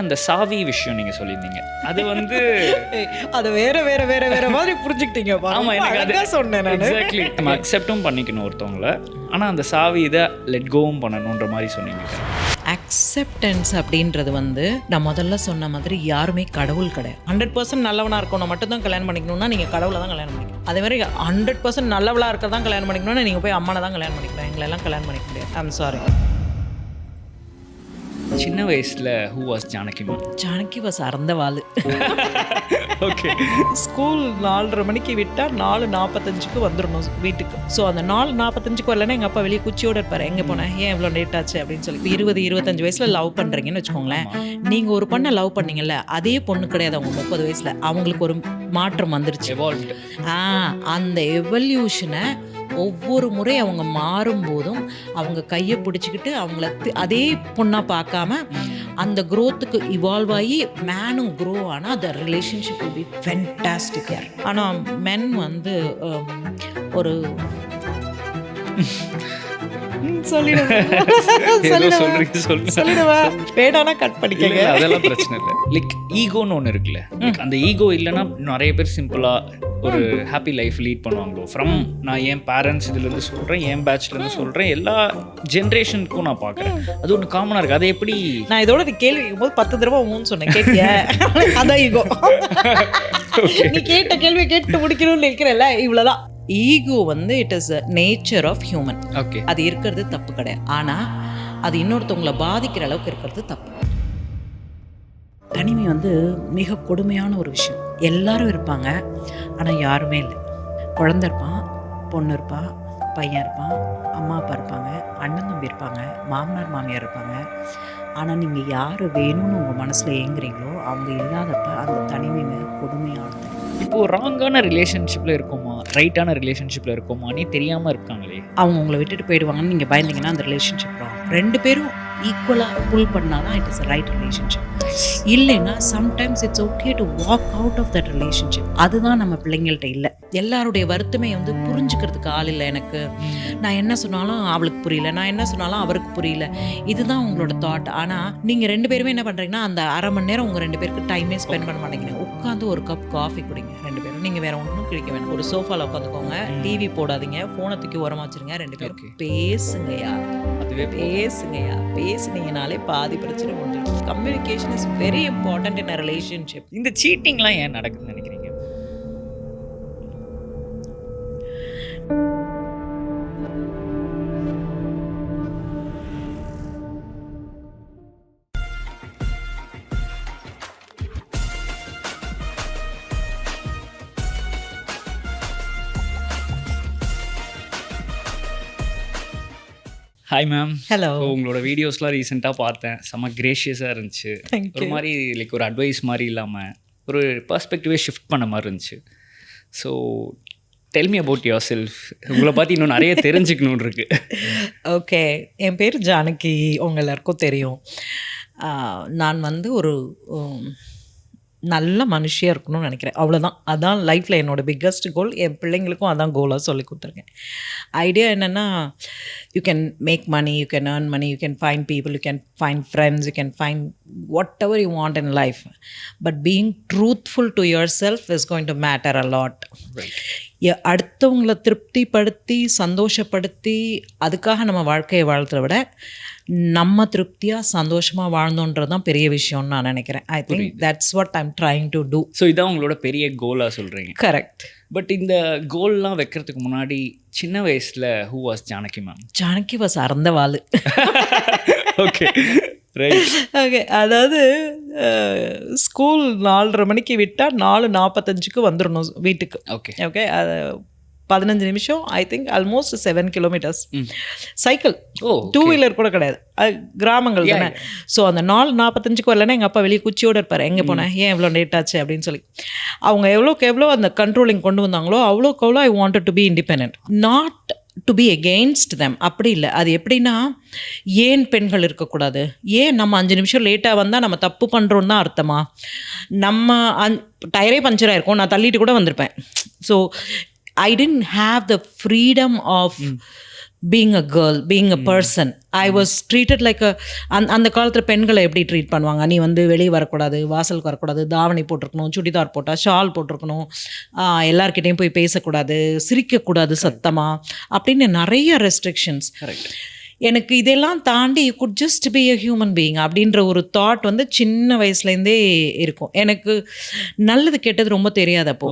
அந்த சாவி விஷயம் நீங்க சொல்லியிருந்தீங்க. அது வந்து அது வேற வேற வேற வேற மாதிரி புரிஞ்சுக்கிட்டீங்க. ஆமா, எனக்கு அது சொன்னேன் நானு. எக்ஸாக்ட்லி நம்ம அக்செப்டும் பண்ணிக்கணும் ஒருத்தவங்கள. ஆனா அந்த சாவி இதை லெட் கோவும் பண்ணணுன்ற மாதிரி சொன்னீங்க. அக்செப்டன்ஸ் அப்படின்றது வந்து நான் முதல்ல சொன்ன மாதிரி யாருமே கடவுள் கிடையாது. 100% நல்லவனா இருக்கணும் மட்டும்தான் கல்யாணம் பண்ணிக்கணும்னா நீங்கள் கடவுளை தான் கல்யாணம் பண்ணிக்கணும். அதே மாதிரி 100% நல்லவளா இருக்க தான் கல்யாணம் பண்ணிக்கணும்னா நீங்கள் போய் அம்மானை தான் கல்யாணம் பண்ணிக்கணும். எங்களெல்லாம் கல்யாணம் பண்ணிக்க முடியாது. I'm sorry. சின்ன வயசுல who was Janaki ma'am? Janaki was அறந்த வாள். ஓகே. ஸ்கூல் 4:30 மணிக்கு விட்டால் 4:45 வந்துடணும் வீட்டுக்கு. ஸோ அந்த 4:45 வரலன்னா எங்கள் அப்பா வெளியே குச்சியோடு இருப்பார். எங்கே போனேன், ஏன் இவ்வளோ லேட் ஆச்சு அப்படின்னு சொல்லி. 20-25 வயசில் லவ் பண்ணுறீங்கன்னு வச்சுக்கோங்களேன். நீங்கள் ஒரு பொண்ணை லவ் பண்ணீங்கல்ல, அதே பொண்ணு கிடையாது அவங்க 30 வயசில். அவங்களுக்கு ஒரு மாற்றம் வந்துருச்சு. அந்த எவல்யூஷனை ஒவ்வொரு முறை அவங்க மாறும்போதும் அவங்க கையை பிடிச்சிக்கிட்டு அவங்கள அதே பொண்ணாக பார்க்காம அந்த க்ரோத்துக்கு இவால்வ் ஆகி மேனும் க்ரோ ஆனால் அந்த ரிலேஷன்ஷிப் will be fantastic. ஆனால் மென் வந்து ஒரு வேடானா கட் பண்ணிக்கங்க. அதெல்லாம் பிரச்சனை இல்லை. லைக் ஈகோன்னு ஒன்று இருக்குல்ல, அந்த ஈகோ இல்லைன்னா நிறைய பேர் சிம்பிளா ஒரு ஹாப்பி லைஃப் லீட் பண்ணுவாங்களோ. ஃப்ரம் நான் என் பேரண்ட்ஸ் இதுலேருந்து சொல்கிறேன், என் பேட்ச்லேருந்து சொல்கிறேன், எல்லா ஜென்ரேஷனுக்கும் நான் பார்க்குறேன். அது ஒன்று காமனாக இருக்குது. அது எப்படி நான் இதோட கேள்வி கேட்கும்போது 10 தடவை ஊன்னு சொன்னேன். கேட்டியா? அதான் ஈகோ. நீ கேட்ட கேள்வியை கேட்டு முடிக்கணும்னு நினைக்கிறேன்ல, இவ்வளோதான். ஈகோ வந்து it is nature of human. Okay. அது இருக்கிறது தப்பு கிடையாது. ஆனால் அது இன்னொருத்தவங்களை பாதிக்கிற அளவுக்கு இருக்கிறது தப்பு. தனிமை வந்து மிக கொடுமையான ஒரு விஷயம். எல்லாரும் இருப்பாங்க, ஆனால் யாருமே இல்லை. குழந்தை இருப்பான், பொண்ணு இருப்பான், பையன் இருப்பான், அம்மா அப்பா இருப்பாங்க, அண்ணன் தம்பி இருப்பாங்க, மாமனார் மாமியார் இருப்பாங்க. ஆனால் நீங்கள் யார் வேணும்னு உங்கள் மனசில் ஏங்குறீங்களோ அவங்க இல்லாதப்ப அந்த தனிமை மிக கொடுமையானது. இப்போது ராங்கான ரிலேஷன்ஷிப்பில் இருக்கோமா, ரைட்டான ரிலேஷன்ஷிப்பில் இருக்கோமானே தெரியாமல் இருக்காங்களே. அவங்க உங்களை விட்டுட்டு போயிடுவாங்கன்னு நீங்கள் பயந்தீங்கன்னா அந்த ரிலேஷன்ஷிப் ராங். 2 பேரும் ஈக்குவலாக புல் பண்ணால் தான் it is a right relationship. இல்லைன்னா sometimes it's okay to walk out of that relationship. அதுதான் நம்ம பிள்ளைங்கள்ட்ட இல்லை. எல்லாருடைய வருத்தமே வந்து புரிஞ்சுக்கிறதுக்கு ஆள் இல்லை. எனக்கு நான் என்ன சொன்னாலும் அவளுக்கு புரியல, நான் என்ன சொன்னாலும் அவருக்கு புரியல. இதுதான் உங்களோட தாட். ஆனால் நீங்கள் 2 பேருமே என்ன பண்ணுறீங்கன்னா அந்த அரை மணி நேரம் உங்கள் 2 பேருக்கு டைமே ஸ்பெண்ட் பண்ண மாட்டேங்கிறீங்க. உட்காந்து ஒரு கப் காஃபி குடிங்க 2 பேரும். நீங்கள் வேற ஒன்றும் குடிக்க வேணும். ஒரு சோஃபாவில் உட்காந்துக்கோங்க, டிவி போடாதீங்க, ஃபோனை தூக்கி உரமா வச்சுருங்க. 2 பேரும் பேசுங்கய்யா. அதுவே பேசுங்கய்யா. பேசுனீங்கனாலே பாதி பிரச்சனை முடிஞ்சிடும். Communication is very important in a relationship. இந்த சீட்டிங்லாம் ஏன் நடக்குதுன்னு நினைக்கிறீங்க? Hi ma'am. ஹலோ. உங்களோட வீடியோஸ்லாம் ரீசெண்டாக பார்த்தேன். செம்ம கிரேஷியஸாக இருந்துச்சு. ஒரு மாதிரி லைக் ஒரு அட்வைஸ் மாதிரி இல்லாமல் ஒரு பர்ஸ்பெக்டிவே ஷிஃப்ட் பண்ண மாதிரி இருந்துச்சு. So tell me about your self. உங்களை பார்த்து இன்னும் நிறைய தெரிஞ்சுக்கணுன்னு இருக்கு. ஓகே, என் பேர் ஜானகி, உங்கள் எல்லாருக்கும் தெரியும். நான் வந்து ஒரு நல்ல மனுஷியாக இருக்கணும்னு நினைக்கிறேன். அவ்வளோதான். அதான் லைஃப்பில் என்னோடய பிக்கஸ்ட் கோல். என் பிள்ளைங்களுக்கும் அதான் கோலாக சொல்லி கொடுத்துருக்கேன். ஐடியா என்னென்னா, you can make money, you can earn money, you can find people, you can find friends, you can find whatever you want in life. But being truthful to yourself is going to matter a lot. அடுத்தவங்களை திருப்திப்படுத்தி சந்தோஷப்படுத்தி அதுக்காக நம்ம வாழ்க்கையை வாழ்றதை விட நம்ம திருப்தியாக சந்தோஷமாக வாழ்ந்தோன்றது தான் பெரிய விஷயம்னு நான் நினைக்கிறேன். I think that's what I'm trying to do. So இதான் உங்களோட பெரிய கோலாக சொல்கிறீங்க. கரெக்ட். பட் இந்த கோல்லாம் வைக்கிறதுக்கு முன்னாடி சின்ன வயசில் who was Janaki ma'am? Janaki was அறந்த வாள். Okay right. ஓகே, அதாவது ஸ்கூல் 4:30 மணிக்கு விட்டால் 4:45 வந்துடணும் வீட்டுக்கு. ஓகே. ஓகே, அது 15 நிமிஷம். I think almost 7 kilometres cycle. 2 wheeler கூட கிடையாது. கிராமங்கள் தானே. ஸோ அந்த 4:45 வரலன்னா எங்கள் அப்பா வெளியே குச்சியோடு இருப்பார். எங்கே போனேன், ஏன் இவ்வளோ லேட் ஆச்சு அப்படின்னு சொல்லி. அவங்க எவ்வளோக்கு எவ்வளோ அந்த கண்ட்ரோலிங் கொண்டு வந்தாங்களோ அவ்வளோக்கு அவ்வளோ I wanted to be independent, not to be against them. அப்படி இல்லை. அது எப்படின்னா, ஏன் பெண்கள் இருக்கக்கூடாது, ஏன் நம்ம 5 நிமிஷம் லேட்டாக வந்தால் நம்ம தப்பு பண்ணுறோன்னு தான் அர்த்தமா? நம்ம டயரே பஞ்சர் ஆகிருக்கும், நான் தள்ளிட்டு கூட வந்திருப்பேன். So I didn't have the freedom of being a girl, being a person, I was treated like அந்த காலத்தில் பெண்களை எப்படி ட்ரீட் பண்ணுவாங்க, நீ வந்து வெளியே வரக்கூடாது, வாசலுக்கு வரக்கூடாது, தாவணி போட்டிருக்கணும், சுடிதார் போட்டால் ஷால் போட்டிருக்கணும், எல்லார்கிட்டையும் போய் பேசக்கூடாது, சிரிக்கக்கூடாது சத்தமாக அப்படின்னு நிறைய ரெஸ்ட்ரிக்ஷன்ஸ். எனக்கு இதெல்லாம் தாண்டி you good just be a human being அப்படின்ற ஒரு தாட் வந்து சின்ன வயசுலேருந்தே இருக்கும். எனக்கு நல்லது கெட்டது ரொம்ப தெரியாது. அப்போ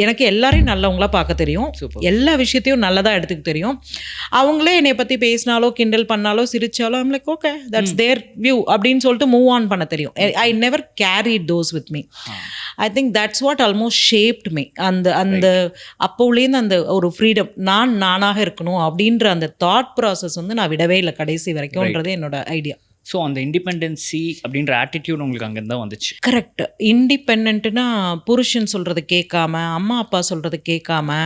எனக்கு எல்லாரையும் நல்லவங்களா பார்க்க தெரியும், எல்லா விஷயத்தையும் நல்லதாக எடுத்துக்க தெரியும். அவங்களே என்னை பற்றி பேசினாலோ கிண்டல் பண்ணாலோ சிரிச்சாலோ I'm like okay that's their view அப்படின்னு சொல்லிட்டு மூவ் ஆன் பண்ண தெரியும். I never carried those with me. I think that's what almost shaped me. அந்த அப்போலேருந்து அந்த ஒரு ஃப்ரீடம், நானாக இருக்கணும் அப்படின்ற அந்த தாட் ப்ராசஸ் வந்து நான் விடவே இல்லை கடைசி வரைக்கும்ன்றது என்னோட ஐடியா. ஸோ அந்த இண்டிபெண்டன்சி அப்படின்ற ஆட்டிடியூட் உங்களுக்கு அங்கேருந்து தான் வந்துச்சு. கரெக்ட். இண்டிபெண்ட்னா புருஷன் சொல்கிறது கேட்காம, அம்மா அப்பா சொல்கிறது கேட்காம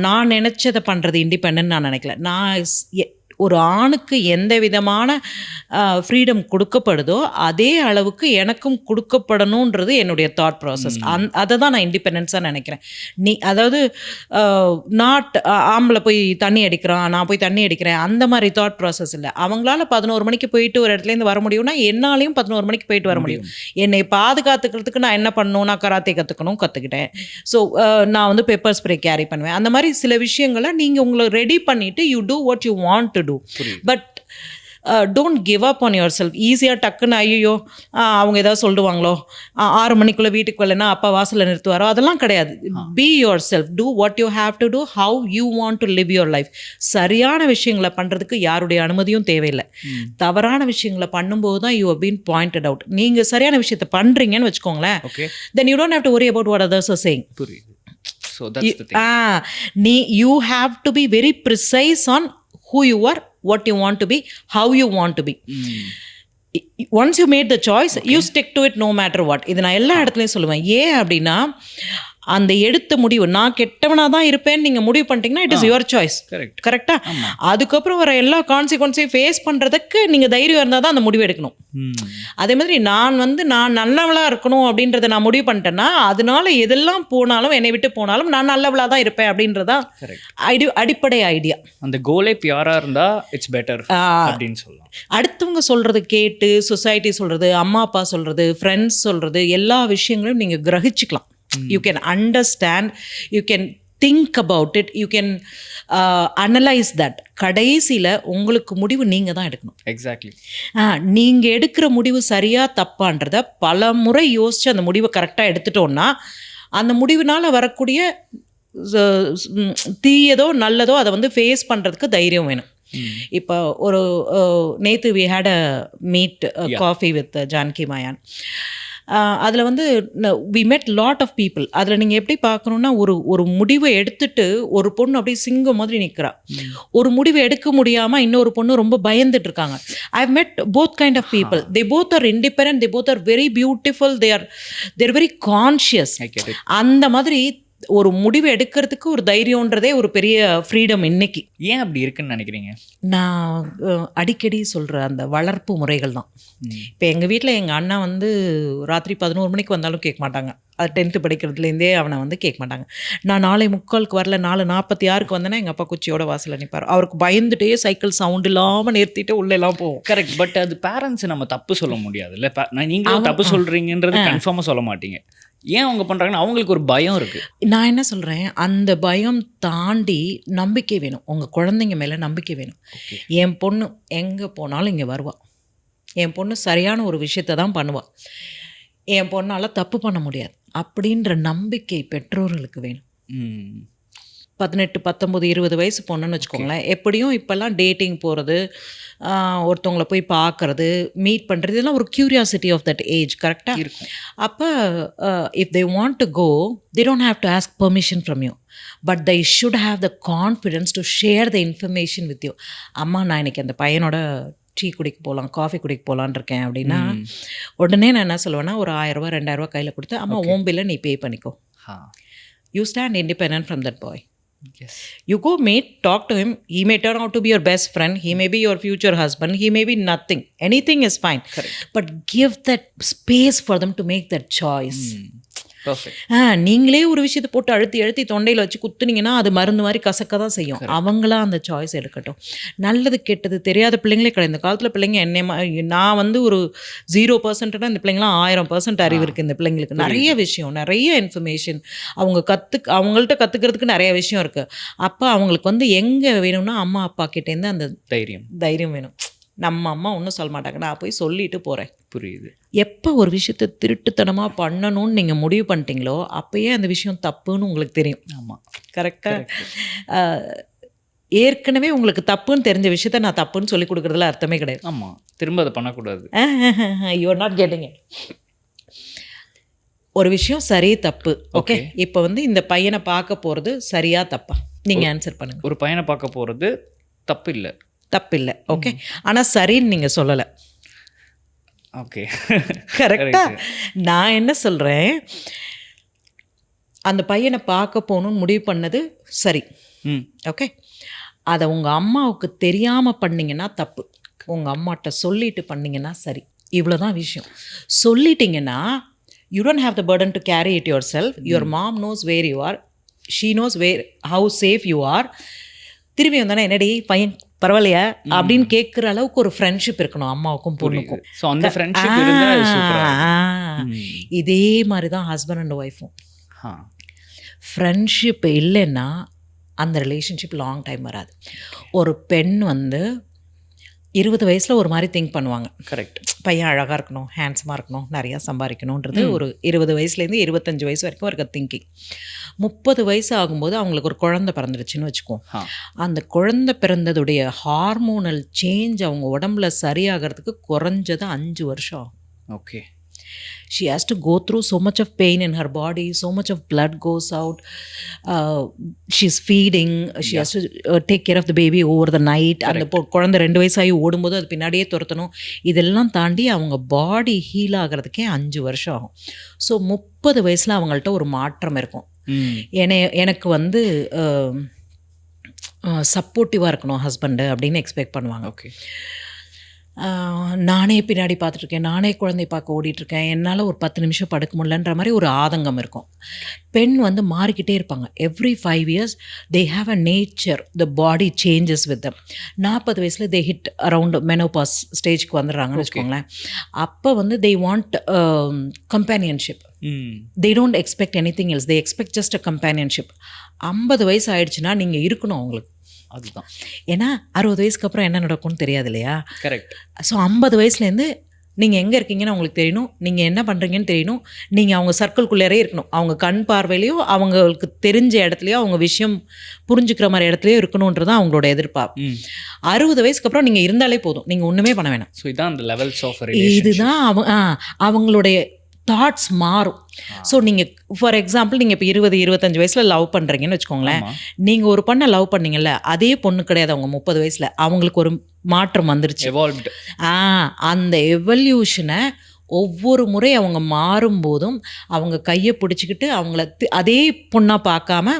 நான் நினச்சதை பண்ணுறது இண்டிபெண்ட் நான் நினைக்கல. நான் ஒரு ஆணுக்கு எந்த விதமான ஃப்ரீடம் கொடுக்கப்படுதோ அதே அளவுக்கு எனக்கும் கொடுக்கப்படணுன்றது என்னுடைய தாட் ப்ராசஸ். அதை தான் நான் இண்டிபெண்டன்ஸாக நினைக்கிறேன். அதாவது நாட் ஆம்பளை போய் தண்ணி அடிக்கிறான், நான் போய் தண்ணி அடிக்கிறேன், அந்த மாதிரி தாட் ப்ராசஸ் இல்லை. அவங்களால 11 மணிக்கு போயிட்டு ஒரு இடத்துலேருந்து வர முடியும்னா என்னாலையும் 11 மணிக்கு போயிட்டு வர முடியும். என்னை பாதுகாத்துக்கிறதுக்கு நான் என்ன பண்ணணும், நான் கராத்தே கற்றுக்கிட்டேன். ஸோ நான் வந்து பெப்பர் ஸ்ப்ரே கேரி பண்ணுவேன். அந்த மாதிரி சில விஷயங்களை நீங்கள் உங்களை ரெடி பண்ணிவிட்டு you do what you want to do. But don't give up on yourself. ஈஸியாக டக்குன்னு ஐயோ அவங்க ஏதாவது சொல்லுவாங்களோ, 6 மணிக்குள்ளே வீட்டுக்கு வரலன்னா அப்பா வாசலில் நிறுத்துவாரோ, அதெல்லாம் கிடையாது. Be yourself, do what you have to do, how you want to live your life. சரியான விஷயங்களை பண்ணுறதுக்கு யாருடைய அனுமதியும் தேவையில்லை. தவறான விஷயங்களை பண்ணும்போது தான் you have been pointed out. நீங்கள் சரியான விஷயத்தை பண்ணுறீங்கன்னு வச்சுக்கோங்களேன், then you don't have to worry about what others are saying. So that's the thing. You have to be very precise on who you are, what you want to be, how you want to be. Once you made the choice, you stick to it no matter what. இது நான் எல்லா இடத்துலையும் சொல்லுவேன். ஏன் அப்படின்னா அந்த எடுத்த முடிவு, நான் கெட்டவனாக தான் இருப்பேன்னு நீங்கள் முடிவு பண்ணிட்டீங்கன்னா இட் இஸ் யுவர் சாய்ஸ். கரெக்டாக அதுக்கப்புறம் வர எல்லா கான்சிக்வன்ஸையும் ஃபேஸ் பண்ணுறதுக்கு நீங்கள் தைரியம் இருந்தால் தான் அந்த முடிவு எடுக்கணும். அதே மாதிரி நான் நல்லவளாக இருக்கணும் அப்படின்றத நான் முடிவு பண்ணிட்டேன்னா அதனால எதெல்லாம் போனாலும் என்னை விட்டு போனாலும் நான் நல்லவளாக தான் இருப்பேன் அப்படின்றதான் அடிப்படை ஐடியா. அந்த கோலே பியூராக இருந்தால் இட்ஸ் பெட்டர் அப்படின்னு சொல்லலாம். அடுத்தவங்க சொல்கிறது கேட்டு, சொசைட்டி சொல்கிறது, அம்மா அப்பா சொல்கிறது, ஃப்ரெண்ட்ஸ் சொல்கிறது, எல்லா விஷயங்களையும் நீங்கள் கிரகிச்சிக்கலாம். You can understand, you can think about it, you can analyze that. கடைசியில் உங்களுக்கு முடிவு நீங்கள் தான் எடுக்கணும். எக்ஸாக்ட்லி. நீங்கள் எடுக்கிற முடிவு சரியா தப்பான்றத பல முறை யோசித்து அந்த முடிவை கரெக்டாக எடுத்துட்டோன்னா அந்த முடிவினால் வரக்கூடிய தீயதோ நல்லதோ அதை வந்து ஃபேஸ் பண்ணுறதுக்கு தைரியம் வேணும். இப்போ ஒரு நேற்று we had a meet coffee with Janaki Mayan. அதில் வந்து we met lot of people. அதில் நீங்கள் எப்படி பார்க்கணுன்னா ஒரு முடிவை எடுத்துட்டு ஒரு பொண்ணு அப்படியே சிங்கம் மாதிரி நிற்கிறா. ஒரு முடிவை எடுக்க முடியாமல் இன்னொரு பொண்ணு ரொம்ப பயந்துட்டு இருக்காங்க. I've met both kind of people. They both are independent, they both are very beautiful, they're very conscious. அந்த மாதிரி ஒரு முடிவு எடுக்கிறதுக்கு ஒரு தைரியன்றதே ஒரு பெரிய ஃப்ரீடம் இன்னைக்கு. ஏன் அப்படி இருக்குன்னு நினைக்கிறீங்க? நான் அடிக்கடி சொல்கிற அந்த வளர்ப்பு முறைகள் தான். இப்போ எங்கள் வீட்டில் எங்கள் அண்ணா வந்து ராத்திரி 11 மணிக்கு வந்தாலும் கேட்க மாட்டாங்க. அது 10th படிக்கிறதுலேருந்தே அவனை வந்து கேட்க மாட்டாங்க. நான் 4:45 வரல, 4:46 வந்தேன்னா எங்கள் அப்பா குச்சியோட வாசலில் நிற்பார். அவருக்கு பயந்துட்டே சைக்கிள் சவுண்ட் இல்லாமல் நிறுத்திட்டு உள்ளெல்லாம் போவோம். கரெக்ட். பட் அது பேரண்ட்ஸ் நம்ம தப்பு சொல்ல முடியாது இல்லை. நீங்களும் தப்பு சொல்கிறீங்கன்றது கன்ஃபார்மாக சொல்ல மாட்டீங்க. ஏன் அவங்க பண்ணுறாங்கன்னா அவங்களுக்கு ஒரு பயம் இருக்குது. நான் என்ன சொல்கிறேன், அந்த பயம் தாண்டி நம்பிக்கை வேணும். உங்கள் குழந்தைங்க மேலே நம்பிக்கை வேணும். என் பொண்ணு எங்கே போனாலும் இங்கே வருவாள், என் பொண்ணு சரியான ஒரு விஷயத்தை தான் பண்ணுவாள், என் பொண்ணால் தப்பு பண்ண முடியாது அப்படின்ற நம்பிக்கை பெற்றோர்களுக்கு வேணும். 18, 19, 20 வயசு பொண்ணுன்னு வச்சுக்கோங்களேன். எப்படியும் இப்போல்லாம் டேட்டிங் போகிறது, ஒருத்தவங்களை போய் பார்க்குறது, மீட் பண்ணுறது, இதெல்லாம் ஒரு க்யூரியாசிட்டி ஆஃப் தட் ஏஜ் கரெக்டாக இருக்கும். அப்போ if they want to go, they don't have to ask permission from you, but they should have the confidence to share the information with you. அம்மா நான் இன்னைக்கு அந்த பையனோட டீ குடிக்க போகலாம், காஃபி குடிக்க போகலான் இருக்கேன் அப்படின்னா உடனே நான் என்ன சொல்லுவேன்னா ஒரு 1000 ரூபா 2000 ரூபா கையில் கொடுத்து அம்மா ஓம் பில்லை நீ பே பண்ணிக்கோ. You stand independent from that boy. Yes. You go meet, talk to him. He may turn out to be your best friend. He may be your future husband. He may be nothing. Anything is fine. Correct. But give that space for them to make that choice. Perfect. நீங்களே ஒரு விஷயத்தை போட்டு அழுத்தி அழுத்தி தொண்டையில் வச்சு குத்துனீங்கன்னா அது மருந்து மாதிரி கசக்க தான் செய்யும். அவங்களா அந்த சாய்ஸ் எடுக்கட்டும். நல்லது கெட்டது தெரியாத பிள்ளைங்களே கிடையாது. இந்த காலத்தில் பிள்ளைங்க நான் வந்து ஒரு 0%, இந்த பிள்ளைங்களாம் 1000% அறிவு இருக்குது இந்த பிள்ளைங்களுக்கு. நிறைய விஷயம், நிறைய இன்ஃபர்மேஷன் அவங்கள்ட்ட கற்றுக்கிறதுக்கு நிறைய விஷயம் இருக்குது. அப்போ அவங்களுக்கு வந்து எங்கே வேணும்னா அம்மா அப்பா கிட்டேருந்து அந்த தைரியம் வேணும். நம்ம அம்மா ஒன்றும் சொல்ல மாட்டாங்க, நான் போய் சொல்லிட்டு போகிறேன். புரியுது. எப்போ ஒரு விஷயத்தை திருட்டுத்தனமாக பண்ணணும்னு நீங்கள் முடிவு பண்ணிட்டீங்களோ அப்போயே அந்த விஷயம் தப்புன்னு உங்களுக்கு தெரியும். ஆமாம், கரெக்டாக. ஏற்கனவே உங்களுக்கு தப்புன்னு தெரிஞ்ச விஷயத்த நான் தப்புன்னு சொல்லி கொடுக்குறதுல அர்த்தமே கிடையாது. ஆமாம், திரும்ப அதை பண்ணக்கூடாது. You are not getting it. ஒரு விஷயம் சரி தப்பு. ஓகே, இப்போ வந்து இந்த பையனை பார்க்க போகிறது சரியா தப்பா நீங்கள் ஆன்சர் பண்ணுங்க. ஒரு பையனை பார்க்க போகிறது தப்பு இல்லை. ஓகே, ஆனால் சரின்னு நீங்கள் சொல்லலை. ஓகே, கரெக்டாக. நான் என்ன சொல்கிறேன், அந்த பையனை பார்க்க போகணுன்னு முடிவு பண்ணது சரி. ஓகே, அதை உங்கள் அம்மாவுக்கு தெரியாமல் பண்ணிங்கன்னா தப்பு. உங்கள் அம்மாட்ட சொல்லிட்டு பண்ணிங்கன்னா சரி. இவ்வளோதான் விஷயம். சொல்லிட்டீங்கன்னா you don't have the burden to carry it yourself. Your mom knows where you are. She knows how safe you are. திரும்பி வந்தானே என்னடி பையன் பரவாயில்லையா அப்படின்னு கேட்குற அளவுக்கு ஒரு ஃப்ரெண்ட்ஷிப் இருக்கணும் அம்மாவுக்கும் பொண்ணுக்கும். இதே மாதிரி தான் ஹஸ்பண்ட் அண்ட் ஒய்ஃபும். ஃப்ரெண்ட்ஷிப் இல்லைன்னா அந்த ரிலேஷன்ஷிப் லாங் டைம் வராது. ஒரு பெண் வந்து 20 வயசில் ஒரு மாதிரி திங்க் பண்ணுவாங்க. கரெக்ட். பையன் அழகாக இருக்கணும், ஹேண்ட்ஸமாக இருக்கணும், நிறையா சம்பாதிக்கணுன்றது ஒரு 20 வயசுலேருந்து 25 வயசு வரைக்கும் இருக்க திங்கிங். 30 வயசு ஆகும்போது அவங்களுக்கு ஒரு குழந்தை பிறந்துருச்சுன்னு வச்சுக்கோம். அந்த குழந்தை பிறந்ததுடைய ஹார்மோனல் சேஞ்ச் அவங்க உடம்புல சரியாகிறதுக்கு குறைஞ்சது 5 வருஷம் ஆகும். Okay. She has to go through so much of pain in her body, so much of blood goes out. She's feeding, she has to take care of the baby over the night. அந்த குழந்தை 2 வயசாகி ஓடும்போது அது பின்னாடியே துரத்தணும். இதெல்லாம் தாண்டி அவங்க பாடி heel ஆகிறதுக்கே 5 வருஷம் ஆகும். ஸோ 30 வயசில் அவங்கள்ட்ட ஒரு மாற்றம் இருக்கும். எனக்கு வந்து சப்போர்ட்டிவாக இருக்கணும் ஹஸ்பண்டு அப்படின்னு எக்ஸ்பெக்ட் பண்ணுவாங்க. ஓகே. நானே பின்னாடி பார்த்துட்ருக்கேன், நானே குழந்தை பார்க்க ஓடிட்டுருக்கேன், என்னால் ஒரு 10 நிமிஷம் படுக்க முடியலன்ற மாதிரி ஒரு ஆதங்கம் இருக்கும். பெண் வந்து மாறிக்கிட்டே இருப்பாங்க. Every 5 years they have a nature, the body changes with them. 40 வயசில் they hit around menopause ஸ்டேஜ்க்கு வந்துடுறாங்கன்னு வச்சுக்கோங்களேன். அப்போ வந்து they want companionship. They don't expect anything else, they expect just a companionship. 50 வயசு ஆயிடுச்சுன்னா நீங்கள் இருக்கணும் அவங்களுக்கு. அதுதான். ஏன்னா 60 வயசுக்கு அப்புறம் என்ன நடக்கும்னு தெரியாது இல்லையா? கரெக்ட். ஸோ 50 வயசுலேருந்து நீங்கள் எங்கே இருக்கீங்கன்னு அவங்களுக்கு தெரியணும், நீங்கள் என்ன பண்ணுறீங்கன்னு தெரியணும், நீங்கள் அவங்க சர்க்கிள்குள்ளேயே இருக்கணும். அவங்க கண் பார்வையிலையோ அவங்களுக்கு தெரிஞ்ச இடத்துலையோ அவங்க விஷயம் புரிஞ்சுக்கிற மாதிரி இடத்துலையோ இருக்கணுன்றது தான் அவங்களோட எதிர்பார்ப்பு. 60 வயசுக்கு அப்புறம் நீங்கள் இருந்தாலே போதும், நீங்கள் ஒன்றுமே பண்ண வேணாம். ஸோ இதுதான் அந்த லெவல்ஸ் ஆஃப் இதுதான் அவங்களுடைய தாட்ஸ் மாறும். ஸோ நீங்கள் ஃபார் எக்ஸாம்பிள் நீங்கள் இப்போ 20-25 வயசில் லவ் பண்ணுறீங்கன்னு வச்சுக்கோங்களேன். நீங்கள் ஒரு பொண்ணை லவ் பண்ணீங்கல்ல, அதே பொண்ணு கிடையாது அவங்க 30 வயசில். அவங்களுக்கு ஒரு மாற்றம் வந்துருச்சு. அந்த எவல்யூஷனை ஒவ்வொரு முறை அவங்க மாறும்போதும் அவங்க கையை பிடிச்சிக்கிட்டு அவங்கள அதே பொண்ணாக பார்க்காம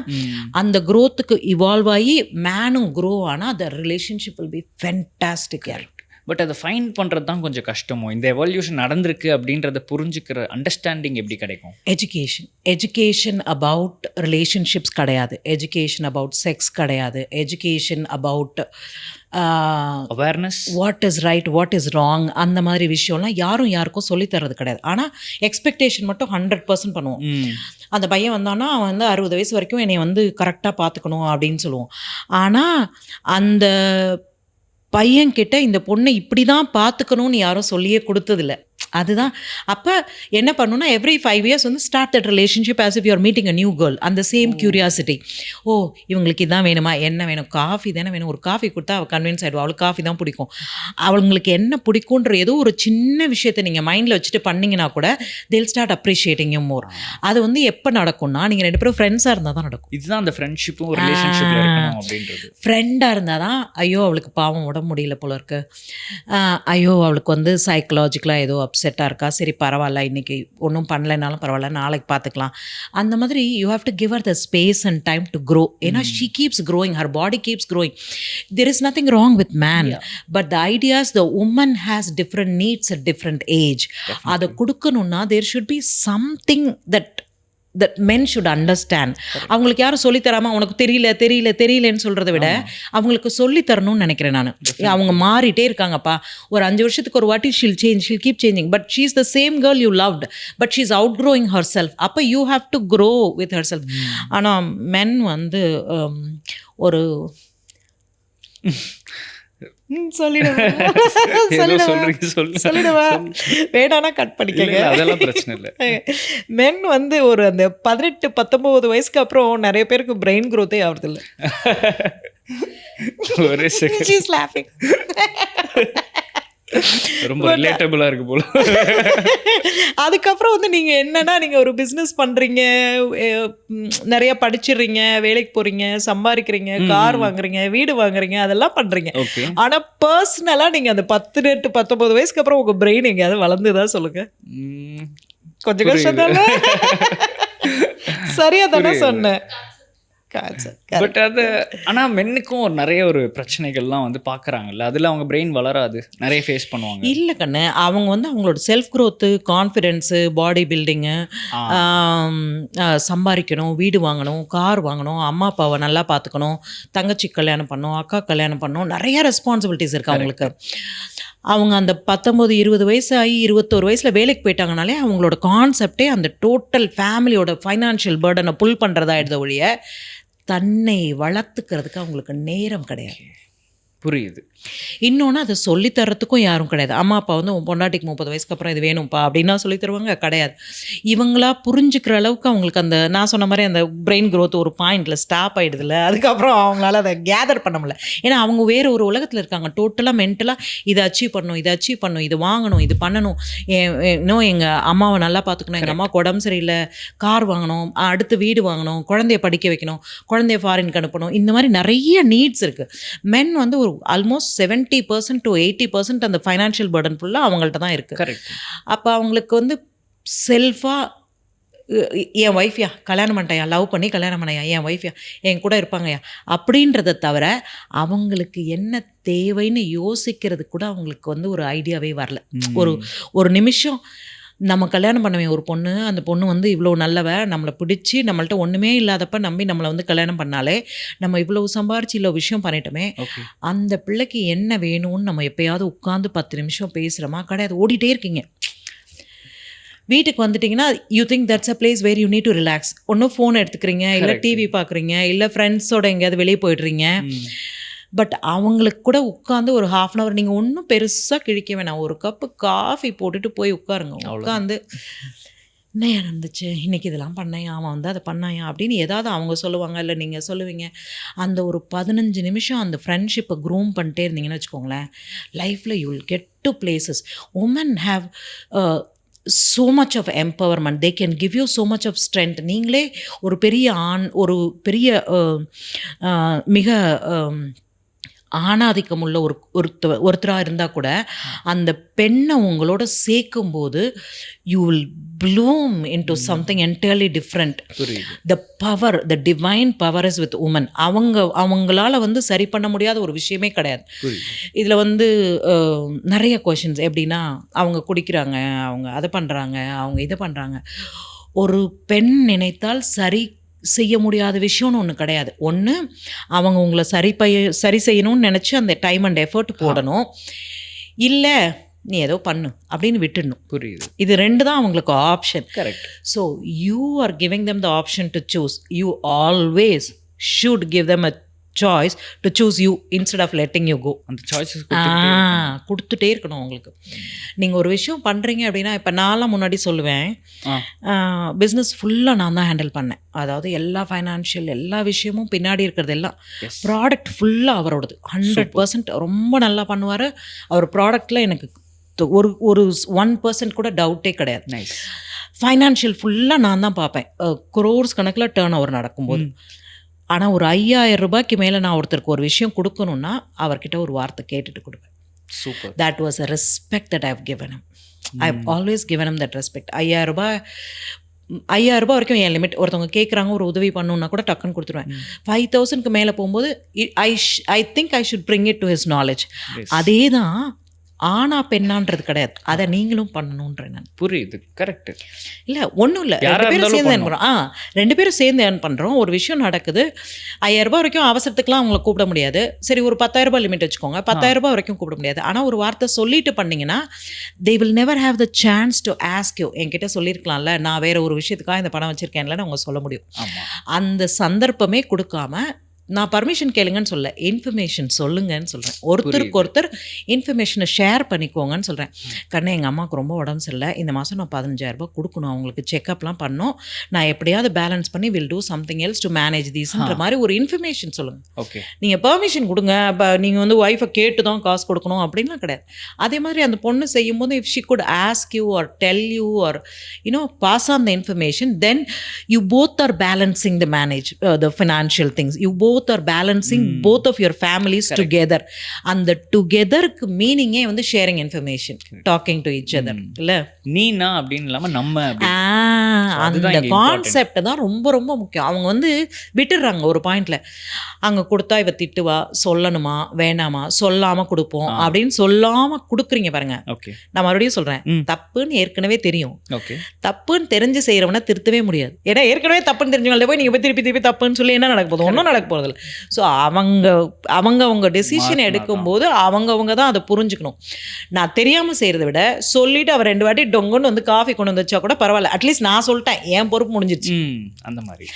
அந்த க்ரோத்துக்கு இவால்வ் ஆகி மேனும் க்ரோ ஆனால் the relationship will be fantastic. But அதை ஃபைன் பண்ணுறது தான் கொஞ்சம் கஷ்டமோ? இந்த எவல்யூஷன் நடந்திருக்கு அப்படின்றத புரிஞ்சுக்கிற அண்டர்ஸ்டாண்டிங் எப்படி கிடைக்கும்? எஜுகேஷன் அபவுட் ரிலேஷன்ஷிப்ஸ் கிடையாது, எஜுகேஷன் அபவுட் செக்ஸ் கிடையாது, education about awareness, what is right what is wrong, அந்த மாதிரி விஷயம்லாம் யாருக்கும் சொல்லித்தரது கிடையாது. ஆனால் எக்ஸ்பெக்டேஷன் மட்டும் 100% பண்ணுவோம். அந்த பையன் வந்தான்னா அவன் வந்து 60 வயசு வரைக்கும் என்னை வந்து கரெக்டாக பார்த்துக்கணும் அப்படின்னு சொல்லுவோம். ஆனால் அந்த பையன்கிட்ட இந்த பொண்ணை இப்படி தான் பார்த்துக்கணும்னு யாரும் சொல்லியே கொடுத்ததில்ல. அதுதான். அப்போ என்ன பண்ணணும்னா எவ்ரி 5 years வந்து start that relationship as if you are meeting a new girl. அந்த சேம் கியூரியாசிட்டி. ஓ இவங்களுக்கு இதான் வேணுமா, என்ன வேணும், காஃபி தானே வேணும், ஒரு காஃபி கொடுத்தா அவள் கன்வின்ஸ் ஆகிடுவா, அவளுக்கு காஃபி தான் பிடிக்கும். அவங்களுக்கு என்ன பிடிக்குன்ற ஏதோ ஒரு சின்ன விஷயத்தை நீங்கள் மைண்டில் வச்சுட்டு பண்ணிங்கன்னா கூட they'll start appreciating you more. அது வந்து எப்போ நடக்கும்னா நீங்கள் 2 பேரும் ஃப்ரெண்ட்ஸாக இருந்தால் தான் நடக்கும். இதுதான் அந்த ஃப்ரெண்ட்ஷிப்பும் ரிலேஷன்ஷிப்பில் இருக்கணும் அப்படின்றது. ஃப்ரெண்டாக இருந்தால் தான் ஐயோ அவளுக்கு பாவம் உடம்பு முடியல போல இருக்கு, ஐயோ அவளுக்கு வந்து சைக்கலாஜிக்கலாக ஏதோ அப்செட்டாக இருக்கா, சரி பரவாயில்ல இன்றைக்கி ஒன்றும் பண்ணலைனாலும் பரவாயில்ல நாளைக்கு பார்த்துக்கலாம். அந்த மாதிரி you have to give her the space and time to grow. ஏன்னா she keeps growing, her body keeps growing. There is nothing wrong with man, but the ideas the woman has different needs at different age. அதை கொடுக்கணுன்னா there should be something that that men should understand. அவங்களுக்கு யாரும் சொல்லித்தராமல் உனக்கு தெரியலன்னு சொல்கிறத விட அவங்களுக்கு சொல்லித்தரணும்னு நினைக்கிறேன் நான். அவங்க மாறிட்டே இருக்காங்கப்பா, ஒரு 5 வருஷத்துக்கு ஒரு வாட்டி she'll keep changing, but she is the same girl you loved, but she is outgrowing herself. அப்போ you have to grow with herself. ஆனால் மென் வந்து ஒரு வேணானா கட் பண்ணிக்கங்க, அதெல்லாம் பிரச்சனை இல்லை. மென் வந்து ஒரு அந்த 18-19 வயசுக்கு அப்புறம் நிறைய பேருக்கு பிரெயின் க்ரோத்தே ஆகுறது இல்லை. ஒரே செகண்ட் ரொம்ப ரிலேட்டபிளா இருக்கு போல. அதுக்கப்புறம் வந்து நீங்க என்னன்னா நீங்க ஒரு பிசினஸ் பண்றீங்க, நிறைய படிச்சிடுறீங்க, வேலைக்கு போறீங்க, சம்பாதிக்கிறீங்க, கார் வாங்குறீங்க, வீடு வாங்குறீங்க, அதெல்லாம் பண்றீங்க. ஆனா பர்சனலா நீங்க அந்த 18-19 வயசுக்கு அப்புறம் உங்க பிரெயின் எங்கேயாவது வளர்ந்துதான் சொல்லுங்க. கொஞ்சம் கஷ்டம் தானே? சரியா தானே சொன்னேன். பட் அது ஆனால் மென்னுக்கும் நிறைய ஒரு பிரச்சனைகள்லாம் வந்து பார்க்குறாங்கல்ல, அதில் அவங்க பிரெயின் வளராது, நிறைய ஃபேஸ் பண்ணுவாங்க. இல்லை கண்ணு, அவங்க வந்து அவங்களோட செல்ஃப் க்ரோத்து, கான்ஃபிடென்ஸு, பாடி பில்டிங்கு, சம்பாதிக்கணும், வீடு வாங்கணும், கார் வாங்கணும், அம்மா அப்பாவை நல்லா பார்த்துக்கணும், தங்கச்சி கல்யாணம் பண்ணணும், அக்கா கல்யாணம் பண்ணணும், நிறைய ரெஸ்பான்சிபிலிட்டிஸ் இருக்குது அவங்களுக்கு. அவங்க அந்த 19-20 வயசு ஆகி 21 வயசில் வேலைக்கு போயிட்டாங்கனாலே அவங்களோட கான்செப்டே அந்த டோட்டல் ஃபேமிலியோட ஃபைனான்ஷியல் பேர்டனை புல் பண்ணுறதாயிடுத ஒழிய தன்னை வளர்த்துக்கிறதுக்கு அவங்களுக்கு நேரம் கிடையாது. புரியுது. இன்னொன்று அதை சொல்லித்தரத்துக்கும் யாரும் கிடையாது. அம்மா அப்பா வந்து உன் பொண்டாட்டிக்கு 30 வயசுக்கு அப்புறம் இது வேணும்ப்பா அப்படின்னா சொல்லித்தருவாங்க கிடையாது. இவங்களா புரிஞ்சுக்கிற அளவுக்கு அவங்களுக்கு அந்த நான் சொன்ன மாதிரி அந்த பிரெயின் க்ரோத் ஒரு பாயிண்டில் ஸ்டாப் ஆகிடுதில்ல, அதுக்கப்புறம் அவங்களால அதை கேதர் பண்ண முடியல. ஏன்னா அவங்க வேறு ஒரு உலகத்தில் இருக்காங்க, டோட்டலாக மென்டலாக இதை அச்சீவ் பண்ணணும், இது வாங்கணும், இது பண்ணணும், இன்னும் எங்கள் அம்மாவை நல்லா பார்த்துக்கணும், எங்கள் அம்மாவுக்கு உடம்பு சரியில்லை, கார் வாங்கணும், அடுத்து வீடு வாங்கணும், குழந்தைய படிக்க வைக்கணும், குழந்தைய ஃபாரினுக்கு அனுப்பணும், இந்த மாதிரி நிறைய நீட்ஸ் இருக்குது. மென் வந்து ஒரு ஆல்மோஸ்ட் 70% to 80% அந்த ஃபைனான்ஷியல் பர்டன் ஃபுல்லாக அவங்கள்ட்ட தான் இருக்குது. கரெக்ட். அப்போ அவங்களுக்கு வந்து செல்ஃபாக என் ஒய்ஃப்யா கல்யாணம் பண்ணிட்டேயா, லவ் பண்ணி கல்யாணம் பண்ணையா, என் ஒய்ஃப்யா என் கூட இருப்பாங்கயா அப்படின்றத தவிர அவங்களுக்கு என்ன தேவைன்னு யோசிக்கிறது கூட அவங்களுக்கு வந்து ஒரு ஐடியாவே வரல. ஒரு நிமிஷம் நம்ம கல்யாணம் பண்ணவே ஒரு பொண்ணு, அந்த பொண்ணு வந்து இவ்வளோ நல்லவ, நம்மளை பிடிச்சி நம்மள்ட்ட ஒன்றுமே இல்லாதப்ப நம்பி நம்மளை வந்து கல்யாணம் பண்ணாலே நம்ம இவ்வளோ சம்பாரிச்சு இவ்வளோ விஷயம் பண்ணிட்டோமே, அந்த பிள்ளைக்கு என்ன வேணும்னு நம்ம எப்போயாவது உட்காந்து 10 நிமிஷம் பேசுகிறோமா? கிடையாது. ஓடிட்டே இருக்கீங்க. வீட்டுக்கு வந்துட்டிங்கன்னா you think that's a place where you need to relax. ஒன்றும் ஃபோன் எடுத்துக்கிறீங்க, இல்லை டிவி பார்க்குறீங்க, இல்லை ஃப்ரெண்ட்ஸோட எங்கேயாவது வெளியே போய்ட்றீங்க. பட் அவங்களுக்கு கூட உட்காந்து ஒரு 1/2 அன் ஹவர் நீங்கள் ஒன்றும் பெருசாக கிழிக்க வேணாம், ஒரு கப்பு காஃபி போட்டுட்டு போய் உட்காருங்க. உட்காந்து என்ன நடந்துச்சு இன்றைக்கி, இதெல்லாம் பண்ணேன், அவன் வந்து அதை பண்ணாயா அப்படின்னு ஏதாவது அவங்க சொல்லுவாங்க, இல்லை நீங்கள் சொல்லுவீங்க. அந்த ஒரு 15 நிமிஷம் அந்த ஃப்ரெண்ட்ஷிப்பை க்ரூம் பண்ணிட்டே இருந்தீங்கன்னு வச்சுக்கோங்களேன், லைஃப்பில் you will get to places. Women have so much of empowerment, they can give you so much of strength. நீங்களே ஒரு பெரிய ஒரு பெரிய மிக ஆணாதிக்கம் உள்ள ஒருத்தராக இருந்தால் கூட அந்த பெண்ணை உங்களோட சேர்க்கும்போது you will bloom into something entirely different. The power, the divine power is with women. அவங்களால வந்து சரி பண்ண முடியாத ஒரு விஷயமே கிடையாது. இதில் வந்து நிறைய கொஷின்ஸ் எப்படின்னா, அவங்க குடிக்கிறாங்க, அவங்க அதை பண்ணுறாங்க, அவங்க இதை பண்ணுறாங்க. ஒரு பெண் நினைத்தால் சரி செய்ய முடியாத விஷயம்னு ஒன்று கிடையாது. ஒன்று அவங்க உங்களை சரி செய்யணும்னு நினச்சி அந்த டைம் அண்ட் எஃபர்ட் போடணும், இல்லை நீ ஏதோ பண்ணு அப்படின்னு விட்டுடணும். புரியுது. இது 2 தான் அவங்களுக்கு option. Correct. So you are giving them the option to choose. You always should give them a choice to choose you instead of letting you go. அந்த சாய்ஸஸ் கொடுத்துட்டே இருக்கணும் உங்களுக்கு. நீங்கள் ஒரு விஷயம் பண்ணுறீங்க அப்படின்னா, இப்போ நான்லாம் முன்னாடி சொல்லுவேன், பிஸ்னஸ் ஃபுல்லாக நான் தான் ஹேண்டில் பண்ணேன். அதாவது எல்லா ஃபைனான்ஷியல் எல்லா விஷயமும் பின்னாடி இருக்கிறது எல்லாம், ப்ராடக்ட் ஃபுல்லாக அவரோடது 100% ரொம்ப நல்லா பண்ணுவார். அவர் ப்ராடக்டில் எனக்கு ஒரு 1% கூட டவுட்டே கிடையாது. ஃபைனான்ஷியல் ஃபுல்லாக நான் தான் பார்ப்பேன். crores கணக்கில் டேர்ன் ஓவர் நடக்கும்போது. ஆனால் ஒரு 5000 ரூபாய்க்கு மேலே நான் ஒருத்தருக்கு ஒரு விஷயம் கொடுக்கணுன்னா அவர்கிட்ட ஒரு வார்த்தை கேட்டுட்டு கொடுப்பேன். Super. That was a respect that I have given him. I have always given him that respect. 5000 ரூபாய் வரைக்கும் என் லிமிட். ஒருத்தவங்க கேட்குறாங்க ஒரு உதவி பண்ணணுன்னா கூட டக்குன்னு கொடுத்துருவேன். 5000க்கு மேலே போகும்போது I think I should bring it to his knowledge. அதே தான் ஆனா பெண்ணான்றது கிடையாது, அதை நீங்களும் பண்ணணுன்றேன் நான். புரியுது, கரெக்ட். இல்லை ஒன்றும் இல்லை, ரெண்டு பேரும் சேர்ந்து ஏர்ன் பண்ணுறோம். ரெண்டு பேரும் சேர்ந்து ஏர்ன் பண்ணுறோம். ஒரு விஷயம் நடக்குது, 5,000 ரூபாய் வரைக்கும் அவசரத்துக்குலாம் அவங்கள கூப்பிட முடியாது. சரி ஒரு 10,000 ரூபாய் லிமிட் வச்சுக்கோங்க, 10,000 ரூபாய் வரைக்கும் கூப்பிட முடியாது. ஆனால் ஒரு வார்த்தை சொல்லிட்டு பண்ணிங்கன்னா they will never have the chance to ask you. என்கிட்ட சொல்லியிருக்கலாம்ல, நான் வேற ஒரு விஷயத்துக்காக இந்த பணம் வச்சுருக்கேன்ல அவங்க சொல்ல முடியும். அந்த சந்தர்ப்பமே கொடுக்காம நான் பர்மிஷன் கேளுங்கன்னு சொல்ல, இன்ஃபர்மேஷன் சொல்லுங்கன்னு சொல்கிறேன். ஒருத்தருக்கு ஒருத்தர் இன்ஃபர்மேஷனை ஷேர் பண்ணிக்கோங்கன்னு சொல்கிறேன். கண்ணே எங்கள் அம்மாவுக்கு ரொம்ப உடம்பு சரியில்லை, இந்த மாதம் நான் 15,000 ரூபாய் கொடுக்கணும், அவங்களுக்கு செக்அப்லாம் பண்ணோம், நான் எப்படியாவது பேலன்ஸ் பண்ணி will do something else to manage தீஸ்ன்ற மாதிரி ஒரு இன்ஃபர்மேஷன் சொல்லுங்கள். ஓகே, நீங்கள் பெர்மிஷன் கொடுங்க, இப்போ நீங்கள் வந்து ஒய்ஃபை கேட்டு தான் காசு கொடுக்கணும் அப்படின்லாம் கிடையாது. அதே மாதிரி அந்த பொண்ணு செய்யும்போது if she could ask you or tell you or pass on the information, then you both are balancing the manage the financial things. You both are balancing both of your families together. அந்த டுகெதருக்கு மீனிங்கே வந்து sharing information, talking to each other. இல்ல நீனா அப்படின்னு இல்லாம நம்ம, அந்த concept தான் ரொம்ப ரொம்ப முக்கியம். அவங்க வந்து விட்டுடுறாங்க ஒரு பாயிண்ட்ல, அங்க கொடுத்தா இவ திட்டுவா, சொல்லணுமா வேணாமா, சொல்லாம கொடுப்போம் அப்படின்னு சொல்லாம கொடுக்குறீங்க பாருங்க. நான் மறுபடியும் சொல்றேன், தப்புன்னு ஏற்கனவே தெரியும். தப்புன்னு தெரிஞ்சு செய்யறவன திருத்தவே முடியாது. ஏன்னா ஏற்கனவே தப்புன்னு தெரிஞ்சவங்கள போய் நீங்க போய் திருப்பி திருப்பி தப்புன்னு சொல்லி என்ன நடக்க போகுது? ஒன்றும் நடக்க போகிறது இல்லை. ஸோ அவங்க டெசிஷன் எடுக்கும்போது அவங்க தான் அதை புரிஞ்சுக்கணும். நான் தெரியாமல் செய்கிறத விட சொல்லிட்டு அவர் 2 வாட்டி டொங்குன்னு வந்து காஃபி கொண்டு வந்து வச்சா கூட பரவாயில்ல, அட்லீஸ்ட் நான் சொல்லிட்டேன், என் பொறுப்பு முடிஞ்சிருச்சு. அந்த மாதிரி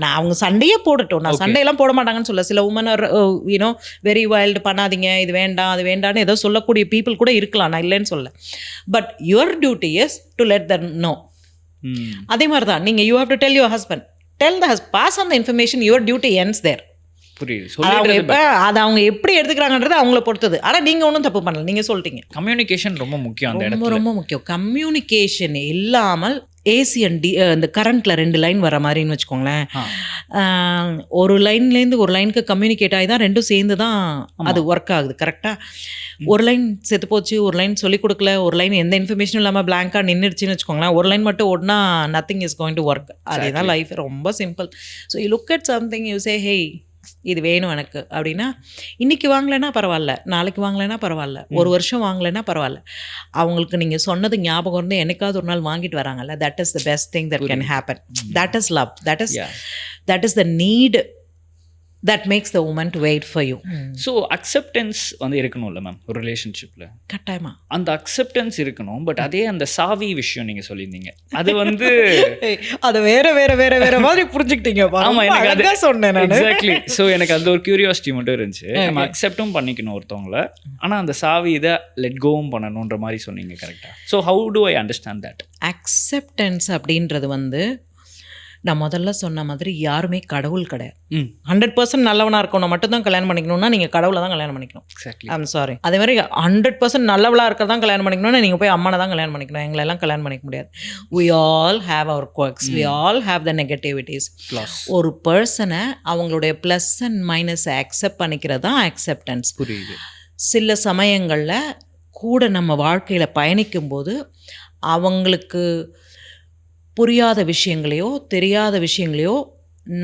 நான் அவங்க சண்டையே போடட்டும், நான் சண்டையெல்லாம் போட மாட்டாங்கன்னு சொல்ல. சில உமன் வெரி வைல்டு, பண்ணாதீங்க, இது வேண்டாம் அது வேண்டாம்னு ஏதோ சொல்லக்கூடிய பீப்புள் கூட இருக்கலாம், நான் இல்லைன்னு சொல்ல. But your duty is to let them know. அதே மாதிரி தான் நீங்கள் you have to tell your husband, tell the husband, pass on the information, your duty ends there. அது அவங்க எப்படி எடுத்துக்கிறாங்கன்றது அவங்கள பொறுத்தது. ஆனால் நீங்கள் ஒன்றும் தப்பு பண்ணல, நீங்கள் சொல்லிட்டீங்க. கம்யூனிகேஷன் ரொம்ப முக்கியம், ரொம்ப ரொம்ப முக்கியம். கம்யூனிகேஷன் இல்லாமல் ஏசி அண்ட் இந்த கரண்ட்டில் 2 லைன் வர மாதிரின்னு வச்சுக்கோங்களேன். ஒரு லைன்லேருந்து ஒரு லைனுக்கு கம்யூனிகேட் ஆகி தான் ரெண்டும் சேர்ந்து தான் அது ஒர்க் ஆகுது. கரெக்டாக ஒரு லைன் செத்து போச்சு, ஒரு லைன் சொல்லிக் கொடுக்கல, ஒரு லைன் எந்த இன்ஃபர்மேஷனும் இல்லாமல் பிளாங்காக நின்றுடுச்சின்னு வச்சுக்கோங்களேன். ஒரு லைன் மட்டும் ஓடினா nothing is going to work. அதே தான் லைஃப், ரொம்ப simple. So you look at something, you say hey இது வேணும் எனக்கு அப்படின்னா, இன்றைக்கி வாங்கலைன்னா பரவாயில்ல, நாளைக்கு வாங்கலைன்னா பரவாயில்ல, ஒரு வருஷம் வாங்கலைன்னா பரவாயில்ல, அவங்களுக்கு நீங்கள் சொன்னது ஞாபகம் இருந்து என்னைக்காவது ஒரு நாள் வாங்கிட்டு வராங்கல்ல, that is the best thing that can happen. That is love, that is the need that makes the woman to wait for you. So acceptance வந்து இருக்கணும்ல மேம் ஒரு ரிலேஷன்ஷிப்பில்? கட்டாயமா அந்த அக்செப்டன்ஸ் இருக்கணும். பட் அதே அந்த சாவி விஷயம் நீங்கள் சொல்லியிருந்தீங்க, அது வந்து அதை வேற வேற வேற வேற மாதிரி புரிஞ்சுக்கிட்டீங்க. ஆமாம், எனக்கு அதை சொன்னேன் நான். எக்ஸாக்ட்லி. ஸோ எனக்கு அந்த ஒரு கியூரியாசிட்டி மட்டும் இருந்துச்சு. நம்ம அக்செப்டும் பண்ணிக்கணும் ஒருத்தவங்கள, ஆனால் அந்த சாவி இதை லெட் கோவும் பண்ணணுன்ற மாதிரி சொன்னீங்க. கரெக்டாக. So how to I understand that? Acceptance அப்படின்றது வந்து நான் முதல்ல சொன்ன மாதிரி யாருமே கடவுள் கிடையாது. 100% நல்லவனாக இருக்கணும் மட்டும்தான் கல்யாணம் பண்ணிக்கணும்னா நீங்கள் கடவுளை தான் கல்யாணம் பண்ணிக்கணும். I'm sorry. அதே மாதிரி 100% நல்லவளாக இருக்கிறதான் கல்யாணம் பண்ணிக்கணும்னா நீங்கள் போய் அம்மனை தான் கல்யாணம் பண்ணிக்கணும், எங்களெல்லாம் கல்யாணம் பண்ணிக்க முடியாது. we all have our quirks, we all have the negativities. ஒரு பர்சனை அவங்களுடைய ப்ளஸ் அண்ட் மைனஸை அக்செப்ட் பண்ணிக்கிறது தான் அக்செப்டன்ஸ். புரியுது. சில சமயங்களில் கூட நம்ம வாழ்க்கையில் பயணிக்கும்போது அவங்களுக்கு புரியாத விஷயங்களையோ தெரியாத விஷயங்களையோ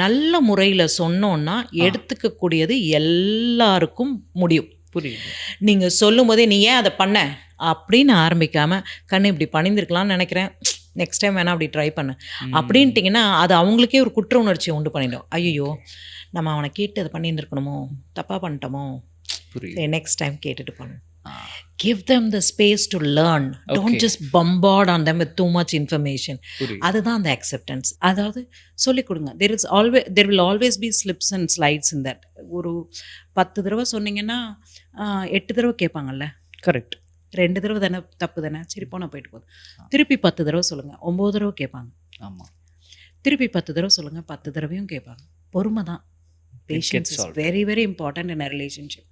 நல்ல முறையில் சொன்னோன்னா எடுத்துக்கக்கூடியது எல்லாருக்கும் முடியும். புரியுது. நீங்கள் சொல்லும் போதே நீ ஏன் அதை பண்ண அப்படின்னு ஆரம்பிக்காமல், கண்ணு இப்படி பண்ணியிருக்கலாம்னு நினைக்கிறேன், நெக்ஸ்ட் டைம் வேணால் அப்படி ட்ரை பண்ணு அப்படின்ட்டிங்கன்னா அது அவங்களுக்கே ஒரு குற்ற உணர்ச்சியை உண்டு பண்ணிடும். ஐயோ நம்ம அவனை கேட்டு அதை பண்ணியிருந்துருக்கணுமோ, தப்பாக பண்ணிட்டோமோ, நெக்ஸ்ட் டைம் கேட்டுட்டு பண்ணு. Give them the space to learn. Don't just bombard on them with too much information. அதுதான் அந்த acceptance. அதாவது சொல்லிக் கொடுங்க. There will always be slips and slides in that. ஒரு 10 தடவை சொன்னீங்கன்னா 8 தடவை கேட்பாங்கல்ல. கரெக்ட். 2 தடவை தானே தப்பு தானே, சரி போனால் போயிட்டு போகுது. திருப்பி 10 தடவை சொல்லுங்கள், 9 தடவை கேட்பாங்க. ஆமாம். திருப்பி 10 தடவை சொல்லுங்கள், 10 தடவையும் கேட்பாங்க. பொறுமை தான். Patience is very very important in a relationship.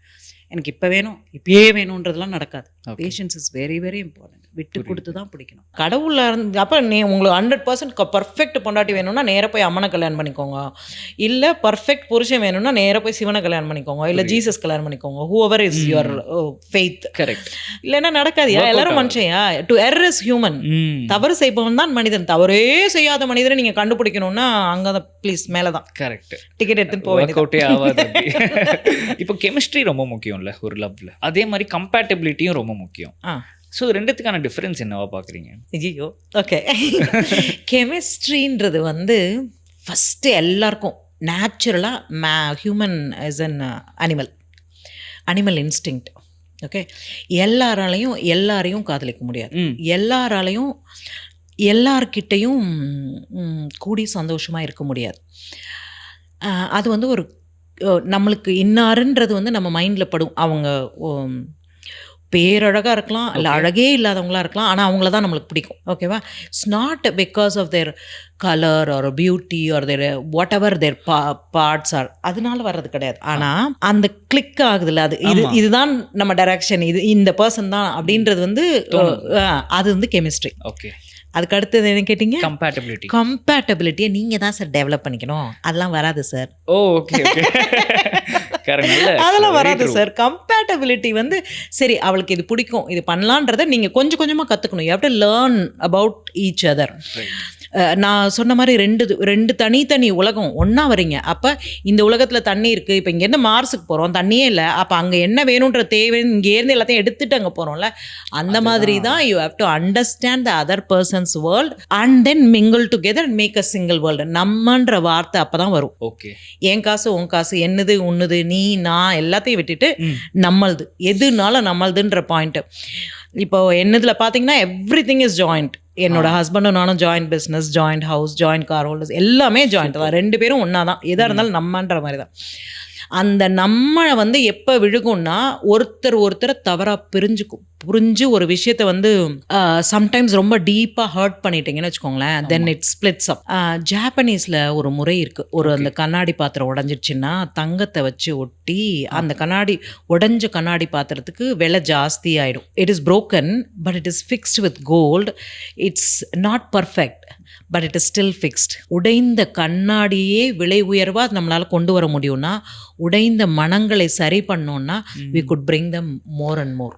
எனக்கு இப்போ வேணும் இப்பயே வேணுன்றதுலாம் நடக்காது. Patience is very very important. விட்டு கொடுத்து தான் பிடிக்கணும். கடவுளில் இருந்து அப்போ உங்களுக்கு 100% பர்ஃபெக்ட் பொண்டாட்டி வேணும்னா நேராக போய் அம்மனை கல்யாணம் பண்ணிக்கோங்க. இல்லை பர்ஃபெக்ட் புருஷன் வேணும்னா நேராக போய் சிவனை கல்யாணம் பண்ணிக்கோங்க, இல்லை ஜீசஸ் கல்யாணம் பண்ணிக்கோங்க. Whoever is your faith. Correct. இல்லைன்னா நடக்காதியா? எல்லாரும் மனுஷன்யா. To err is human. தவறு செய்பவன் தான் மனிதன். தவறே செய்யாத மனிதரை நீங்கள் கண்டுபிடிக்கணும்னா அங்கே தான் ப்ளீஸ் மேலே தான். கரெக்ட். டிக்கெட் எடுத்துன்னு போக ஆகாது. இப்போ கெமிஸ்ட்ரி ரொம்ப முக்கியம் முக்கியம்ல ஒரு லவ்ல, அதே மாதிரி கம்பேட்டபிலிட்டியும் ரொம்ப முக்கியம். ஸோ ரெண்டுத்துக்கான டிஃப்ரென்ஸ் என்னவா பார்க்குறீங்க? ஐயோ, ஓகே. கெமிஸ்ட்ரின்றது வந்து ஃபஸ்ட்டு எல்லாருக்கும் நேச்சுரலாக human is an animal instinct. Okay, எல்லாரையும் காதலிக்க முடியாது, எல்லாராலையும் எல்லார்கிட்டையும் கூடி சந்தோஷமாக இருக்க முடியாது. அது வந்து ஒரு நம்மளுக்கு இன்னாருன்றது வந்து நம்ம மைண்டில் படும். அவங்க பேரழகாக இருக்கலாம், இல்லை அழகே இல்லாதவங்களாக இருக்கலாம், ஆனால் அவங்கள தான் நம்மளுக்கு பிடிக்கும். ஓகேவா? It's not because of their colour or beauty or their whatever their parts are, அதனால வர்றது கிடையாது. ஆனால் அந்த கிளிக் ஆகுதுல்ல, அது இதுதான் நம்ம டைரக்ஷன், இது இந்த பர்சன் தான் அப்படின்றது வந்து அது வந்து கெமிஸ்ட்ரி. ஓகே. அதுக்கு அடுத்தது என்ன கேட்டிங்க? கம்பேட்டபிலிட்டியை நீங்கள் தான் சார் டெவலப் பண்ணிக்கணும், அதெல்லாம் வராது சார். ஓகே. அதெல்லாம் வராது சார். கம்பேட்டபிலிட்டி வந்து சரி, அவளுக்கு இது பிடிக்கும், இது பண்ணலான்றதை நீங்கள் கொஞ்சம் கொஞ்சமாக கற்றுக்கணும். You have to learn about each other. நான் சொன்ன மாதிரி ரெண்டு தனி உலகம் ஒன்றா வரீங்க. அப்போ இந்த உலகத்தில் தண்ணி இருக்குது, இப்போ இங்கேருந்து மார்ஸுக்கு போகிறோம், தண்ணியே இல்லை, அப்போ அங்கே என்ன வேணுன்ற தேவை இங்கேருந்து எல்லாத்தையும் எடுத்துகிட்டு அங்கே போகிறோம்ல, அந்த மாதிரி தான் you have to understand the other person's world and then mingle together and make a single world. நம்மன்ற வார்த்தை அப்போ தான் வரும். ஓகே, என் காசு உன் காசு, என்னது உன்னுது, நீ நான் எல்லாத்தையும் விட்டுட்டு நம்மளது, எதுனாலும் நம்மளதுன்ற பாயிண்ட்டு. இப்போ என்னதில் பார்த்தீங்கன்னா எவ்ரி திங் இஸ் ஜாயிண்ட். என்னோட ஹஸ்பண்டும் நானும் joint business, joint house, joint car holders, எல்லாமே ஜாயிண்ட் தான். ரெண்டு பேரும் ஒன்றா தான், எதாக இருந்தாலும் நம்மன்ற மாதிரி தான். அந்த நம்மளை வந்து எப்போ விழுகும்னா ஒருத்தரை தவறாக புரிஞ்சு ஒரு விஷயத்த வந்து சம்டைம்ஸ் ரொம்ப டீப்பாக ஹர்ட் பண்ணிட்டீங்கன்னு வச்சுக்கோங்களேன், தென் இட் ஸ்பிளிட்ஸ் அப். ஜாப்பனீஸில் ஒரு முறை இருக்குது. ஒரு அந்த கண்ணாடி பாத்திரம் உடஞ்சிடுச்சுன்னா தங்கத்தை வச்சு ஒட்டி அந்த உடஞ்ச கண்ணாடி பாத்திரத்துக்கு விலை ஜாஸ்தி ஆகிடும். It is broken but it is fixed with gold. It's not perfect but it is still fixed. உடைந்த கண்ணாடியே விலை உயர்வாக நம்மளால் கொண்டு வர முடியும்னா, உடைந்த மனங்களை சரி பண்ணோன்னா we could bring them more and more.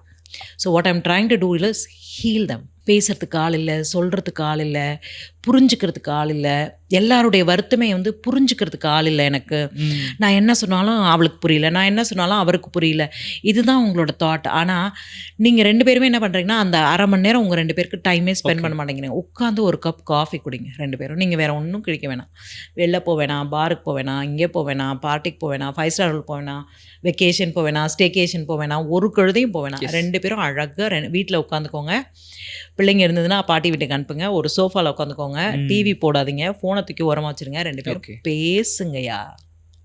So what I'm trying to do is heal them. பேசுறதுக்கு ஆள் இல்லை, சொல்கிறதுக்கு ஆள் இல்லை, புரிஞ்சுக்கிறதுக்கு ஆள் இல்லை, எல்லாருடைய வருத்தமே வந்து புரிஞ்சுக்கிறதுக்கு ஆள் இல்லை எனக்கு. நான் என்ன சொன்னாலும் அவளுக்கு புரியல, நான் என்ன சொன்னாலும் அவருக்கு புரியல, இதுதான் உங்களோட தாட். ஆனால் நீங்கள் ரெண்டு பேருமே என்ன பண்ணுறீங்கன்னா அந்த அரை மணி நேரம் உங்கள் ரெண்டு பேருக்கு டைமே ஸ்பெண்ட் பண்ண மாட்டேங்கிறீங்க. உட்காந்து ஒரு கப் காஃபி குடிங்க ரெண்டு பேரும். நீங்கள் வேறு ஒன்றும் குடிக்க வேணாம், வெளில போவேணாம், பாருக்கு போவேணாம், இங்கே போவேணாம், பார்ட்டிக்கு போவேணாம், 5 ஸ்டார் ஹோட்டல் போவேணாம், வெக்கேஷன் போவேணாம், ஸ்டேகேஷன் போவேணாம், ஒரு கழுதையும் போவேணாம். ரெண்டு பேரும் அழகாக வீட்டில் உட்காந்துக்கோங்க. பிள்ளைங்க இருந்ததுன்னா பாட்டி வீட்டுக்கு அனுப்புங்க, ஒரு சோஃபாவில் உட்காந்துக்கோங்க, டிவி போடாதீங்க, ஃபோனை தூக்கி உரமா வச்சுருங்க, ரெண்டு பேரும் பேசுங்கய்யா.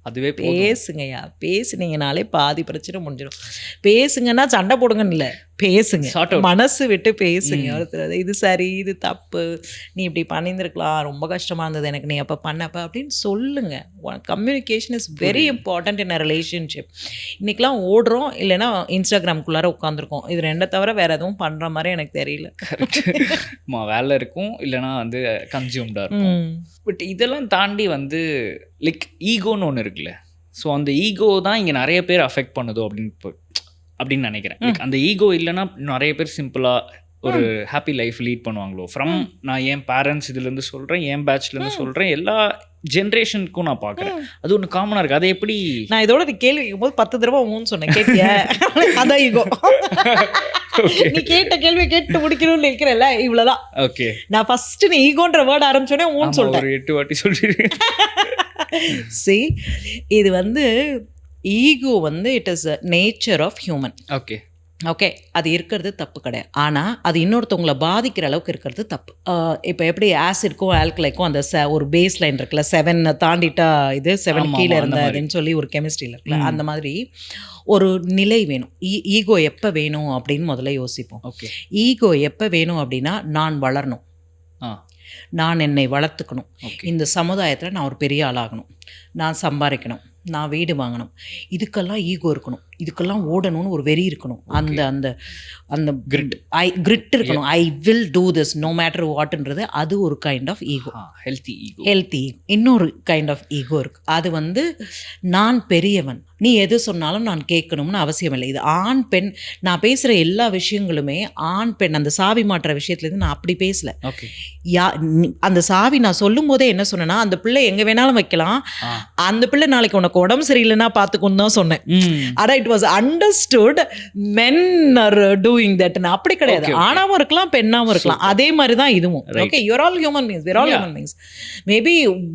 அதுவே பேசுங்கய்யா. பேசுனீங்கனாலே பாதி பிரச்சனை முடிஞ்சிடும். பேசுங்கன்னா சண்டை போடுங்கன்னு இல்லை, பேசுங்க, மனசு விட்டு பேசுங்க. ஒருத்தர் இது சரி, இது தப்பு, நீ இப்படி பண்ணியிருந்துருக்கலாம், ரொம்ப கஷ்டமாக இருந்தது எனக்கு, நீ அப்போ பண்ணப்ப அப்படின்னு சொல்லுங்க. Communication is very important in a relationship. இன்றைக்கெலாம் ஓடுறோம், இல்லைன்னா இன்ஸ்டாகிராம்குள்ளார உட்காந்துருக்கோம். இது ரெண்டை தவிர வேறு எதுவும் பண்ணுற மாதிரி எனக்கு தெரியல. வேலை இருக்கும், இல்லைனா வந்து கன்சியூம்டாக இருக்கும். பட் இதெல்லாம் தாண்டி வந்து லைக் ஈகோன்னு ஒன்று இருக்குல்ல, ஸோ அந்த ஈகோ தான் இங்கே நிறைய பேர் அஃபெக்ட் பண்ணுதோ அப்படின்னு நினைக்கிறேன். அந்த ஈகோ இல்லைன்னா நிறைய பேர் சிம்பிளாக ஒரு ஹாப்பி லைஃப் லீட் பண்ணுவாங்களோ. ஃப்ரம் நான் என் பேரண்ட்ஸ் இதுலேருந்து சொல்கிறேன், என் பேட்ச்லேருந்து சொல்கிறேன், எல்லா ஜென்ரேஷனுக்கும் நான் பார்க்குறேன். அது ஒன்று காமனாக இருக்குது. அதை எப்படி நான் இதோட நீ கேள்வி கேட்கும்போது 10 தடவை ஊன்னு சொன்னேன், கேட்டியா? அதான் ஈகோ. நீ கேட்ட கேள்வி கேட்டு முடிக்கணும்னு நினைக்கிறேன்ல, இவ்வளோதான். ஓகே, நான் ஃபர்ஸ்ட் நீ ஈகோன்ற வேர்ட் ஆரம்பிச்சோடனே ஊன்னு சொல்லிட்டேன். ஒரு 8 வாட்டி சொல்லிடுறேன். See, இது வந்து ஈகோ வந்து it is a nature of human. Okay, அது இருக்கிறது தப்பு கிடையாது. ஆனால் அது இன்னொருத்தவங்களை பாதிக்கிற அளவுக்கு இருக்கிறது தப்பு. இப்போ எப்படி ஆசிட்க்கும் ஆல்கலைக்கும் அந்த ஒரு பேஸ் லைன் இருக்குல்ல, 7 தாண்டிட்டா இது 7 கீழே இருந்ததுன்னு சொல்லி ஒரு கெமிஸ்ட்ரியில் இருக்குல்ல, அந்த மாதிரி ஒரு நிலை வேணும். ஈகோ எப்போ வேணும் அப்படின்னு முதல்ல யோசிப்போம். ஈகோ எப்போ வேணும் அப்படின்னா, நான் வளரணும், நான் என்னை வளர்த்துக்கணும், இந்த சமுதாயத்தில் நான் ஒரு பெரிய ஆளாகணும், நான் சம்பாதிக்கணும், நான் வீடு வாங்கணும், இதுக்கெல்லாம் ஈகோ இருக்கணும், இதுக்கெல்லாம் ஓடணும்னு ஒரு வெறி இருக்கணும். அந்த அந்த அந்த கிரிட் இருக்கணும். I will do this no matter வாட்ன்றது அது ஒரு kind of ego, healthy ego. இன்னொரு கைண்ட் ஆஃப் ஈகோ இருக்குது. அது வந்து நான் பெரியவன், நீ எது சொன்னாலும் நான் கேட்கணும்னு அவசியம் இல்லை. இது ஆண் பெண், நான் பேசுகிற எல்லா விஷயங்களுமே ஆண் பெண் அந்த சாவி மாட்டுற விஷயத்துலேருந்து நான் அப்படி பேசலை. அந்த சாவி நான் சொல்லும் போதே என்ன சொன்னேன்னா, அந்த பிள்ளை எங்கே வேணாலும் வைக்கலாம், அந்த பிள்ளை நாளைக்கு உனக்கு உடம்பு சரியில்லைன்னா பார்த்துக்கணும் தான் சொன்னேன். ஆனால் it was understood men are doing தட்னு. அப்படி கிடையாது. Okay, okay. ஆணாவும் இருக்கலாம், பெண்ணாவும் இருக்கலாம். அதே மாதிரி தான் இதுவும். Okay, you're all human beings, we're all human beings. Maybe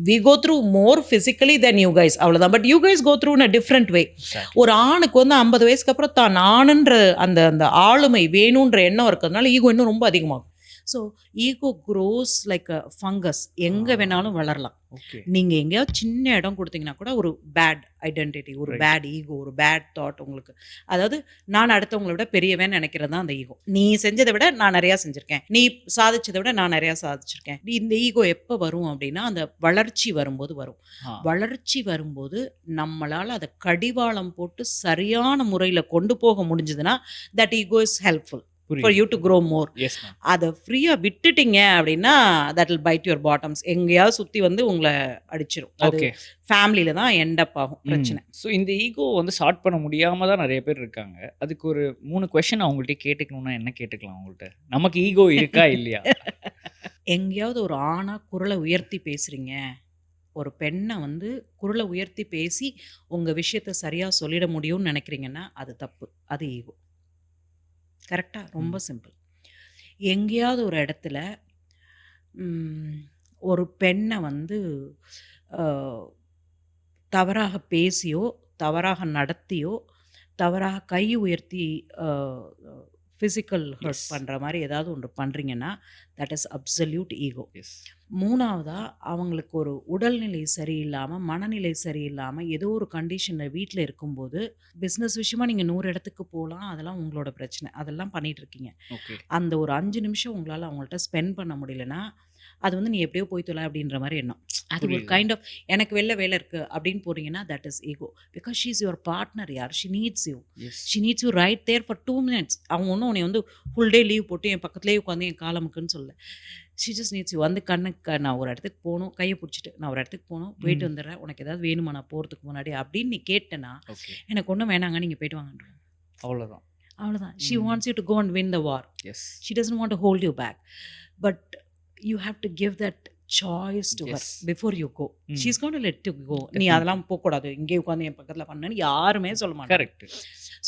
we go through more physically than you guys, அவ்வளவுதான். But you guys go through in a different way. ஒரு ஆணுக்கு வந்து 50 வயசுக்கு அப்புறம் தான் ஆணுன்ற அந்த அந்த ஆளுமை வேணுன்ற எண்ணம் இருக்கிறதுனால ஈகோ இன்னும் ரொம்ப அதிகமாகும். So ego grows like a fungus, எங்கே வேணாலும் வளரலாம். ஓகே. நீங்கள் எங்கேயாவது சின்ன இடம் கொடுத்தீங்கன்னா கூட ஒரு பேட் ஐடென்டிட்டி, ஒரு பேட் ஈகோ, ஒரு பேட் தாட் உங்களுக்கு. அதாவது நான் அடுத்தவங்களை விட பெரியவன் நினைக்கிறது தான் அந்த ஈகோ. நீ செஞ்சதை விட நான் நிறையா செஞ்சுருக்கேன், நீ சாதிச்சதை விட நான் நிறையா சாதிச்சிருக்கேன். இந்த ஈகோ எப்போ வரும் அப்படின்னா அந்த வளர்ச்சி வரும்போது வரும். வளர்ச்சி வரும்போது நம்மளால் அதை கடிவாளம் போட்டு சரியான முறையில் கொண்டு போக முடிஞ்சதுன்னா that ego is helpful for you to grow more. Yes ma'am. அதை ஃப்ரீயாக விட்டுட்டீங்க அப்படின்னா that will bite your bottoms. எங்கேயாவது சுற்றி வந்து உங்களை அடிச்சிடும். அது ஓகே. ஃபேமிலியில் தான் எண்ட் அப் ஆகும் பிரச்சனை. ஸோ இந்த ஈகோ வந்து சார்ட் பண்ண முடியாமல் தான் நிறைய பேர் இருக்காங்க. அதுக்கு ஒரு 3 கொஸ்டின் அவங்கள்ட்ட கேட்டுக்கணும்னா என்ன கேட்டுக்கலாம் அவங்கள்ட்ட? நமக்கு ஈகோ இருக்கா இல்லையா? எங்கேயாவது ஒரு ஆணா குரலை உயர்த்தி பேசுகிறீங்க, ஒரு பெண்ணை வந்து குரலை உயர்த்தி பேசி உங்கள் விஷயத்தை சரியாக சொல்லிட முடியும்னு நினைக்கிறீங்கன்னா அது தப்பு, அது ஈகோ. கரெக்டாக? ரொம்ப சிம்பிள். எங்கேயாவது ஒரு இடத்துல ஒரு பெண்ணை வந்து தவறாக பேசியோ தவறாக நடத்தியோ தவறாக கை உயர்த்தி ஃபிசிக்கல் ஹர்ட் பண்ணுற மாதிரி ஏதாவது ஒன்று பண்ணுறீங்கன்னா தட் இஸ் அப்சல்யூட் ஈகோ. மூணாவதாக அவங்களுக்கு ஒரு உடல்நிலை சரியில்லாமல், மனநிலை சரியில்லாமல், ஏதோ ஒரு கண்டிஷனில் வீட்டில் இருக்கும்போது பிஸ்னஸ் விஷயமா நீங்கள் 100 இடத்துக்கு போகலாம், அதெல்லாம் உங்களோட பிரச்சனை, அதெல்லாம் பண்ணிகிட்டு இருக்கீங்க. அந்த ஒரு 5 நிமிஷம் உங்களால் அவங்கள்ட்ட ஸ்பெண்ட் பண்ண முடியலன்னா அது வந்து நீ எப்படியோ போய் தொலை அப்படின்ற மாதிரி எண்ணம். அது ஒரு கைண்ட் ஆஃப் எனக்கு வேலை இருக்குது அப்படின்னு போகிறீங்கன்னா that is ego. Because she is your partner யார், she needs you, she needs you right there for 2 minutes. அவங்க ஒன்றும் உன்னை வந்து ஃபுல் டே லீவ் போட்டு என் பக்கத்துலேயே உட்காந்து என் காலமுக்குன்னு சொல்ல. She just needs you. வந்து கண்ணுக்கு நான் ஒரு இடத்துக்கு போகணும், கையை பிடிச்சிட்டு நான் ஒரு இடத்துக்கு போகணும், போயிட்டு வந்துடுறேன், உனக்கு ஏதாவது வேணுமா நான் போகிறதுக்கு முன்னாடி அப்படின்னு நீ கேட்டேன்னா எனக்கு ஒன்றும் வேணாங்க நீங்கள் போயிட்டு வாங்கன்றோம். அவ்வளோதான். She wants you to go and win the war. She doesn't want to hold you back. But you have to give that choice to her before you go. She's going to let you go. நீ அதெல்லாம் போகக்கூடாது, இங்கே உட்காந்து என் பக்கத்தில் பண்ணு யாருமே சொல்ல மாட்டாங்க. கரெக்ட்.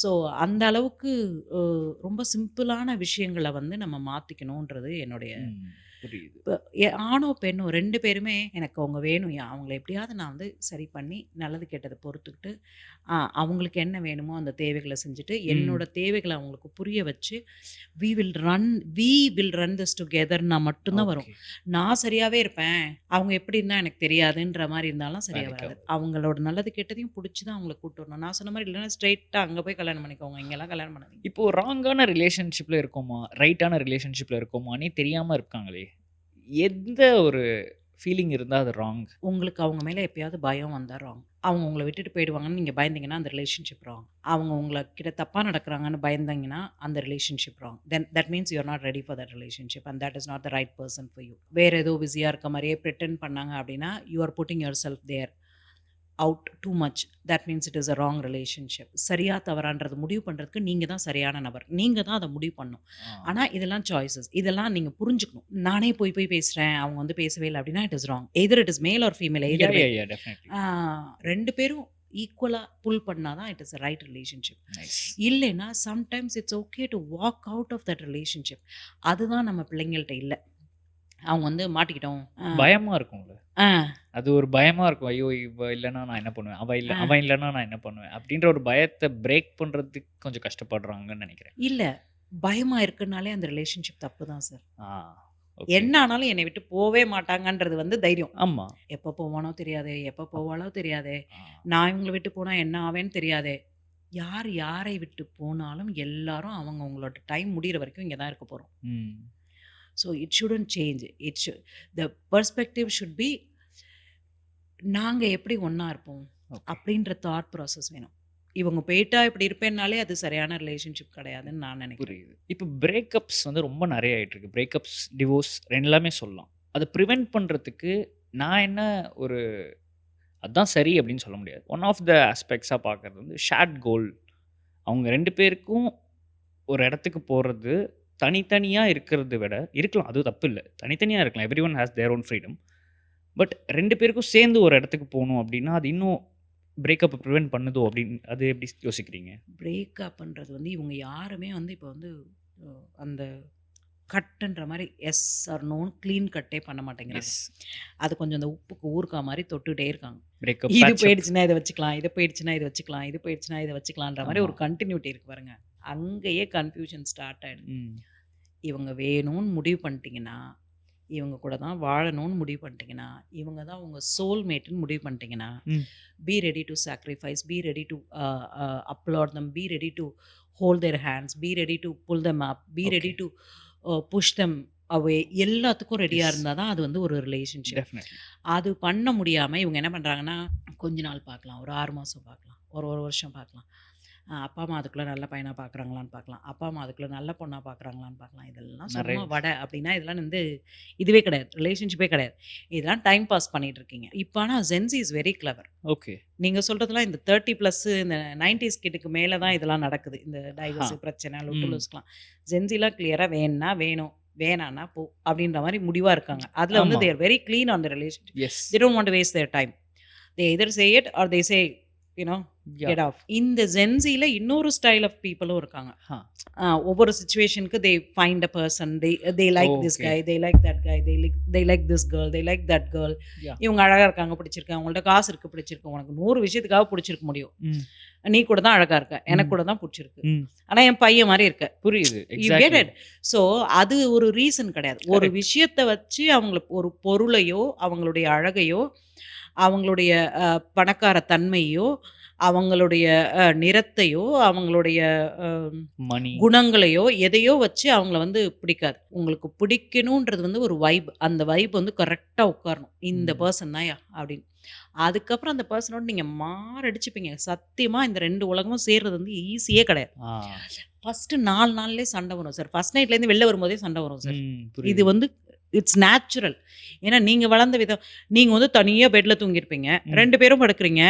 ஸோ அந்த அளவுக்கு ரொம்ப சிம்பிளான விஷயங்களை வந்து நம்ம மாற்றிக்கணுன்றது என்னுடைய. இப்போ ஆணோ பெண்ணோ 2 பேருமே எனக்கு அவங்க வேணும், அவங்கள எப்படியாவது நான் வந்து சரி பண்ணி நல்லது கெட்டதை பொறுத்துக்கிட்டு அவங்களுக்கு என்ன வேணுமோ அந்த தேவைகளை செஞ்சுட்டு என்னோட தேவைகளை அவங்களுக்கு புரிய வச்சு we will run this together நான் மட்டும்தான் வரும். நான் சரியாகவே இருப்பேன், அவங்க எப்படி இருந்தால் எனக்கு தெரியாதுன்ற மாதிரி இருந்தாலும் சரியாக வராது. அவங்களோட நல்லது கெட்டதையும் பிடிச்சி தான் அவங்களை கூப்பிட்டு வரணும். நான் சொன்ன மாதிரி இல்லைன்னா ஸ்ட்ரெயிட்டாக அங்கே போய் கல்யாணம் பண்ணிக்கோங்க, இங்கெல்லாம் கல்யாணம் பண்ணாதீங்க. இப்போது ராங்கான ரிலேஷன்ஷிப்பில் இருக்கோமா ரைட்டான ரிலேஷன்ஷிப்பில் இருக்கோமானே தெரியாமல் இருக்காங்களே, எந்த ஒரு ஃபீலிங் இருந்தால் அது ராங்? உங்களுக்கு அவங்க மேலே எப்பயாவது பயம் வந்தால் ராங். அவங்க உங்களை விட்டுட்டு போயிடுவாங்கன்னு நீங்கள் பயந்தீங்கன்னா அந்த ரிலேஷன்ஷிப் ராங். அவங்க உங்களை கிட்ட தப்பாக நடக்கிறாங்கன்னு பயந்தீங்கன்னா அந்த relationship wrong. Then that means you're not ready for that relationship and that is not the right person for you. வேறு ஏதோ பிஸியாக இருக்க மாதிரியே ப்ரிட்டெண்ட் பண்ணாங்க அப்படின்னா you are putting yourself there out too much. That means it is a wrong relationship. சரியா தவறான்றது முடிவு பண்ணுறதுக்கு நீங்கள் தான் சரியான நபர், நீங்கள் தான் அதை முடிவு பண்ணணும். ஆனால் இதெல்லாம் சாய்ஸஸ், இதெல்லாம் நீங்கள் புரிஞ்சுக்கணும். நானே போய் பேசுகிறேன், அவங்க வந்து பேசவே இல்லை அப்படின்னா it is wrong. Either it is male or female, either 2 பேரும் ஈக்குவலாக புல் பண்ணால் தான் it is a right relationship. இல்லைன்னா sometimes it's okay to walk out of that relationship. அதுதான் நம்ம பிள்ளைங்கள்ட்ட இல்லை. அவங்க வந்து மாட்டிக்கிட்டோம், பயமாக இருக்கும்ல, அது ஒரு பயமாக இருக்கும். ஐயோ இவ இல்லைன்னா நான் என்ன பண்ணுவேன், அவன் இல்லைன்னா நான் என்ன பண்ணுவேன் அப்படின்ற ஒரு பயத்தை பிரேக் பண்ணுறதுக்கு கொஞ்சம் கஷ்டப்படுறாங்கன்னு நினைக்கிறேன். இல்லை, பயமாக இருக்குனாலே அந்த ரிலேஷன்ஷிப் தப்பு தான் சார். என்ன ஆனாலும் என்னை விட்டு போவே மாட்டாங்கன்றது வந்து தைரியம். ஆமாம். எப்போ போவானோ தெரியாதே, எப்போ போவாளோ தெரியாதே, நான் இவங்களை விட்டு போனால் என்ன ஆவேன்னு தெரியாதே. யாரை விட்டு போனாலும் எல்லாரும் அவங்களோட டைம் முடிகிற வரைக்கும் இங்கே தான் இருக்க போகிறோம். So it shouldn't change. The perspective should be நாங்கள் எப்படி ஒன்றா இருப்போம் அப்படின்ற தாட் ப்ராசஸ் வேணும். இவங்க போயிட்டா இப்படி இருப்பேன்னாலே அது சரியான ரிலேஷன்ஷிப் கிடையாதுன்னு நான் நினைக்கிறேன். இப்போ பிரேக்கப்ஸ் வந்து ரொம்ப நிறைய ஆகிட்டுருக்கு. பிரேக்கப்ஸ், டிவோர்ஸ் எல்லாமே சொல்லலாம். அதை ப்ரிவெண்ட் பண்ணுறதுக்கு நான் என்ன ஒரு அதுதான் சரி அப்படின்னு சொல்ல முடியாது. ஒன் ஆஃப் த ஆஸ்பெக்ட்ஸாக பார்க்குறது வந்து ஷேர்ட் கோல். அவங்க 2 பேருக்கும் ஒரு இடத்துக்கு போகிறது தனித்தனியாக இருக்கிறத விட இருக்கலாம், அது தப்பு இல்லை, தனித்தனியாக இருக்கலாம். Every one has their own freedom. But 2 பேருக்கும் சேர்ந்து ஒரு இடத்துக்கு போகணும் அப்படின்னா அது இன்னும் பிரேக்கப்பை ப்ரிவென்ட் பண்ணுதோ அப்படின்னு அது எப்படி யோசிக்கிறீங்க? பிரேக்கப்ன்றது வந்து இவங்க யாருமே வந்து இப்போ வந்து அந்த கட்டுன்ற மாதிரி எஸ் ஆர் நோன்னு க்ளீன் கட்டே பண்ண மாட்டேங்கிறாங்க. எஸ். அது கொஞ்சம் அந்த உப்புக்கு ஊறுக்கா மாதிரி தொட்டுட்டே இருக்காங்க. பிரேக்கப் இது போயிடுச்சுன்னா இதை வச்சுக்கலாம், இது போயிடுச்சுன்னா இது வச்சுக்கலாம், இது போயிடுச்சுன்னா இதை வச்சுக்கலான்ற மாதிரி ஒரு கண்டினியூட்டி இருக்கு பாருங்க. அங்கேயே கன்ஃபியூஷன் ஸ்டார்ட் ஆயிடுது. இவங்க வேணும்னு முடிவு பண்ணிட்டீங்கன்னா, இவங்க கூட தான் வாழணும்னு முடிவு பண்ணிட்டீங்கன்னா, இவங்க தான் உங்கள் சோல்மேட்டுன்னு முடிவு பண்ணிட்டீங்கன்னா, be ready to sacrifice, be ready to applaud them, be ready to hold their hands, be ready to pull them up, be ready to push them away. எல்லாத்துக்கும் ரெடியாக இருந்தால் தான் அது வந்து ஒரு ரிலேஷன்ஷிப். டெஃபினெட்லி. அது பண்ண முடியாமல் இவங்க என்ன பண்ணுறாங்கன்னா, கொஞ்ச நாள் பார்க்கலாம், ஒரு 6 மாதம் பார்க்கலாம், ஒரு வருஷம் பார்க்கலாம், அப்பா அம்மா அதுக்குள்ளே நல்ல பையனாக பார்க்குறாங்களான்னு பார்க்கலாம், அப்பா அம்மா அதுக்குள்ளே நல்ல பொண்ணாக பார்க்குறாங்களான்னு பார்க்கலாம். இதெல்லாம் சும்மா வடை அப்படின்னா இதெல்லாம் வந்து இதுவே கிடையாது, ரிலேஷன்ஷிப்பே கிடையாது. இதெல்லாம் டைம் பாஸ் பண்ணிட்டு இருக்கீங்க. இப்போ ஆனால் Gen Z is very clever. Okay. நீங்கள் சொல்கிறதுலாம் இந்த 30+ இந்த 90s கிட்டுக்கு மேலே தான் இதெல்லாம் நடக்குது. இந்த டைவர்ஸ் பிரச்சனை லொட்டுலூஸ்லாம். ஜென்சிலாம் கிளியராக வேணும்னா வேணும், வேணான்னா போ அப்படின்ற மாதிரி முடிவாக இருக்காங்க. அதில் வந்து they are very clean on the relationship. Yes. They don't want to waste their time. They either say it or they say, you know, get off. இந்த ஜென்சியில் இன்னொரு ஸ்டைல் ஆஃப் பீப்புளும் இருக்காங்க. ஒவ்வொரு சுச்சுவேஷனுக்கு they find a person, they like this guy, they like that guy, they like this girl, they like that girl. இவங்க அழகாக இருக்காங்க, பிடிச்சிருக்காங்க, அவங்கள்ட்ட காசு இருக்குது, பிடிச்சிருக்கு. உனக்கு 100 விஷயத்துக்காக பிடிச்சிருக்க முடியும். நீ கூட தான் அழகாக இருக்க, எனக்கு கூட தான் பிடிச்சிருக்கு, ஆனால் என் பையன் மாதிரி இருக்க. புரியுது. You get it? ஸோ அது ஒரு ரீசன் கிடையாது. ஒரு விஷயத்தை வச்சு அவங்களுக்கு ஒரு பொருளையோ அவங்களுடைய அழகையோ அவங்களுடைய பணக்கார தன்மையோ அவங்களுடைய நிறத்தையோ அவங்களுடைய மணி குணங்களையோ எதையோ வச்சு அவங்கள வந்து பிடிக்காது. உங்களுக்கு பிடிக்கணுன்றது வந்து ஒரு வைப். அந்த வைப் வந்து கரெக்டாக உட்காரணும். இந்த பர்சன் தான்யா அப்படின்னு. அதுக்கப்புறம் அந்த பர்சனோட நீங்கள் மாரடிச்சுப்பீங்க. சத்தியமாக இந்த 2 உலகமும் சேர்றது வந்து ஈஸியே கிடையாது. ஃபஸ்ட்டு 4 நாள்லேயே சண்டை வரும் சார். ஃபஸ்ட் நைட்லேருந்து வெளில வரும்போதே சண்டை வரும் சார். இது வந்து இட்ஸ் நேச்சுரல். ஏன்னா நீங்கள் வளர்ந்த விதம். நீங்கள் வந்து தனியாக பெட்டில் தூங்கியிருப்பீங்க, 2 பேரும் படுக்கிறீங்க.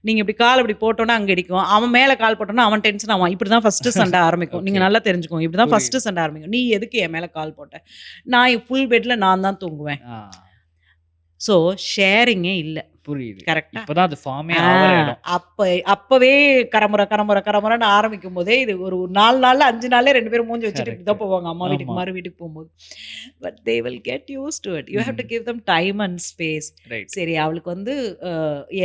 நீங்கள் இப்படி கால் இப்படி போட்டோன்னா அங்கே அடிக்கும், அவன் மேலே கால் போட்டோன்னா அவன் டென்ஷன் ஆவான். இப்படி தான் ஃபஸ்ட்டு சண்டை ஆரம்பிக்கும். நீங்கள் நல்லா தெரிஞ்சுக்கோங்க, இப்படி தான் ஃபஸ்ட்டு சண்டை ஆரம்பிக்கும். நீ எதுக்கு என் மேலே கால் போட்ட? நான் ஃபுல் பெட்டில் நான் தான் தூங்குவேன். ஸோ ஷேரிங்கே இல்லை. புரியுது. கரெக்டாக. இப்போதான் அது ஃபார்மே ஆகிற இடம். அப்போவே கரமுறை ஆரம்பிக்கும் போதே இது ஒரு 4 நாளில் 5 நாள்ல 2 பேரும் மூஞ்சி வச்சுட்டு இப்படி தான் போவாங்க அம்மா வீட்டுக்கு, மறு வீட்டுக்கு போகும்போது. But they will get used to it. You have to give them time and space. சரி, அவளுக்கு வந்து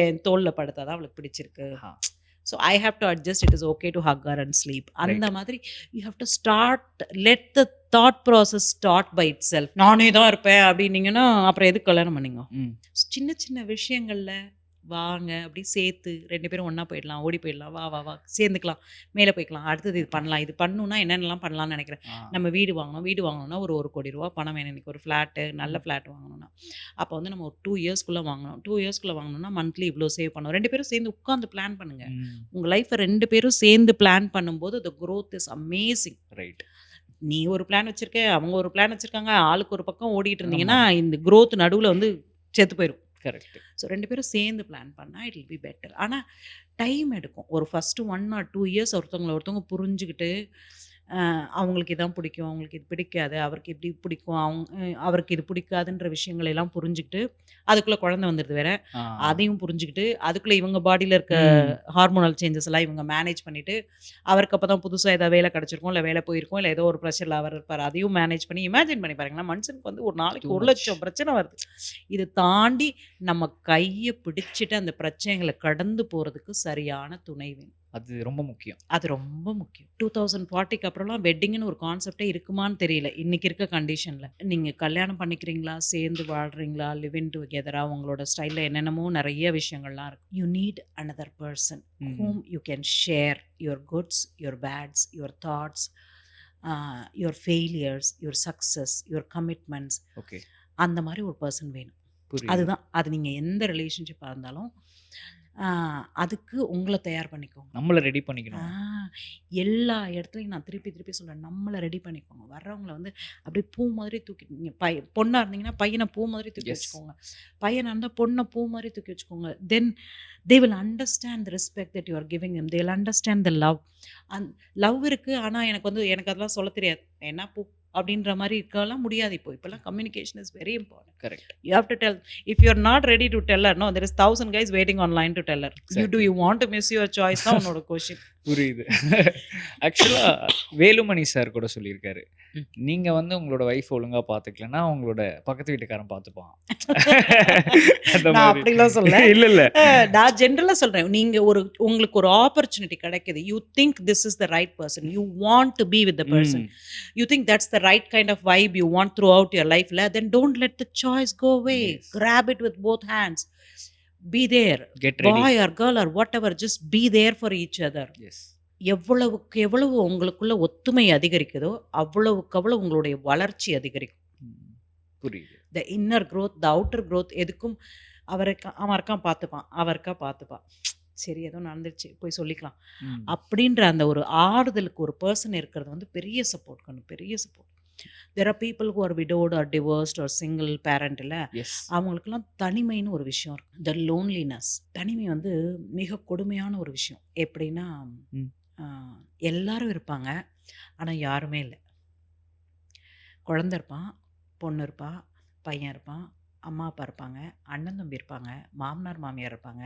என் தோளில் படுத்தாதான் அவளுக்கு பிடிச்சிருக்கு. So I have to adjust. It is okay to hug her and sleep. அந்த மாதிரி you have to start, let the thought process start by itself. நானே தான் இருப்பேன் அப்படின்னீங்கன்னா அப்புறம் எதுக்கு கல்யாணம் பண்ணிங்க? சின்ன சின்ன விஷயங்களில் வாங்க, அப்படி சேர்த்து 2 பேரும் ஒன்றா போயிடலாம், ஓடி போயிடலாம், வா வா வா சேர்ந்துக்கலாம், மேலே போய்க்கலாம், அடுத்தது இது பண்ணலாம், இது பண்ணணுன்னா என்னென்னலாம் பண்ணலாம்னு நினைக்கிறேன். நம்ம வீடு வாங்கணும்னா ஒரு கோடி ரூபா பணம் வேணும். இன்றைக்கி ஒரு ஃப்ளாட்டு, நல்ல ஃப்ளாட் வாங்கணும்னா அப்போ வந்து நம்ம ஒரு 2 இயர்ஸ்க்குள்ளே வாங்கணும். 2 இயர்ஸ்க்குள்ளே வாங்கணும்னா மந்த்லி இவ்வளோ சேவ் பண்ணணும். 2 பேரும் சேர்ந்து உட்காந்து பிளான் பண்ணுங்கள். உங்கள் லைஃப்பை 2 பேரும் சேர்ந்து பிளான் பண்ணும்போது the growth is amazing. Right. நீ ஒரு பிளான் வச்சுருக்க, அவங்க ஒரு பிளான் வச்சுருக்காங்க, ஆளுக்கு ஒரு பக்கம் ஓடிட்டு இருந்தீங்கன்னா இந்த growth நடுவில் வந்து செத்து போயிடும். கரெக்ட். ஸோ 2 பேரும் சேர்ந்து பிளான் பண்ணால் இட் வில் பி பெட்டர். ஆனால் டைம் எடுக்கும். ஒரு ஃபஸ்ட்டு 1 or 2 இயர்ஸ் ஒருத்தவங்க புரிஞ்சுக்கிட்டு அவங்களுக்கு இதான் பிடிக்கும், அவங்களுக்கு இது பிடிக்காது, அவருக்கு இப்படி பிடிக்கும், அவருக்கு இது பிடிக்காதுன்ற விஷயங்களை எல்லாம் புரிஞ்சுக்கிட்டு அதுக்குள்ளே குழந்தை வந்துடுது வேற, அதையும் புரிஞ்சுக்கிட்டு அதுக்குள்ளே இவங்க பாடியில் இருக்க ஹார்மோனல் சேஞ்சஸ் எல்லாம் இவங்க மேனேஜ் பண்ணிவிட்டு அவருக்கு அப்போ தான் புதுசாக ஏதாவது வேலை கிடச்சிருக்கும், இல்லை வேலை போயிருக்கும், இல்லை ஏதோ ஒரு ப்ரெஷரில் அவர் இருப்பார், அதையும் மேனேஜ் பண்ணி இமேஜின் பண்ணி பாருங்கன்னா மனுஷனுக்கு வந்து ஒரு நாளைக்கு 1 லட்சம் பிரச்சனை வருது. இது தாண்டி நம்ம கையை பிடிச்சிட்டு அந்த பிரச்சனைகளை கடந்து போகிறதுக்கு சரியான துணை வேணும். அது ரொம்ப முக்கியம். அது ரொம்ப முக்கியம். 2040க்கு அப்புறம்லாம் வெட்டிங்னு ஒரு கான்செப்டே இருக்குமான்னு தெரியல. இன்றைக்கி இருக்க கண்டிஷனில் நீங்கள் கல்யாணம் பண்ணிக்கிறீங்களா, சேர்ந்து வாழ்கிறீங்களா, லிவ் இன் டுகெதராக, உங்களோட ஸ்டைலில் என்னென்னமோ நிறைய விஷயங்கள்லாம் இருக்கும். You need another person whom you can share your goods, your bads, your thoughts, your failures, your success, your commitments. Okay. அந்த மாதிரி ஒரு பர்சன் வேணும். அதுதான். அது நீங்கள் எந்த ரிலேஷன்ஷிப்பாக இருந்தாலும் அதுக்கு உங்களை தயார் பண்ணிக்கோங்க, நம்மளை ரெடி பண்ணிக்கணும். எல்லா இடத்துலையும் நான் திருப்பி சொல்கிறேன், நம்மளை ரெடி பண்ணிக்கோங்க. வர்றவங்கள வந்து அப்படியே பூ மாதிரி தூக்கி, நீங்கள் பொண்ணாக இருந்தீங்கன்னா பையனை பூ மாதிரி தூக்கி வச்சுக்கோங்க, பையனாக இருந்தால் பொண்ணை பூ மாதிரி தூக்கி வச்சுக்கோங்க. தென் they will understand the respect that you are giving them. They will understand the love. And love இருக்குது, ஆனால் எனக்கு அதெல்லாம் சொல்ல தெரியாது, என்ன பூ அப்படின்ற மாதிரி இருக்கலாம் முடியாது. இப்போல்லாம் communication is very important. Correct. You have to tell. If you're not ready to tell her, no, there is 1,000 guys waiting online to tell her. You want to miss your choice? Now, உன்னோட question. புரியுது. ஆக்சுவலாக Velumani sir கூட சொல்லியிருக்காரு, நீங்கள் வந்து உங்களோட wife ஒழுங்காக பார்த்துக்கலன்னா உங்களோட பக்கத்து வீட்டுக்காரன் பார்த்துப்பான். நான் அப்படிலாம் சொல்ல இல்லை இல்லை, நான் ஜென்ரலாக சொல்கிறேன். நீங்கள் உங்களுக்கு ஒரு ஆப்பர்ச்சுனிட்டி கிடைக்குது, you think this is the right person, you want to be with the person, you think that's the right kind of vibe you want throughout your லைஃப்ல, then don't let the choice go away. Grab it with both hands. Be there. Get ready. Boy or girl or whatever, just be there for each other. Yes. எவ்வளவுக்கு எவ்வளவு உங்களுக்குள்ள ஒத்துமை அதிகரிக்குதோ அவ்வளவுக்கு அவ்வளவு உங்களுடைய வளர்ச்சி அதிகரிக்கும். புரியுது. The inner growth, the outer growth எதுக்கும் அவன் இருக்கான் பார்த்துப்பான், அவருக்கா பார்த்துப்பான், சரி ஏதோ நடந்துருச்சு போய் சொல்லிக்கலாம் அப்படின்ற அந்த ஒரு ஆறுதலுக்கு ஒரு பர்சன் இருக்கிறது வந்து பெரிய சப்போர்ட் கணும், பெரிய support. There are people who are widowed or divorced or single parent இல்ல, அவங்களுக்கெல்லாம் தனிமைன்னு ஒரு விஷயம் இருக்கு. The loneliness, தனிமை வந்து மிக கொடுமையான ஒரு விஷயம். எப்படின்னா எல்லாரும் இருப்பாங்க ஆனால் யாருமே இல்லை. குழந்தை இருப்பான், பொண்ணு இருப்பா, பையன் இருப்பான், அம்மா அப்பா இருப்பாங்க, அண்ணன் தம்பி இருப்பாங்க, மாமனார் மாமியார் இருப்பாங்க.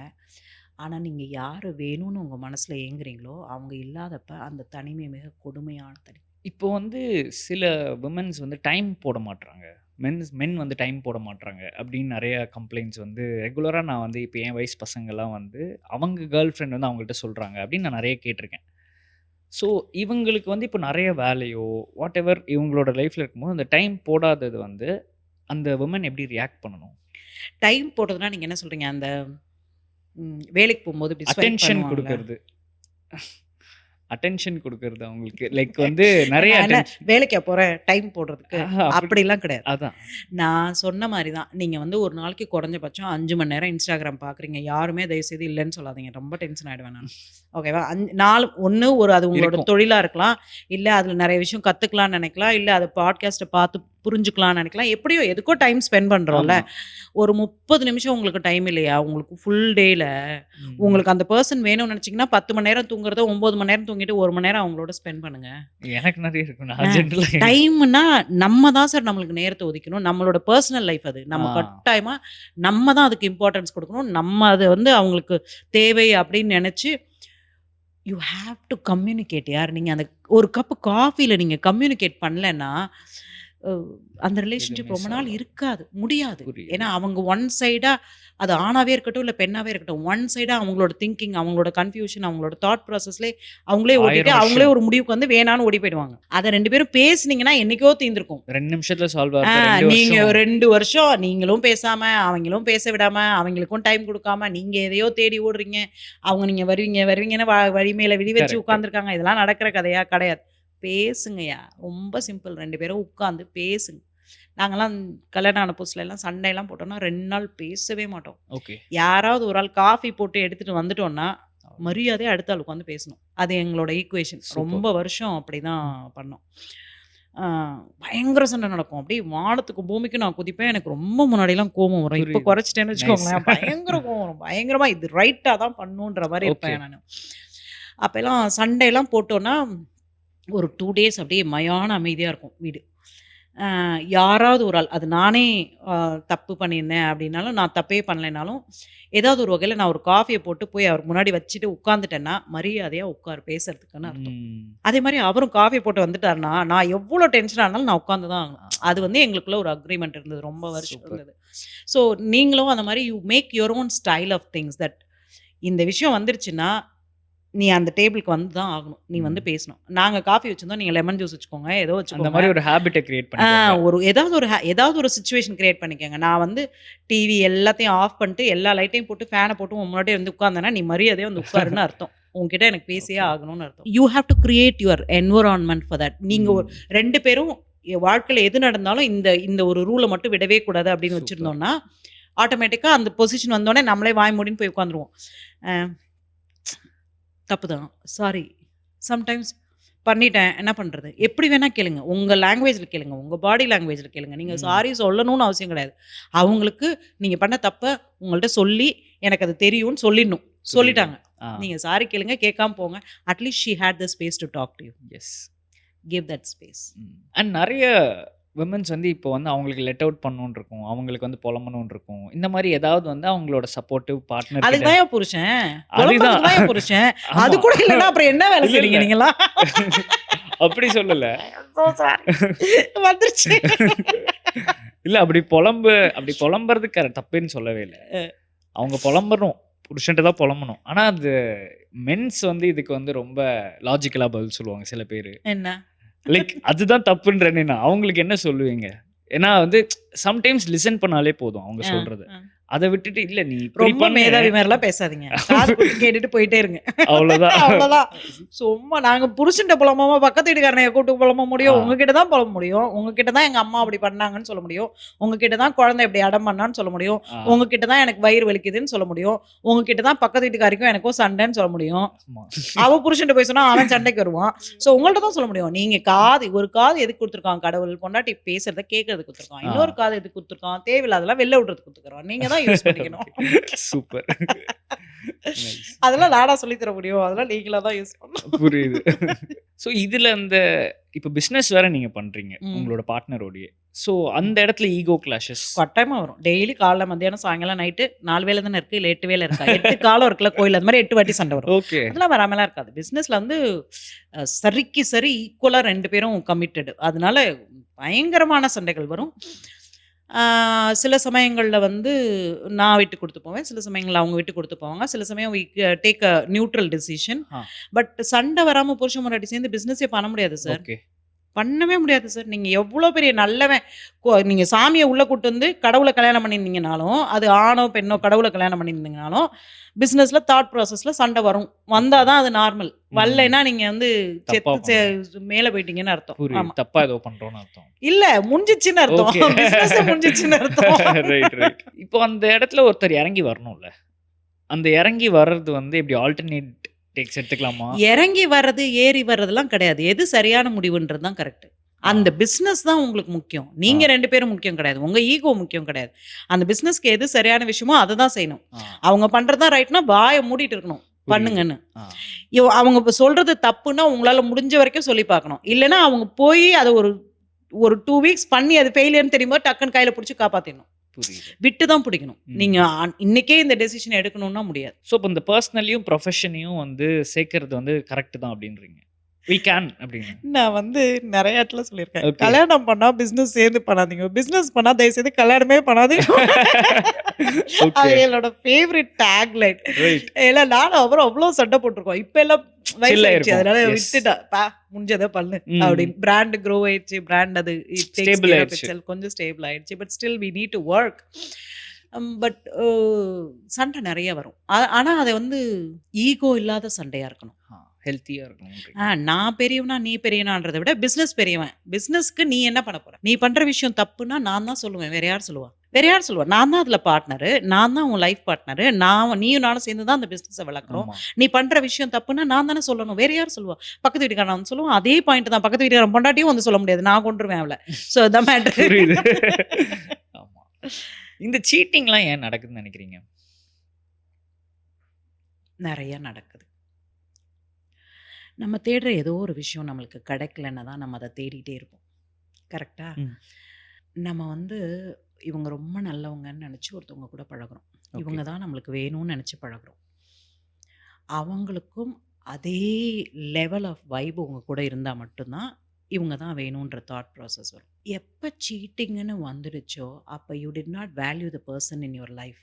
ஆனால் நீங்கள் யார் வேணும்னு உங்கள் மனசில் ஏங்குறீங்களோ அவங்க இல்லாதப்ப அந்த தனிமை மிக கொடுமையான தனிமை. இப்போ வந்து சில விமன்ஸ் வந்து டைம் போட மாட்றாங்க, மென் வந்து டைம் போட மாட்றாங்க அப்படின்னு நிறைய கம்ப்ளைண்ட்ஸ் வந்து ரெகுலராக நான் வந்து இப்போ என் வயசு பசங்கள்லாம் வந்து அவங்க கேர்ள் ஃப்ரெண்ட் வந்து அவங்கள்ட்ட சொல்கிறாங்க அப்படின்னு நான் நிறைய கேட்டிருக்கேன். ஸோ இவங்களுக்கு வந்து இப்போ நிறைய வேலையோ வாட் எவர் இவங்களோட லைஃப்பில் இருக்கும்போது அந்த டைம் போடாதது வந்து அந்த விமன் எப்படி ரியாக்ட் பண்ணணும்? டைம் போடுறதுனா நீங்கள் என்ன சொல்கிறீங்க? அந்த வேலைக்கு போகும்போது அட்டென்ஷன் கொடுக்கறது, அட்டென்ஷன் கொடுக்கறது அவங்களுக்கு லைக் வந்து நிறைய வேலைக்கு போகிறேன் டைம் போடுறதுக்கு அப்படிலாம் கிடையாது. அதான் நான் சொன்ன மாதிரி தான். நீங்கள் வந்து ஒரு நாளைக்கு குறைஞ்சபட்சம் 5 மணி நேரம் இன்ஸ்டாகிராம் பார்க்குறீங்க. யாருமே தயவுசெய்து இல்லைன்னு சொல்லாதீங்க, ரொம்ப டென்ஷன் ஆகிடுவேன் நான். ஓகேவா? 4 ஒன்று ஒரு அது உங்களோட தொழிலாக இருக்கலாம், இல்லை அதில் நிறைய விஷயம் கற்றுக்கலான்னு நினைக்கலாம், இல்லை அதை பாட்காஸ்ட்டை பார்த்து புரிஞ்சுக்கலாம்னு நினைக்கலாம். எப்படியோ எதுக்கோ டைம் ஸ்பெண்ட் பண்ணுறோம்ல. ஒரு 30 நிமிஷம் உங்களுக்கு டைம் இல்லையா? உங்களுக்கு ஃபுல் டேயில் உங்களுக்கு அந்த பர்சன் வேணும்னு நினச்சிங்கன்னா 10 மணி நேரம் தூங்குறத 9 மணி நேரம் தூங்கிட்டு 1 மணி நேரம் அவங்களோட ஸ்பெண்ட் பண்ணுங்க. எனக்கு நிறைய இருக்கும் டைம்னா நம்ம தான் சார் நம்மளுக்கு நேரத்தை ஒதுக்கணும். நம்மளோட பர்சனல் லைஃப் அது. நம்ம கட்டாயமாக நம்ம தான் அதுக்கு இம்பார்ட்டன்ஸ் கொடுக்கணும். நம்ம அதை வந்து அவங்களுக்கு தேவை அப்படின்னு நினச்சி யூ ஹாவ் டு கம்யூனிகேட். யார் நீங்கள் அந்த ஒரு கப்பு காஃபியில் நீங்கள் கம்யூனிகேட் பண்ணலன்னா அந்த ரிலேஷன்ஷிப் ரொம்ப நாள் இருக்காது, முடியாது. ஏன்னா அவங்க ஒன் சைடா, அது ஆணாவே இருக்கட்டும் இல்லை பெண்ணாவே இருக்கட்டும், ஒன் சைடா அவங்களோட திங்கிங், அவங்களோட கன்ஃபியூஷன், அவங்களோட தாட் ப்ராசஸ்லேயே அவங்களே ஓடிட்டு அவங்களே ஒரு முடிவுக்கு வந்து வேணான்னு ஓடி போயிடுவாங்க. அதை 2 பேரும் பேசுனீங்கன்னா என்னைக்கோ தீர்ந்துருக்கும். 2 நிமிஷத்துல சால்வ். நீங்க 2 வருஷம் நீங்களும் பேசாம அவங்களும் பேச விடாம அவங்களுக்கும் டைம் கொடுக்காம நீங்க எதையோ தேடி ஓடுறீங்க. அவங்க நீங்க வருவீங்கன்னு வழி மேல விழி வச்சு உட்காந்துருக்காங்க. இதெல்லாம் நடக்கிற கதையா? கிடையாது. பேசுங்கய்யா, ரொம்ப சிம்பிள். 2 பேரும் உட்காந்து பேசுங்க. நாங்கெல்லாம் கல்யாணம் ஆன புதுசுலாம் சண்டையெல்லாம் போட்டோம்னா 2 நாள் பேசவே மாட்டோம். யாராவது ஒரு ஆள் காஃபி போட்டு எடுத்துட்டு வந்துட்டோம்னா மரியாதையாக அடுத்த ஆள் உட்காந்து பேசணும். அது எங்களோட ஈக்குவேஷன். ரொம்ப வருஷம் அப்படிதான் பண்ணோம். பயங்கர சண்டை நடக்கும். அப்படியே வானத்துக்கு பூமிக்கு நான் குதிப்பேன். எனக்கு ரொம்ப முன்னாடிலாம் கோபம் வரும். இப்போ குறைச்சிட்டேன்னு வச்சுக்கோங்களேன். பயங்கர கோபம் வரும். பயங்கரமாக இது ரைட்டாக தான் பண்ணுன்ற மாதிரி இருப்பேன் நான். அப்போல்லாம் சண்டையெல்லாம் போட்டோன்னா ஒரு 2 days அப்படியே மயான அமைதியாக இருக்கும் வீடு. யாராவது ஒரு ஆள், அது நானே தப்பு பண்ணியிருந்தேன் அப்படின்னாலும், நான் தப்பே பண்ணலைனாலும், ஏதாவது ஒரு வகையில் நான் ஒரு காஃபியை போட்டு போய் அவர் முன்னாடி வச்சுட்டு உட்காந்துட்டேன்னா மரியாதையாக உட்கார் பேசுறதுக்குன்னு அர்த்தம். அதே மாதிரி அவரும் காஃபி போட்டு வந்துட்டாருன்னா நான் எவ்வளோ டென்ஷனாக இருந்தாலும் நான் உட்காந்து தான் ஆகணும். அது வந்து எங்களுக்குள்ள ஒரு அக்ரிமெண்ட் இருந்தது, ரொம்ப வருஷம் இருந்தது. ஸோ நீங்களும் அந்த மாதிரி you make your own style of things. That இந்த விஷயம் வந்துருச்சுன்னா நீ அந்த டேபிளுக்கு வந்து தான் ஆகணும், நீ வந்து பேசணும். நாங்கள் காஃபி வச்சுருந்தோம், நீங்கள் லெமன் ஜூஸ் வச்சுக்கோங்க, ஏதோ வச்சுக்கோங்க. அந்த மாதிரி ஒரு ஹேபிட்டை கிரியேட் பண்ணி ஏதாவது ஒரு சுச்சுவேஷன் கிரியேட் பண்ணிக்கோங்க. நான் வந்து டிவி எல்லாத்தையும் ஆஃப் பண்ணிட்டு எல்லா லைட்டையும் போட்டு ஃபேனை போட்டு முன்னாடியே வந்து உட்காந்தேன்னா நீ மரியாதையாக வந்து உட்காருன்னு அர்த்தம். உங்ககிட்ட எனக்கு பேசியே ஆகணும்னு அர்த்தம். You have to create your environment for that. நீங்கள் ஒரு 2 பேரும் வாழ்க்கையில் எது நடந்தாலும் இந்த ஒரு ரூலை மட்டும் விடவே கூடாது அப்படின்னு வச்சுருந்தோம்னா ஆட்டோமேட்டிக்காக அந்த பொசிஷன் வந்தோடனே நம்மளே வாய் மூடின்னு போய் உட்காந்துருவோம். தப்பு தான், சாரி, சம்டைம்ஸ் பண்ணிட்டேன், என்ன பண்ணுறது, எப்படி வேணால் கேளுங்க, உங்கள் லாங்குவேஜில் கேளுங்க, உங்கள் பாடி லாங்குவேஜில் கேளுங்க. நீங்கள் சாரி சொல்லணும்னு அவசியம் கிடையாது. அவங்களுக்கு நீங்கள் பண்ண தப்பை உங்கள்கிட்ட சொல்லி எனக்கு அது தெரியும்னு சொல்லிடணும். சொல்லிட்டாங்க, நீங்கள் சாரி கேளுங்க, கேட்காம போங்க. At least she had the space to talk to you. Yes, give that space. And நிறைய விமன்ஸ் வந்து இப்போ வந்து அவங்களுக்கு லெட் அவுட் பண்ணணும்னு இருக்கும், அவங்களுக்கு வந்து புலம்பணும்னு இருக்கும். இந்த மாதிரி ஏதாவது வந்து அவங்களோட சப்போர்ட்டிவ் பார்ட்னர் அதுதான் என் புருஷன், அதுதான். புலம்புறதுக்கு தான் என் புருஷன். அது கூட இல்லைன்னா அப்புறம் என்ன வேலை இல்ல, செய்றீங்க இல்ல. நீங்களா? அப்படி சொல்லல. வந்துருச்சு. இல்ல அப்படி புலம்புறது தப்புன்னு சொல்லவே இல்லை. அவங்க புலம்பணும், புருஷன்ட்டு தான் புலம்பணும். ஆனா அது மென்ஸ் வந்து இதுக்கு வந்து ரொம்ப லாஜிக்கலா பதில் சொல்லுவாங்க சில பேர். என்ன லைக் அதுதான் தப்புன்றேன்னா அவங்களுக்கு என்ன சொல்லுவீங்க? ஏன்னா வந்து சம்டைம்ஸ் லிசன் பண்ணாலே போதும் அவங்க சொல்றது. அதை விட்டுட்டு இல்ல நீ இப்படி ரொம்ப பண்ணு, மேதாவி மாதிரிலாம் பேசாதீங்க. காது குடுத்து கேட்டுட்டு போயிட்டே இருங்க. அவ்வளவுதான். அவ்வளவுதான். சும்மா நாங்க புருஷன்ட்ட புலம்பாம பக்கத்து வீட்டுக்காரனைய கூட்டு புலம்ப முடியும்? உங்ககிட்ட தான் புலம்ப முடியும். உங்ககிட்ட தான் எங்க அம்மா அப்படி பண்ணாங்கன்னு சொல்ல முடியும். உங்ககிட்ட தான் குழந்தை இப்படி அடம் பண்ணான்னு சொல்ல முடியும். உங்ககிட்ட தான் எனக்கு வயிறு வலிக்குதுன்னு சொல்ல முடியும். உங்ககிட்ட தான் பக்கத்து வீட்டுக்காரிக்கும் எனக்கும் சண்டைன்னு சொல்ல முடியும். ஆமா. அவ புருஷன்ட்ட போய் சொன்னா அவன் சண்டைக்கு வருவான். சோ உங்கள்ட்ட தான் சொல்ல முடியும். நீங்க ஒரு காது எதுக்கு கொடுத்துருக்கான் கடவுள்? பொண்டாட்டி பேசுறத கேட்கறது கொடுத்துருக்கான். இன்னொரு காது எதுக்கு கொடுத்துருக்கான்? தேவையில்லாதெல்லாம் வெளில விடுறது கொடுத்துருக்கான். நீங்க தான் யூஸ் பண்ணிக்கணும். சூப்பர். அதெல்லாம் நானா சொல்லி தர முடியும்? அதெல்லாம் நீங்களா தான் யூஸ் பண்ணணும். புரியுது. ஸோ இதுல அந்த இப்போ பிசினஸ் வேற நீங்க பண்றீங்க உங்களோட பார்ட்னரோடய. ஸோ அந்த இடத்துல ஈகோ கிளாஷஸ் கட்டாயமா வரும். டெய்லி காலைல மத்தியானம் சாயங்காலம் நைட்டு 4 வேலை தானே இருக்கு, இல்லை 8 வேலை இருக்கா? 8 காலம் இருக்குல்ல கோயில், அது மாதிரி 8 வாட்டி சண்டை வரும். ஓகே. அதெல்லாம் வராமலாம் இருக்காது. பிஸ்னஸ்ல வந்து சரிக்கு சரி ஈக்குவலா 2 பேரும் கமிட்டடு. அதனால பயங்கரமான சண்டைகள் வரும். சில சமயங்களில் வந்து நான் விட்டு கொடுத்து போவேன், சில சமயங்களில் அவங்க விட்டு கொடுத்து போவாங்க, சில சமயம் we take a neutral decision. But சண்டை வராமல் புருஷன் முன்னாடி சேர்ந்து பிஸ்னஸே பண்ண முடியாது சார். ஓகே. பண்ணவே முடியாது சார். நீங்கள் எவ்வளோ பெரிய நல்லவன், நீங்கள் சாமியை உள்ளே கூட்டு வந்து கடவுளை கல்யாணம் பண்ணியிருந்தீங்கனாலும், அது ஆணோ பெண்ணோ கடவுளை கல்யாணம் பண்ணியிருந்தீங்கனாலும், பிஸ்னஸில் தாட் ப்ராசஸில் சண்டை வரும். வந்தால் தான் அது நார்மல். வரலைன்னா நீங்கள் வந்து செத்து மேலே போயிட்டீங்கன்னு அர்த்தம். புரியுது. தப்பா ஏதோ பண்றோம்னு அர்த்தம். இல்ல முடிஞ்சிச்சுன்னு அர்த்தம். Okay. பிசினஸ் முடிஞ்சிச்சுன்னு அர்த்தம். Right right. இப்போ அந்த இடத்துல ஒருத்தர் இறங்கி வரணும்ல. அந்த இறங்கி வர்றது வந்து எப்படி ஆல்டர்னேட் டேக்ஸ் எடுத்துக்கலாமா? இறங்கி வர்றது ஏறி வர்றதெல்லாம் கிடையாது. எது சரியான முடிவுன்றது தான் கரெக்ட். அந்த பிஸ்னஸ் தான் உங்களுக்கு முக்கியம். நீங்க 2 பேரும் முக்கியம் கிடையாது. உங்க ஈகோ முக்கியம் கிடையாது. அந்த பிஸ்னஸ்க்கு எது சரியான விஷயமோ அதை தான் செய்யணும். அவங்க பண்றதுதான் ரைட்னா வாயை மூடிட்டு இருக்கணும், பண்ணுங்கன்னு. அவங்க இப்போ சொல்றது தப்புன்னா உங்களால முடிஞ்ச வரைக்கும் சொல்லி பார்க்கணும். இல்லைன்னா அவங்க போய் அதை ஒரு 2 வீக்ஸ் பண்ணி அது ஃபெயிலியர்னு தெரியும்போது டக்குன்னு கையில பிடிச்சி காப்பாத்திடணும். விட்டு தான் பிடிக்கணும். நீங்க இன்னைக்கே இந்த டெசிஷன் எடுக்கணும்னா முடியாது. ஸோ இப்போ இந்த பர்சனலையும் ப்ரொஃபஷனையும் வந்து சேர்க்கறது வந்து கரெக்ட் தான் அப்படின்றீங்க. we can அப்படின்னு நான் வந்து நிறைய இடத்துல சொல்லியிருக்கேன். கல்யாணம் பண்ணா பிசினஸ் சேர்ந்து பண்ணாதீங்க, பிசினஸ் பண்ணா தயவு செய்து கல்யாணமே பண்ணாதீங்க. அது என்னோட ஃபேவரட் டேக் லைன். எல்லாம் நானும் அப்புறம் அவ்வளோ சண்டை போட்டிருக்கோம். இப்ப எல்லாம் வயசாயிடுச்சு, அதனால விட்டுட்டா முடிஞ்சதை பண்ணு அப்படின்னு. பிராண்ட் க்ரோ ஆயிடுச்சு, பிராண்ட் அது கொஞ்சம் ஸ்டேபிள் ஆயிடுச்சு. But still we need to work. But சண்டை நிறைய வரும். ஆனா அதை வந்து ஈகோ இல்லாத சண்டையா இருக்கணும், ஹெல்த்தியா இருக்கணும். நான் பெரியவனா நீ பெரியவனான்றதை விட பிசினஸ் பெரியவன். பிசினஸ்க்கு நீ என்ன பண்ண போற? நீ பண்ற விஷயம் தப்புன்னா நான் தான் சொல்லுவேன், வேற யார் சொல்லுவா? வேற யார் சொல்லுவா? நான் தான் அதுல பார்ட்னரு, நான் தான் உன் லைஃப் பார்ட்னரு. நீயும் நானும் சேர்ந்து தான் அந்த பிசினஸை வளர்க்குறோம். நீ பண்ற விஷயம் தப்புன்னா நான் தானே சொல்லணும், வேற யார் சொல்லுவா? பக்கத்து வீட்டுக்காரன் வந்து சொல்லுவான். அதே பாயிண்ட் தான், பக்கத்து வீட்டுக்காரன் பொண்டாட்டியும் வந்து சொல்ல முடியாது, நான் கொண்டுருவேன் அவளை. So the matter. ஆமா. இந்த சீட்டிங்லாம் ஏன் நடக்குதுன்னு நினைக்கிறீங்க? நிறைய நடக்குது. நம்ம தேடுற ஏதோ ஒரு விஷயம் நம்மளுக்கு கிடைக்கலன்னா தான் நம்ம அதை தேடிட்டே இருப்போம். கரெக்டா? நம்ம வந்து இவங்க ரொம்ப நல்லவங்கன்னு நினச்சி ஒருத்தவங்க கூட பழகுறோம். இவங்க தான் நம்மளுக்கு வேணும்னு நினச்சி பழகுறோம். அவங்களுக்கும் அதே லெவல் ஆஃப் வைப் உங்க கூட இருந்தால் மட்டும்தான் இவங்க தான் வேணுன்ற தாட் ப்ராசஸ் வரும். எப்போ சீட்டிங்னு வந்துடுச்சோ அப்போ you did not value the person in your life.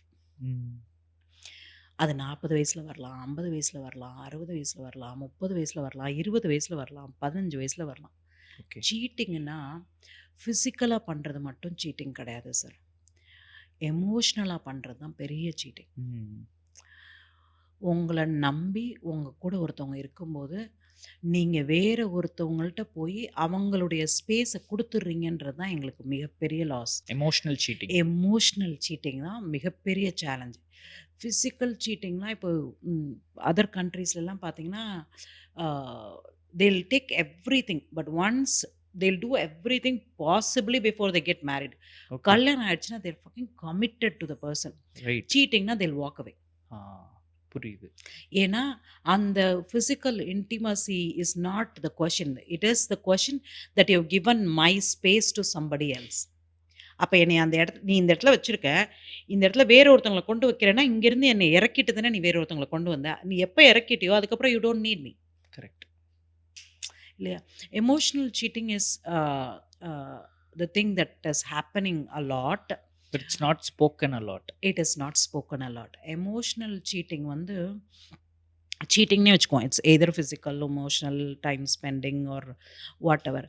அது 40 வயசில் வரலாம், 50 வயசில் வரலாம், 60 வயசில் வரலாம், 30 வயசில் வரலாம், 20 வயசில் வரலாம், 15 வயசில் வரலாம். சீட்டிங்னா ஃபிசிக்கலாக பண்ணுறது மட்டும் சீட்டிங் கிடையாது சார். எமோஷ்னலாக பண்ணுறது தான் பெரிய சீட்டிங். உங்களை நம்பி உங்கள் கூட ஒருத்தவங்க இருக்கும்போது நீங்கள் வேறு ஒருத்தவங்கள்ட்ட போய் அவங்களுடைய ஸ்பேஸை கொடுத்துட்றீங்கன்றது தான் எங்களுக்கு மிகப்பெரிய லாஸ். எமோஷ்னல் சீட்டிங் தான் மிகப்பெரிய சேலஞ்சு. ஃபிசிக்கல் சீட்டிங்லாம் இப்போ அதர் கண்ட்ரீஸ்லாம் பார்த்தீங்கன்னா they'll take everything but once they'll do everything possibly before they get married. கல்யாணம் ஆயிடுச்சுன்னா they're fucking committed to the person. Cheating na they'll walk away. புரியுது. ஏன்னா அந்த physical intimacy is not the question, it is the question that you given my space to somebody else. அப்போ என்னை அந்த இடத்துல நீ இந்த இடத்துல வச்சுருக்க, இந்த இடத்துல வேற ஒருத்தவங்களை கொண்டு வைக்கிறேன்னா இங்கேருந்து என்னை இறக்கிட்டு தானே நீ வேற ஒருத்தவங்களை கொண்டு வந்த. நீ எப்போ இறக்கிட்டியோ அதுக்கப்புறம் you don't need me. Correct. இல்லையா? Emotional cheating is the thing that is happening a lot. But it's not spoken a lot. It is not spoken a lot. Emotional cheating வந்து சீட்டிங்னே வச்சுக்குவோம். It's either physical, emotional, time spending or whatever.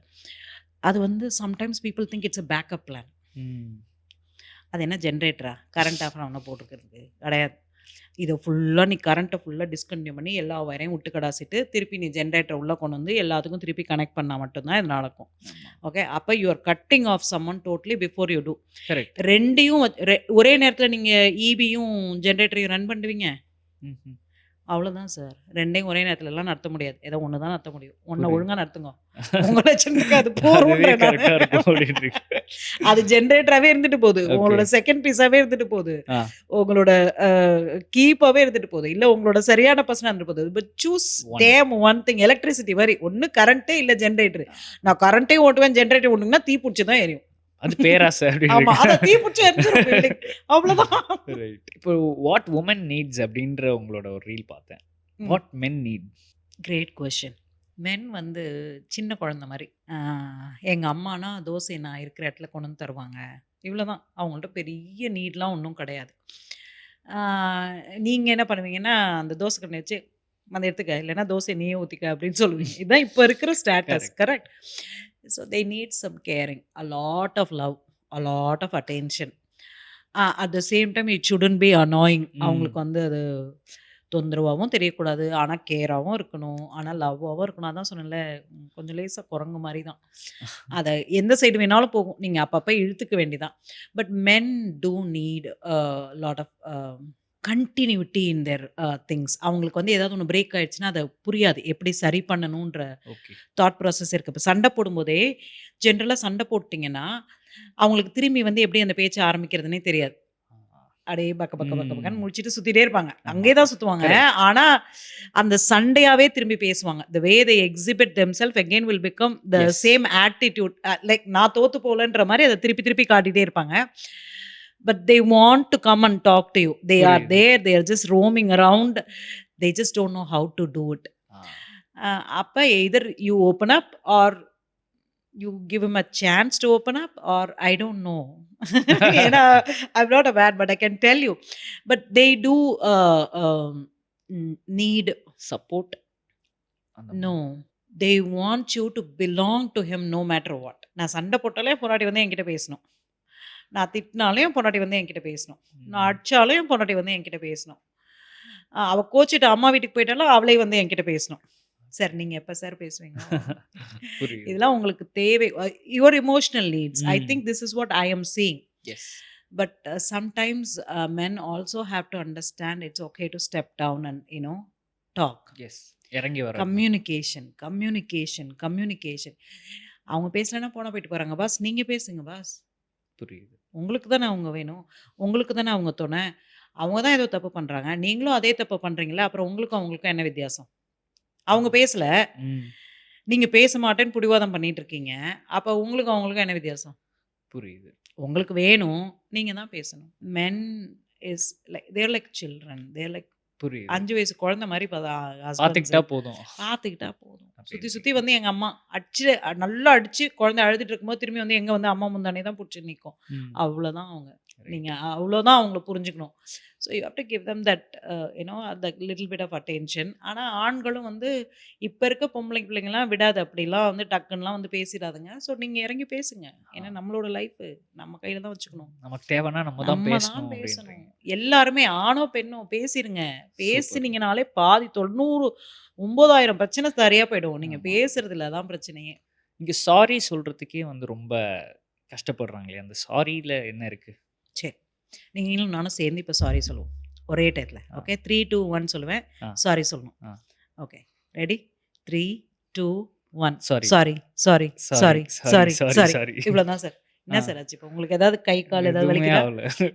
அது வந்து sometimes people think it's a backup plan. அது என்ன ஜென்ரேட்டரா current off ஆன போட்டுருக்கிறதுக்கு கிடையாது. இதை ஃபுல்லாக நீ கரண்ட்டை ஃபுல்லாக டிஸ்கண்டினியூ பண்ணி எல்லா வயரையும் விட்டு கடாசிட்டு திருப்பி நீ ஜென்ரேட்டரை உள்ளே கொண்டு வந்து எல்லாத்துக்கும் திருப்பி கனெக்ட் பண்ணால் மட்டும்தான் இது நடக்கும். ஓகே, அப்போ you are cutting off someone totally before you do. Correct. ரெண்டையும் ஒரே நேரத்தில் நீங்கள் ஈபியும் ஜென்ரேட்டரையும் ரன் பண்ணுவீங்க, அவ்வளோதான் சார். ரெண்டையும் ஒரே நேரத்துல எல்லாம் நடத்த முடியாது. ஏதோ ஒன்று தான் நடத்த முடியும். ஒன்றை ஒழுங்காக நடத்துங்க, உங்க லட்சணுக்கு அது போரும். அது ஜென்ரேட்டராகவே இருந்துட்டு போகுது, உங்களோட செகண்ட் பீஸாகவே இருந்துட்டு போகுது, உங்களோட கீப்பாகவே இருந்துட்டு போகுது, இல்லை உங்களோட சரியான பர்சனாக இருந்துட்டு போகுது. But choose them one thing. Electricity மாதிரி ஒன்று கரண்ட்டே இல்லை ஜென்ரேட்டர். நான் கரண்ட்டையும் ஓட்டுவேன், ஜென்ரேட்டர் ஓட்டுங்கன்னா தீ பிடிச்சி தான் எரியும். அது பேராசை. ஆமா, அத தீ பிடிச்சி எரிஞ்சிரும் building. அவ்வளவுதான். ரைட். இப்போ வாட் உமன் நீட்ஸ் அப்படின்ற உங்களோட ஒரு ரீல் பார்த்தேன். What men need? Great question. Men வந்து சின்ன குழந்தை மாதிரி. எங்கள் அம்மானா தோசை நான் இருக்கிற இடத்துல கொண்டு வந்து தருவாங்க, இவ்வளோதான். அவங்கள்ட்ட பெரிய நீட்லாம் ஒன்றும் கிடையாது. நீங்கள் என்ன பண்ணுவீங்கன்னா அந்த தோசை கண்ணை வச்சு அந்த எடுத்துக்க, இல்லைன்னா தோசை நீயே ஊற்றிக்க அப்படின்னு சொல்லுவீங்க. இதுதான் இப்போ இருக்கிற status. Correct. So they need some caring, a lot of love, a lot of attention. At the same time it shouldn't be annoying. அவங்களுக்கு வந்து அது தொந்தரவாகவும் தெரியக்கூடாது, ஆனால் கேராகவும் இருக்கணும், ஆனால் லவ்வாகவும் இருக்கணும். அதான் சொன்னேன்ல, கொஞ்சம் லேசாக குரங்கு மாதிரி தான். அதை எந்த சைடு வேணாலும் போகும், நீங்கள் அப்பப்போ இழுத்துக்க வேண்டிதான். But men do need lot of continuity in their things. அவங்களுக்கு வந்து ஏதாவது ஒன்று பிரேக் ஆயிடுச்சுன்னா அதை புரியாது, எப்படி சரி பண்ணணுன்ற தாட் ப்ராசஸ் இருக்குது. இப்போ சண்டை போடும்போதே ஜென்ரலாக சண்டை போட்டிங்கன்னா அவங்களுக்கு திரும்பி வந்து எப்படி அந்த பேச்சை ஆரம்பிக்கிறதுனே தெரியாது. அப்படியே பக்க பக்க பக்க பக்கன்னு முடிச்சுட்டு சுற்றிட்டே இருப்பாங்க, அங்கே தான் சுற்றுவாங்க. ஆனால் அந்த சண்டையாகவே திரும்பி பேசுவாங்க. The way they exhibit themselves again will become the same attitude. Like நான் தோத்து போகலன்ற மாதிரி அதை திருப்பி திருப்பி காட்டிகிட்டே இருப்பாங்க. But they want to come and talk to you. They are there, they are just roaming around. They just don't know how to do it. Appa either you open up or you give him a chance to open up, or I don't know. You know, I'm not aware, but I can tell you. But they do need support. No, they want you to belong to him no matter what. நான் சண்டை போட்டாலே பொண்டாட்டி வந்து என்கிட்ட பேசணும், நான் திட்டினாலையும் பொண்டாட்டி வந்து என்கிட்ட பேசணும், நான் அடித்தாலையும் பொண்டாட்டி வந்து என்கிட்ட பேசணும், அவள் கோச்சிட்டு அம்மா வீட்டுக்கு போயிட்டாலும் அவளே வந்து என்கிட்ட பேசணும். சார் நீங்கள் எப்போ சார் பேசுவீங்க? இதெல்லாம் உங்களுக்கு தேவை. Your emotional needs. I think this is what I am seeing. But sometimes men also have to understand it's okay to step down and you know talk. இறங்கி வர கம்யூனிகேஷன் கம்யூனிகேஷன் கம்யூனிகேஷன். அவங்க பேசலைன்னா போனால் போயிட்டு போகிறாங்க பாஸ், நீங்கள் பேசுங்க பாஸ். புரியுது. உங்களுக்கு தானே அவங்க வேணும், உங்களுக்கு தானே அவங்க துணை. அவங்க தான் ஏதோ தப்பு பண்ணுறாங்க, நீங்களும் அதே தப்பு பண்ணுறீங்களா, அப்புறம் உங்களுக்கும் அவங்களுக்கும் என்ன வித்தியாசம்? அவங்க பேசலை, நீங்கள் பேச மாட்டேன்னு பிடிவாதம் பண்ணிட்டு இருக்கீங்க, அப்போ உங்களுக்கும் அவங்களுக்கும் என்ன வித்தியாசம்? புரியுது. உங்களுக்கு வேணும், நீங்கள் தான் பேசணும். Men is like they're like children, they're like புரியுது. 5 வயசு குழந்தை மாதிரி பார்த்துக்கிட்டா போதும். சுற்றி சுற்றி வந்து எங்கள் அம்மா நல்லா அடிச்சு குழந்தை அழுதுட்டு இருக்கும்போது திரும்பி வந்து எங்கே வந்து அம்மா முந்தானே தான் பிடிச்சி நிற்கும். அவ்வளோதான் அவங்க. நீங்கள் அவ்வளோதான் அவங்கள புரிஞ்சுக்கணும். So you have to give them that you know the little bit of attention. ஆனால் ஆண்களும் வந்து இப்போ இருக்க பொம்பளைங்க பிள்ளைங்களாம் விடாது, அப்படிலாம் வந்து டக்குன்னெலாம் வந்து பேசிடாதுங்க. ஸோ நீங்கள் இறங்கி பேசுங்க, ஏன்னா நம்மளோட லைஃபு நம்ம கையில் தான் வச்சுக்கணும். நமக்கு தேவைன்னா நம்ம தான் பேசணும். எல்லாருமே ஆணோ பெண்ணோ பேசிடுங்க. பேசினீங்கனாலே பாதி 99,000 பிரச்சனை சரியாக போயிடும். நீங்கள் பேசுறதுல தான் பிரச்சனையே. இங்கே சாரி சொல்கிறதுக்கே வந்து ரொம்ப கஷ்டப்படுறாங்களே, அந்த சாரியில் என்ன இருக்குது? சரி, நீங்களும் நானும் சேர்ந்து இப்போ சாரி சொல்லுவோம் ஒரே டயத்தில். ஓகே, 3, 2, 1 சொல்லுவேன், சாரி சொல்லணும். Okay, ready? 3, 2, 1. Sorry sorry sorry sorry sorry sorry. இவ்வளோதான் சார். என்ன சார் ஆச்சு இப்போ உங்களுக்கு? ஏதாவது கை கால் ஏதாவது வலிக்குதா?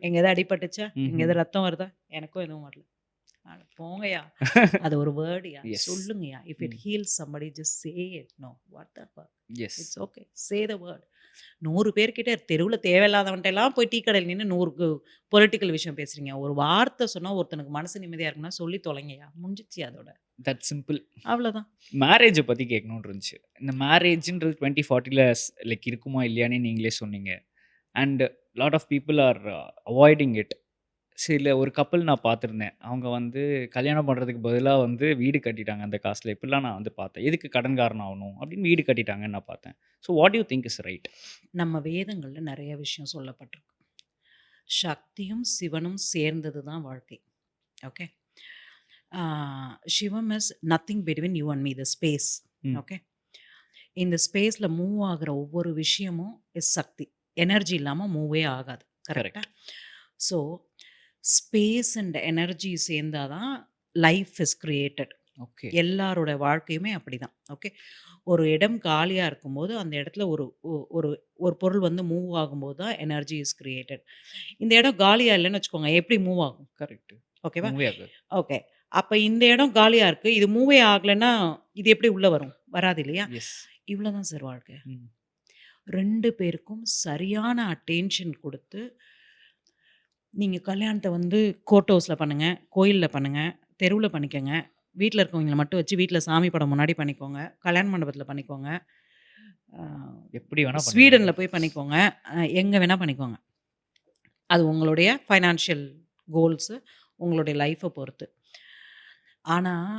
எங்கே ஏதாவது அடிபட்டுச்சா? எங்கே ஏதாவது ரத்தம் வருதா? எனக்கும் எதுவும் வரல. போங்கயா, அது ஒரு வேர்டுயா, Yes. சொல்லுங்கயா. If it heals somebody just say it. No what the fuck, yes. It's okay, say the word. 100 பேர்கிட்ட தெருவில் தேவையில்லாதவன்ட்ட எல்லாம் போய் டீ கடையில் நின்று 100 பொலிட்டிக்கல் விஷயம் பேசுறீங்க. ஒரு வார்த்தை சொன்னால் ஒருத்தனுக்கு மனசு நிம்மதியாக இருக்குன்னா சொல்லி தொலைங்கயா, முடிஞ்சிச்சு அதோட, தட் சிம்பிள். அவ்வளோதான். மேரேஜை பற்றி கேட்கணும்னு இருந்துச்சு. இந்த மேரேஜ்ன்றது 2040 லைக் இருக்குமா இல்லையானே நீங்களே சொன்னீங்க. And lot of people are avoiding it. சில ஒரு கப்பல் நான் பார்த்துருந்தேன். அவங்க வந்து கல்யாணம் பண்ணுறதுக்கு பதிலாக வந்து வீடு கட்டிட்டாங்க அந்த காசில். இப்படிலாம் நான் வந்து பார்த்தேன். எதுக்கு கடன்காரன் ஆகணும் அப்படின்னு வீடு கட்டிட்டாங்கன்னு நான் பார்த்தேன். So what you think is right? நம்ம வேதங்களில் நிறைய விஷயம் சொல்லப்பட்டிருக்கு. சக்தியும் சிவனும் சேர்ந்தது தான் வாழ்க்கை. Okay, Shivam is nothing between you and me, the space. Okay, இந்த ஸ்பேஸில் மூவ் ஆகிற ஒவ்வொரு விஷயமும் இஸ் சக்தி. எனர்ஜி இல்லாமல் மூவே ஆகாது. கரெக்டாக? ஸோ ஸ்பேஸ் அண்ட் எனர்ஜி சேர்ந்தாதான் லைஃப் இஸ் கிரியேட்டட். ஓகே. எல்லாரோட வாழ்க்கையுமே அப்படிதான். ஓகே, ஒரு இடம் காலியாக இருக்கும்போது அந்த இடத்துல ஒரு ஒரு ஒரு பொருள் வந்து மூவ் ஆகும்போது தான் எனர்ஜி இஸ் கிரியேட்டட். இந்த இடம் காலியாக இல்லைன்னு வச்சுக்கோங்க, எப்படி மூவ் ஆகும்? கரெக்ட். ஓகேவா? மூவே ஆகாது. ஓகே, அப்போ இந்த இடம் காலியாக இருக்குது, இது மூவே ஆகலைன்னா இது எப்படி உள்ளே வரும்? வராது இல்லையா? எஸ். இவ்வளோதான் சார் வாழ்க்கை. 2 பேருக்கும் சரியான அட்டென்ஷன் கொடுத்து நீங்கள் கல்யாணத்தை வந்து கோர்ட் ஹவுஸில் பண்ணுங்கள், கோயிலில் பண்ணுங்கள், தெருவில் பண்ணிக்கோங்க, வீட்டில் இருக்கவங்களை மட்டும் வச்சு வீட்டில் சாமி படம் முன்னாடி பண்ணிக்கோங்க, கல்யாண மண்டபத்தில் பண்ணிக்கோங்க, எப்படி வேணா ஸ்வீடனில் போய் பண்ணிக்கோங்க, எங்கே வேணால் பண்ணிக்கோங்க. அது உங்களுடைய ஃபைனான்ஷியல் கோல்ஸு, உங்களுடைய லைஃப்பை பொறுத்து. ஆனால்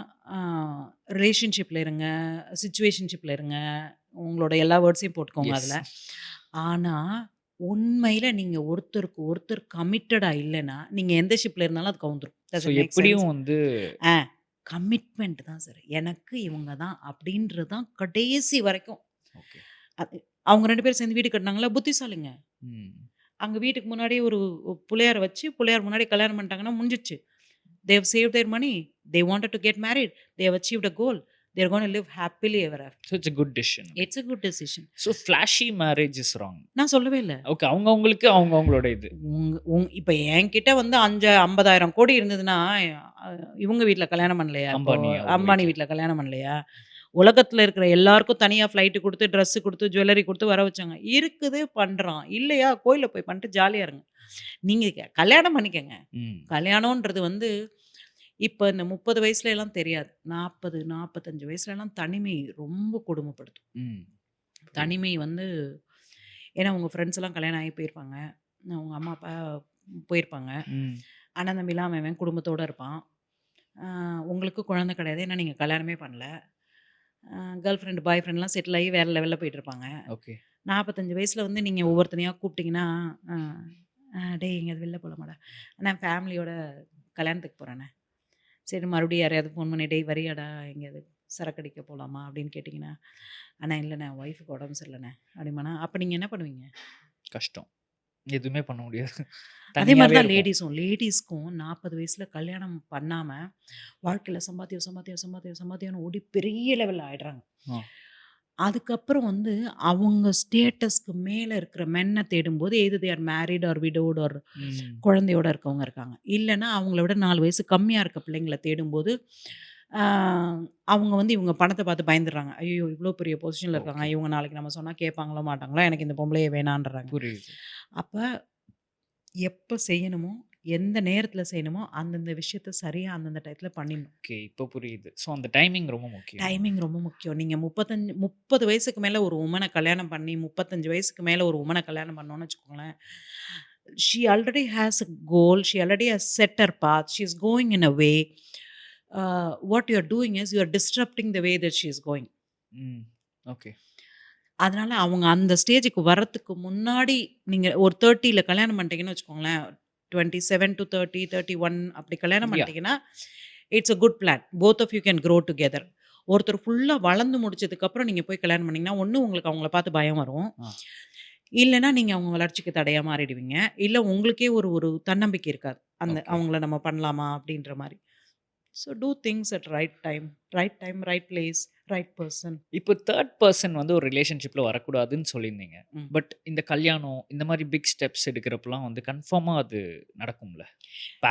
ரிலேஷன்ஷிப்பில் இருங்க, சிச்சுவேஷன்ஷிப்பில் இருங்க, உங்களோட எல்லா வேர்ட்ஸையும் போட்டுக்கோங்க அதில். ஆனால் உண்மையில் நீங்கள் ஒருத்தருக்கு ஒருத்தர் கமிட்டடாக இல்லைன்னா நீங்கள் எந்த ஷிப்பில் இருந்தாலும் அது கவுந்துரும். எப்படியும் வந்து கமிட்மெண்ட் தான் சார். எனக்கு இவங்க தான் அப்படின்றது தான் கடைசி வரைக்கும். அவங்க 2 பேரும் சேர்ந்து வீடு கட்டினாங்களா, புத்திசாலிங்க. அங்கே வீட்டுக்கு முன்னாடி ஒரு பிள்ளையார் வச்சு பிள்ளையார் முன்னாடி கல்யாணம் பண்ணிட்டாங்கன்னா முடிஞ்சிச்சு. they have saved their money, they wanted to get married, they have achieved a goal, they are going to live happily ever after. So it's a good decision. It's a good decision. So flashy marriage is wrong. நான் சொல்லவே இல்லை. Okay, அவங்கவுங்களுக்கு அவங்கவுங்களோட இது. இப்போ என்கிட்ட வந்து 50,000 கோடி இருந்ததுன்னா இவங்க வீட்டில் கல்யாணம் பண்ணலையா? அம்பானி வீட்டில் கல்யாணம் பண்ணலையா? உலகத்தில் இருக்கிற எல்லாருக்கும் தனியாக ஃப்ளைட்டு கொடுத்து, ட்ரெஸ்ஸு கொடுத்து, ஜுவல்லரி கொடுத்து வர வச்சாங்க. இருக்குது, பண்ணுறான். இல்லையா, கோயிலில் போய் பண்ணிட்டு ஜாலியாக இருங்க. நீங்கள் கல்யாணம் பண்ணிக்கங்க. கல்யாணன்றது வந்து இப்போ இந்த 30 வயசுல எல்லாம் தெரியாது. 40, 45 வயசுலலாம் தனிமை ரொம்ப கொடுமைப்படுத்தும். தனிமை வந்து ஏன்னா உங்கள் ஃப்ரெண்ட்ஸ் எல்லாம் கல்யாணம் ஆகி போயிருப்பாங்க, அவங்க அம்மா அப்பா போயிருப்பாங்க, அண்ணன் தம்பிலாம் அவன் குடும்பத்தோடு இருப்பான். உங்களுக்கு குழந்தை கிடையாது, ஏன்னா நீங்கள் கல்யாணமே பண்ணல. கேர்ள் ஃப்ரெண்டு பாய் ஃப்ரெண்ட்லாம் செட்டில் ஆகி வேறு லெவலில் போயிட்டுருப்பாங்க. ஓகே, 45 வயசில் வந்து நீங்கள் ஒவ்வொருத்தனையாக கூப்பிட்டிங்கன்னா, டேய் எங்கேயாவது வெளில போகலாமாடா, நான் ஃபேமிலியோட கல்யாணத்துக்கு போகிறேண்ணே, சரி மறுபடியும் யாரையாவது ஃபோன் பண்ணி டேய் வரியாடா எங்கேயாவது சரக்கடிக்க போகலாமா அப்படின்னு கேட்டிங்கன்னா, அண்ணா இல்லைண்ணே ஒய்ஃபுக்கு உடம்பு சரியில்லைண்ணே அப்படிமாண்ணா. அப்போ நீங்கள் என்ன பண்ணுவீங்க? கஷ்டம், எதுவுமே பண்ண முடியாது. அதே மாதிரி தான் லேடிஸ்க்கும் 40 வயசில் கல்யாணம் பண்ணாமல் வாழ்க்கையில் சம்பாத்தியம் ஓடி பெரிய லெவலில் ஆகிடுறாங்க. அதுக்கப்புறம் வந்து அவங்க ஸ்டேட்டஸ்க்கு மேலே இருக்கிற மென்னை தேடும்போது எது they are married or widowed or குழந்தையோட இருக்கவங்க இருக்காங்க. இல்லைன்னா அவங்கள விட 4 வயசு கம்மியாக இருக்க பிள்ளைங்களை தேடும்போது அவங்க வந்து இவங்க பணத்தை பார்த்து பயந்துடுறாங்க. ஐயோ இவ்வளோ பெரிய பொசிஷனில் இருக்காங்க, இவங்க நாளைக்கு நம்ம சொன்னால் கேட்பாங்களோ மாட்டாங்களோ, எனக்கு இந்த பொம்பளையே வேணான்றாங்க. புரியுது. அப்போ எப்போ செய்யணுமோ, எந்த நேரத்தில் செய்யணுமோ அந்தந்த விஷயத்த சரியாக அந்தந்த டயத்தில் பண்ணிடணும். ஓகே, இப்போ புரியுது. ஸோ அந்த டைமிங் ரொம்ப முக்கியம். டைமிங் ரொம்ப முக்கியம். நீங்கள் 30 வயசுக்கு மேலே ஒரு உமனை கல்யாணம் பண்ணி 35 வயசுக்கு மேலே ஒரு உமனை கல்யாணம் பண்ணோன்னு வச்சுக்கோங்களேன், she already has a goal, she already has set her path, she is going in a way. What you are doing is you are disrupting the way that she is going. Okay, அதனால் அவங்க அந்த ஸ்டேஜுக்கு வரத்துக்கு முன்னாடி நீங்கள் ஒரு 30ல் கல்யாணம் பண்ணிட்டீங்கன்னு வச்சுக்கோங்களேன், 27 to 30, 31 அப்படி கல்யாணம் பண்ணிட்டீங்கன்னா it's a good plan. Both of you can grow together. ஒருத்தர் ஃபுல்லாக வளர்ந்து முடிச்சதுக்கப்புறம் நீங்கள் போய் கல்யாணம் பண்ணிங்கன்னா ஒன்று உங்களுக்கு அவங்கள பார்த்து பயம் வரும், இல்லைன்னா நீங்கள் அவங்க வளர்ச்சிக்கு தடையாக மாறிடுவீங்க, இல்லை உங்களுக்கே ஒரு தன்னம்பிக்கை இருக்காது அந்த அவங்கள நம்ம பண்ணலாமா அப்படின்ற மாதிரி. So do things at right time, right place, right person. இப்போ தேர்ட் பர்சன் வந்து ஒரு ரிலேஷன்ஷிப்பில் வரக்கூடாதுன்னு சொல்லியிருந்தீங்க. ம். பட் இந்த கல்யாணம் இந்த மாதிரி பிக் ஸ்டெப்ஸ் எடுக்கிறப்பெல்லாம் வந்து கன்ஃபார்மாக அது நடக்கும்ல.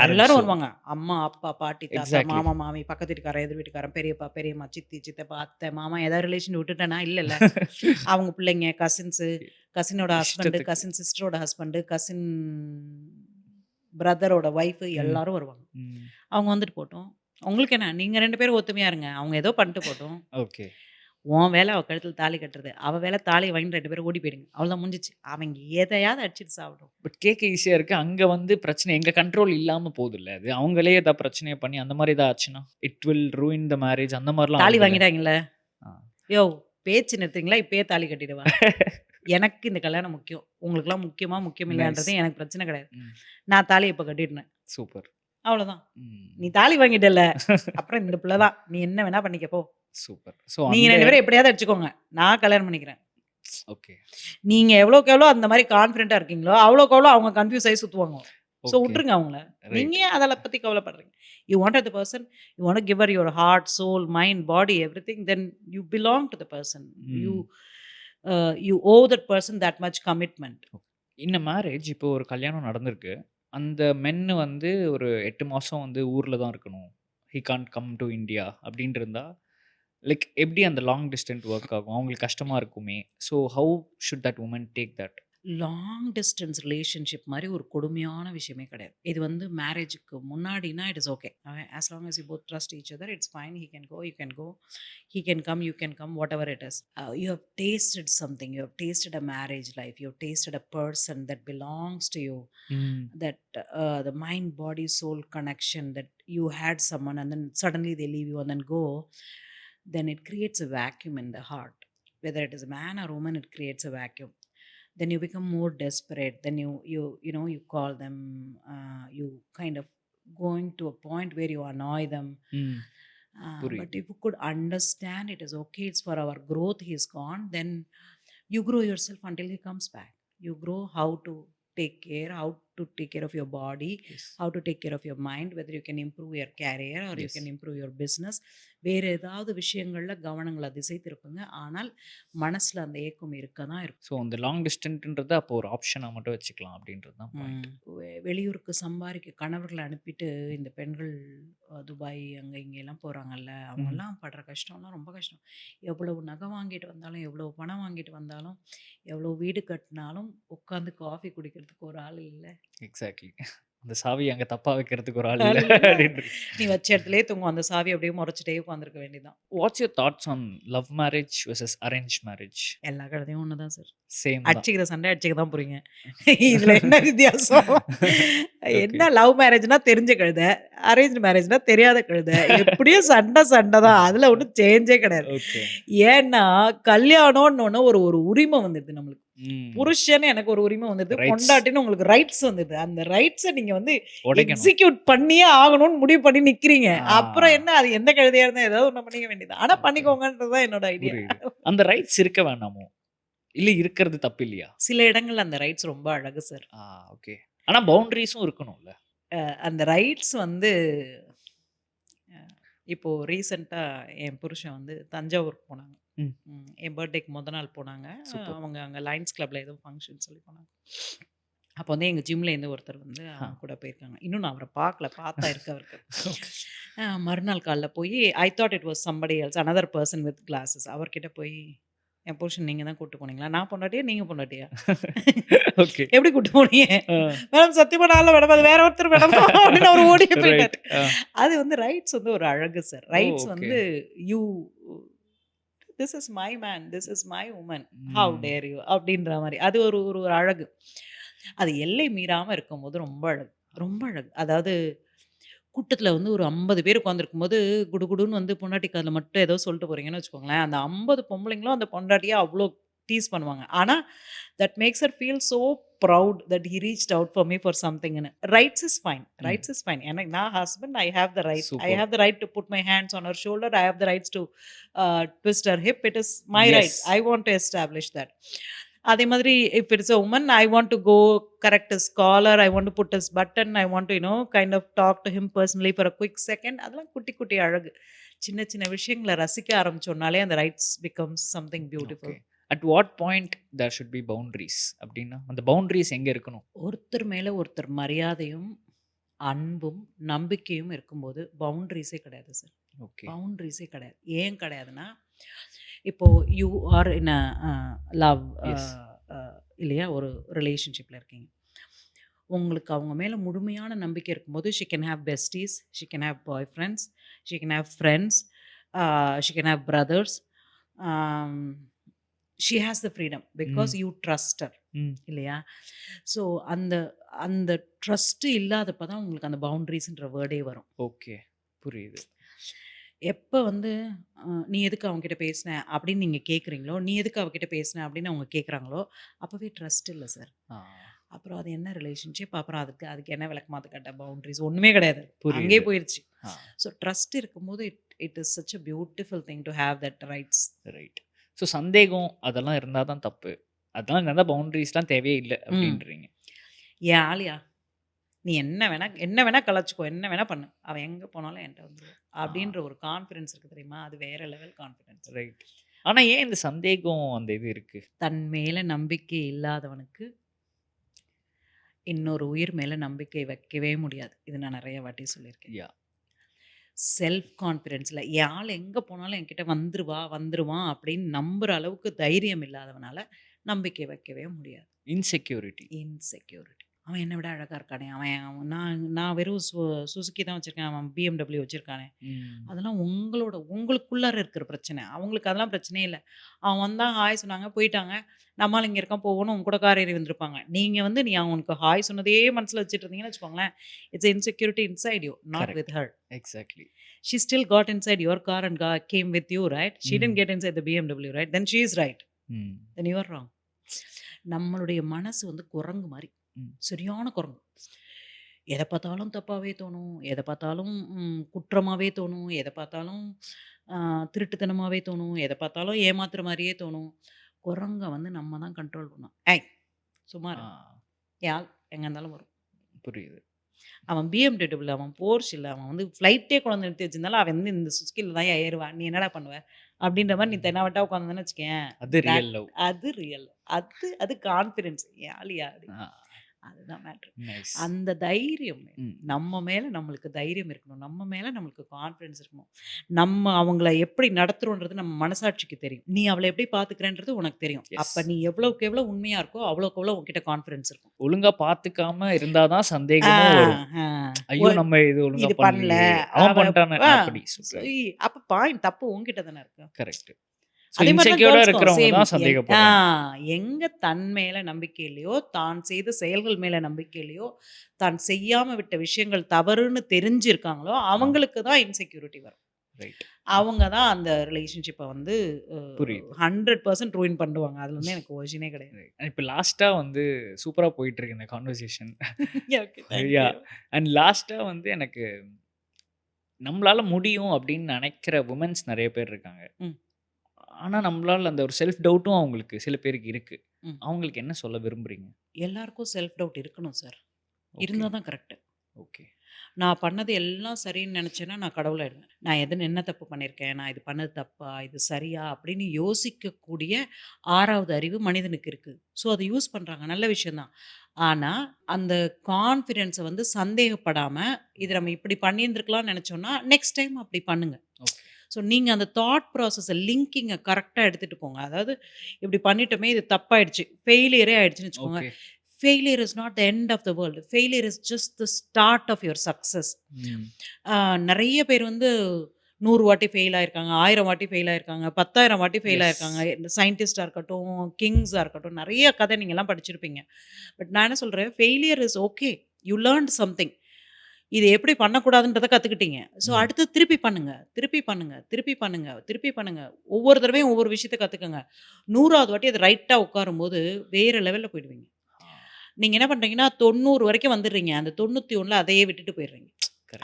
எல்லாரும் வருவாங்க. அம்மா, அப்பா, பாட்டி, தாத்தா, Exactly. மாமா, மாமி, பக்கத்து வீட்டுக்காரன், எதிர் வீட்டுக்காரன், பெரியப்பா, பெரியம்மா, சித்தி, சித்தப்பா, அத்தை, மாமா, ஏதாவது ரிலேஷன் விட்டுட்டேனா இல்லைல்ல. அவங்க பிள்ளைங்க, கசின்ஸு, கசினோட ஹஸ்பண்டு, இஷ்டத்துக்கு. கசின் சிஸ்டரோட ஹஸ்பண்டு, கசின் பிரதரோட ஒய்ஃபு எல்லாரும் வருவாங்க. அவங்க வந்துட்டு போட்டோம். உங்களுக்கு என்ன, நீங்க 2 பேரும் ஒத்துமையா இருங்க. அவங்க ஏதோ பண்ணிட்டு போட்டோம். ஓகே. உன் வேலை அவ கழுத்துல தாலி கட்டுறது, அவ வேலை தாலியை வாங்கிட்டு 2 பேரும் ஓடி போயிடுங்க. அவ்வளோதான் முடிஞ்சிச்சு. அவங்க எதையாவது அடிச்சிட்டு சாப்பிடும். பட் கேட்க ஈஸியாக இருக்குது. அங்கே வந்து பிரச்சனை எங்கள் கண்ட்ரோல் இல்லாமல் போகுதுல்ல. அது அவங்களே ஏதாவது பிரச்சனையை பண்ணி அந்த மாதிரி ஏதாவது ஆச்சுன்னா it will ruin the marriage அந்த மாதிரிலாம் தாலி ஆகுதுல்ல. வாங்கிட்டாங்கல்ல, ஆ. யோ பேச்சு நிறுத்துங்களா, இப்பயே தாலி கட்டிடுவா. எனக்கு இந்த கல்யாணம் முக்கியம், உங்களுக்குலாம் முக்கியமா முக்கியம் இல்லைன்றது எனக்கு பிரச்சனை கிடையாது. ம். நான் தாலியை இப்போ கட்டிடுனேன், சூப்பர். அவ்வளோதான். நீ தாலி வாங்கிட்டல, அப்புறம் இந்த பிள்ளை தான், நீ என்ன வேணா பண்ணிக்க போ. சூப்பர். ஸோ நீங்க 2 பேரும் எப்படியாவது அடிச்சுக்கோங்க, நான் கல்யாணம் பண்ணிக்கிறேன். ஓகே. நீங்க எவ்வளோக்கு எவ்வளோ அந்த மாதிரி கான்ஃபிடென்ட்டா இருக்கீங்களோ அவ்வளோக்கு எவ்வளோ அவங்க கன்ஃபியூஸ் ஆகி சுற்றுவாங்க. So okay. விட்டுருங்க அவங்கள. ரைட். நீங்க ஏன் அதில் பற்றி கவலைப்படுறீங்க? You want the person, you want give her your heart, soul, mind, body, everything, then you belong to the person. You owe that person that much commitment. இந்த marriage இப்போ ஒரு கல்யாணம் நடந்திருக்கு. அந்த மென்னு வந்து ஒரு 8 மாதம் வந்து ஊரில் தான் இருக்கணும். He can't come to India அப்படின்ட்டு இருந்தா லைக் எப்படி அந்த லாங் டிஸ்டன்ஸ் ஒர்க் ஆகும்? அவங்களுக்கு கஷ்டமாக இருக்குமே. So how should that woman take that? Long distance relationship மாதிரி ஒரு கொடுமையான விஷயமே கிடையாது. இது வந்து மேரேஜுக்கு முன்னாடினா it is okay. As long as you both trust each other, it's fine. He can go, you can go. He can come, you can come, whatever it is. You have tasted something. You have tasted a marriage life. You have tasted a person that belongs to you. That the mind, body, soul connection, that you had someone and then suddenly they leave you and then go. Then it creates a vacuum in the heart. Whether it is a man or woman, it creates a vacuum. Then you become more desperate. Then you call them, you kind of going to a point where you annoy them. But புரியுது. if you could understand it is okay, it's for our growth, he's gone, then you grow yourself until he comes back. You grow how to take care of your body, Yes. how to take care of your mind, whether you can improve your career or you Yes. can improve your business. வேறு ஏதாவது விஷயங்களில் கவனங்களை திசை திருப்புங்க. ஆனால் மனசில் அந்த ஏக்கம் இருக்க தான் இருக்கும். ஸோ அந்த லாங் டிஸ்டன்ட்ன்றது அப்போ ஒரு ஆப்ஷனாக மட்டும் வச்சுக்கலாம் அப்படின்றது தான் பாயிண்ட். வெளியூருக்கு சம்பாதிக்க கணவர்களை அனுப்பிட்டு இந்த பெண்கள் துபாய் அங்கே இங்கெல்லாம் போகிறாங்கல்ல, அவங்கெல்லாம் படுற கஷ்டம்லாம் ரொம்ப கஷ்டம். எவ்வளவு நகை வாங்கிட்டு வந்தாலும், எவ்வளோ பணம் வாங்கிட்டு வந்தாலும், எவ்வளோ வீடு கட்டினாலும் உட்காந்து காஃபி குடிக்கிறதுக்கு ஒரு ஆள் இல்லை. எக்ஸாக்ட்லி. அந்த சாவி அங்கே தப்பாக வைக்கிறதுக்கு ஒரு ஆள் ஆள் இல்லை இல்ல. அப்படின்றது. நீ வச்ச இடத்துலயே தூங்கும், அந்த சாவி அப்படியே முறைச்சிட்டே உட்காந்துருக்க வேண்டியதான். What's your thoughts on love marriage versus arrange marriage? எல்லா கழுதையும் ஒன்று தான் சார். சேம் தான். அடிச்சுக்கிற சண்டை அடிச்சுக்க தான் போறீங்க. இதுல என்ன வித்தியாசம்? என்ன லவ் மேரேஜ்னா தெரிஞ்ச கழுதை, அரேஞ்ச் மேரேஜ்னா தெரியாத கழுதை. எப்படியும் சண்டை தான், அதுல ஒன்றும் சேஞ்சே கிடையாது. ஓகே. ஏன்னா கல்யாணம்னு ஒன்று ஒரு ஒரு உரிமை வந்துடுது நம்மளுக்கு. புருஷன் எனக்கு ஒரு உரிமை வந்துடுது, Rights. பொண்டாட்டின்னு உங்களுக்கு ரைட்ஸ் வந்துடுது. அந்த ரைட்ஸை நீங்க வந்து உடைக்கணும். எக்ஸிக்யூட் பண்ணியே ஆகணும்னு முடிவு பண்ணி நிக்கிறீங்க. ஆ. அப்புறம் என்ன, அது எந்த கழுதையா இருந்தா ஏதாவது ஒண்ணு பண்ணிக்க வேண்டியது. ஆனா பண்ணிக்கோங்கன்றதுதான் என்னோட ஐடியா. புரியுது. அந்த ரைட்ஸ் இருக்க வேண்டாமோ? இல்லை இருக்கிறது தப்பு இல்லையா? சில இடங்கள்ல அந்த ரைட்ஸ் ரொம்ப அழகு சார். ஓகே. ஆனால் பவுண்டரிஸும் இருக்கணும்ல. அந்த ரைட்ஸ் வந்து இப்போ ரீசெண்டா என் புருஷன் வந்து தஞ்சாவூருக்கு போனாங்க. ம். என் பர்த்டேக்கு முத நாள் போனாங்க. Super. அவங்க அங்கே லைன்ஸ் கிளப்ல ஏதோ ஃபங்க்ஷன் சொல்லி போனாங்க. அப்போ வந்து எங்கள் ஜிம்லேருந்து ஒருத்தர் வந்து அவங்க கூட போயிருக்காங்க. இன்னும் நான் அவரை பார்க்கல, பார்த்தா இருக்க அவருக்கு. மறுநாள் காலைல போய் I thought it was somebody else, another person with classes. அவர்கிட்ட போய், என் புருஷன் நீங்கள் தான் கூப்பிட்டு போனீங்களா? நான் பொண்டாட்டியா நீங்கள் பொண்டாட்டியா? ஓகே. எப்படி கூப்பிட்டு போனீங்க? மேடம் சத்தியமா நாளில் மேடம், அது வேற ஒருத்தர் மேடம் அப்படின்னு அவர் ஓடி போயிட்டார். அது வந்து ரைட்ஸ் வந்து ஒரு அழகு சார். Rights okay. வந்து you this is my man, this is my woman, how dare you அப்படின்ற மாதிரி. அது ஒரு ஒரு ஒரு அழகு. அது எல்லை மீறாமல் இருக்கும்போது ரொம்ப அழகு, ரொம்ப அழகு. அதாவது கூட்டத்தில் வந்து ஒரு 50 பேர் உட்காந்துருக்கும் போது குடுகுடுன்னு வந்து பொண்டாட்டி காதில் மட்டும் ஏதோ சொல்லிட்டு போறீங்கன்னு வச்சுக்கோங்களேன், அந்த 50 பொம்பளைங்களும் அந்த பொண்டாட்டியை அவ்வளோ டீஸ் பண்ணுவாங்க. ஆனால் that makes her feel so proud that he reached out for me for சம்திங்னு. Rights is fine, rights is fine. எனக்கு நான் husband, I have the right, I have the right to put my hands on her shoulder, I have the rights to twist her hip. It is my Yes. Right, I want to establish that. அதே மாதிரி if it's a woman I want to go correct his collar, I want to put his button, I want to kind of talk to him personally for a quick second. அதெல்லாம் குட்டி குட்டி அழகு. சின்ன சின்ன விஷயங்களை ரசிக்க ஆரம்பிச்சோம்னாலே அந்த rights becomes something beautiful. At what point there should be boundaries அப்படின்னா அந்த பவுண்டரிஸ் எங்கே இருக்கணும்? ஒருத்தர் மேலே ஒருத்தர் மரியாதையும் அன்பும் நம்பிக்கையும் இருக்கும்போது பவுண்டரிஸே கிடையாது சார். ஓகே. பவுண்டரிஸே கிடையாது. ஏன் கிடையாதுன்னா, இப்போ you are in a love Yes. இல்லையா, ஒரு ரிலேஷன்ஷிப்பில் இருக்கீங்க. உங்களுக்கு அவங்க மேலே முழுமையான நம்பிக்கை இருக்கும்போது she can have besties, she can have bye friends, she can have friends, she can have brothers. She has the freedom because you trusted ம். இல்லையா? ஸோ அந்த அந்த ட்ரஸ்ட்டு இல்லாதப்போ தான் உங்களுக்கு அந்த பவுண்டரிஸ்ன்ற வேர்டே வரும். ஓகே, புரியுது. எப்போ வந்து நீ எதுக்கு அவங்ககிட்ட பேசின அப்படின்னு நீங்கள் கேட்குறீங்களோ, நீ எதுக்கு அவகிட்ட பேசின அப்படின்னு அவங்க கேட்குறாங்களோ, அப்போவே ட்ரஸ்ட் இல்லை சார். ஆ, அப்புறம் அது என்ன ரிலேஷன்ஷிப்? அப்புறம் அதுக்கு என்ன விளக்கமாத்து கட்ட பவுண்டரிஸ் ஒன்றுமே கிடையாது. புரியுது. அங்கேயே போயிடுச்சு. ஆ, ஸோ ட்ரஸ்ட் இருக்கும்போது it is such a beautiful thing to have that rights. Right. So சந்தேகம் அதெல்லாம் இருந்தால் தான் தப்பு. அதெல்லாம் இருந்தால் பவுண்டரிஸ்லாம் தேவையே இல்லை அப்படின்றீங்க. ஏன் ஆலியா, நீ என்ன வேணா கலாச்சிக்கோ, என்ன வேணா பண்ணு, அவன் எங்கே போனாலும் என்கிட்ட வந்துடும் அப்படின்ற ஒரு கான்ஃபிடென்ஸ் இருக்குது தெரியுமா? அது வேற லெவல் கான்ஃபிடென்ஸ். ரைட். ஆனால் ஏன் இந்த சந்தேகம் அந்த இது இருக்குது? தன் மேலே நம்பிக்கை இல்லாதவனுக்கு இன்னொரு உயிர் மேலே நம்பிக்கை வைக்கவே முடியாது. இது நான் நிறைய வாட்டி சொல்லியிருக்கேன். யா. செல்ஃப் கான்ஃபிடென்ஸில் என் ஆள் எங்கே போனாலும் என்கிட்ட வந்துருவான் அப்படின்னு நம்புகிற அளவுக்கு தைரியம் இல்லாதவனால நம்பிக்கை வைக்கவே முடியாது. இன்செக்யூரிட்டி. இன்செக்யூரிட்டி. அவன் என்னை விட அழகாக இருக்கானே, நான் வெறும் சுசுக்கி தான் வச்சுருக்கேன், அவன் BMW வச்சுருக்கானே, அதெல்லாம் உங்களுக்குள்ளார இருக்கிற பிரச்சனை. அவங்களுக்கு அதெல்லாம் பிரச்சனையே இல்லை. அவன் வந்தான், ஹாய் சொன்னாங்க, போயிட்டாங்க. நம்மளால் இங்கே இருக்கான், போகணும், உங்க கூட கார் ஏறி வந்திருப்பாங்க. நீங்கள் நீ அவனுக்கு ஹாய் சொன்னதே மனசில் வச்சுட்டு இருந்தீங்கன்னு வச்சுக்கோங்களேன், it's insecurity inside you, not with her. Exactly. She still got inside your car and came with you, right? She didn't get inside the BMW, right? Then she is right. Then you are wrong. நம்மளுடைய மனசு வந்து குரங்கு மாதிரி, சரியான குரங்கு. எதை பார்த்தாலும் தப்பாகவே தோணும், எதை பார்த்தாலும் குற்றமாகவே தோணும், எதை பார்த்தாலும் திருட்டுத்தனமாகவே தோணும், எதை பார்த்தாலும் ஏமாத்துற மாதிரியே தோணும். குரங்கை வந்து நம்ம தான் கண்ட்ரோல் பண்ணோம். ஏய் சுமார் யாழ் எங்கே இருந்தாலும் வரும். புரியுது. அவன் BMW, அவன் போர்ஷ் இல்லை, அவன் வந்து ஃப்ளைட்டே கொண்டு நிறுத்தி வச்சிருந்தாலும் அவன் வந்து இந்த சுஸ்கில் தான் ஏறுவான். நீ என்னடா பண்ணுவ அப்படின்ற மாதிரி நீ தென்னாவட்டா உட்காந்துன்னு வச்சுக்கேன். அது ரியல் லவ். அது ரியல். அது கான்ஃபிடென்ஸ். யாழியா அதுதான் மேட்ரு. அந்த தைரியம் நம்ம மேலே நம்மளுக்கு தைரியம் இருக்கணும், நம்ம மேலே நம்மளுக்கு கான்ஃபிடென்ஸ் இருக்கணும். நம்ம அவங்கள எப்படி நடத்துகிறோன்றது நம்ம மனசாட்சிக்கு தெரியும். நீ அவளை எப்படி பார்த்துக்கிறேன்றது உனக்கு தெரியும். அப்போ நீ எவ்வளோக்கு எவ்வளோ உண்மையாக இருக்கோ அவ்வளோக்கு எவ்வளோ உங்ககிட்ட கான்ஃபிடென்ஸ் இருக்கும். ஒழுங்கா பார்த்துக்காம இருந்தாதான் சந்தேகமும் வரும். ஐயோ நம்ம இது ஒழுங்கா பண்ணல, அவன் பண்ணிட்டானே அப்படி. அப்போ பாயிண்ட் தப்பு உங்ககிட்ட தானே இருக்கு. கரெக்ட். எங்க தன் மேல நம்பிக்கை இல்லையோ, தான் செய்த செயல்கள் மேல நம்பிக்கை இல்லையோ, தான் செய்யாம விட்ட விஷயங்கள் தவறுன்னு தெரிஞ்சிருக்காங்களோ அவங்களுக்கு தான் இன்செக்யூரிட்டி வரும். அவங்க தான் அந்த ரிலேஷன்ஷிப்பை வந்து 100% ரூயின் பண்ணுவாங்க. அதுல இருந்து எனக்கு ஒரிஜினே கிடையாது. இப்போ லாஸ்டா வந்து சூப்பரா போயிட்டு இருக்கு இந்த கான்வர்சேஷன். அண்ட் லாஸ்டா வந்து எனக்கு நம்மளால முடியும் அப்படின்னு நினைக்கிற உமன்ஸ் நிறைய பேர் இருக்காங்க. ஆனால் நம்மளால் அந்த ஒரு செல்ஃப் டவுட்டும் அவங்களுக்கு சில பேருக்கு இருக்கு. அவங்களுக்கு என்ன சொல்ல விரும்புறீங்க? எல்லாருக்கும் செல்ஃப் டவுட் இருக்கணும் சார். இருந்தால் தான் கரெக்டு. ஓகே. நான் பண்ணது எல்லாம் சரின்னு நினச்சேன்னா நான் கடவுளாயிடுவேன். நான் என்ன தப்பு பண்ணியிருக்கேன், நான் இது பண்ணது தப்பா, இது சரியா அப்படின்னு யோசிக்கக்கூடிய 6வது அறிவு மனிதனுக்கு இருக்குது. ஸோ அதை யூஸ் பண்ணுறாங்க, நல்ல விஷயந்தான். ஆனால் அந்த கான்ஃபிடென்ஸை வந்து சந்தேகப்படாமல் இது நம்ம இப்படி பண்ணியிருந்துருக்கலாம்னு நினச்சோன்னா நெக்ஸ்ட் டைம் அப்படி பண்ணுங்க. ஸோ நீங்கள் அந்த தாட் ப்ராசஸை லிங்கிங்கை கரெக்டாக எடுத்துகிட்டு போங்க. அதாவது இப்படி பண்ணிட்டோமே, இது தப்பாயிடுச்சு, ஃபெயிலியரே ஆயிடுச்சுன்னு வச்சுக்கோங்க. Failure is not the end of the world. Failure is just the start of your success. நிறைய பேர் வந்து 100 வாட்டி ஃபெயில் ஆயிருக்காங்க, 1000 வாட்டி ஃபெயில் ஆயிருக்காங்க, 10,000 வாட்டி ஃபெயில் ஆயிருக்காங்க. சயின்டிஸ்டாக இருக்கட்டும், கிங்ஸாக இருக்கட்டும், நிறைய கதை நீங்கள்லாம் படிச்சிருப்பீங்க. பட் நான் என்ன சொல்கிறேன், failure is okay, you learned something. இது எப்படி பண்ணக்கூடாதுன்றதை கற்றுக்கிட்டீங்க. ஸோ அடுத்து திருப்பி பண்ணுங்க. ஒவ்வொரு தடவையும் ஒவ்வொரு விஷயத்தை கற்றுக்குங்க. 100வது வாட்டி அது ரைட்டாக உட்காரும் போது வேறு லெவலில் போயிடுவீங்க. நீங்கள் என்ன பண்ணுறீங்கன்னா 90 வரைக்கும் வந்துடுறீங்க, அந்த 91ல் அதையே விட்டுட்டு போயிடுறீங்க.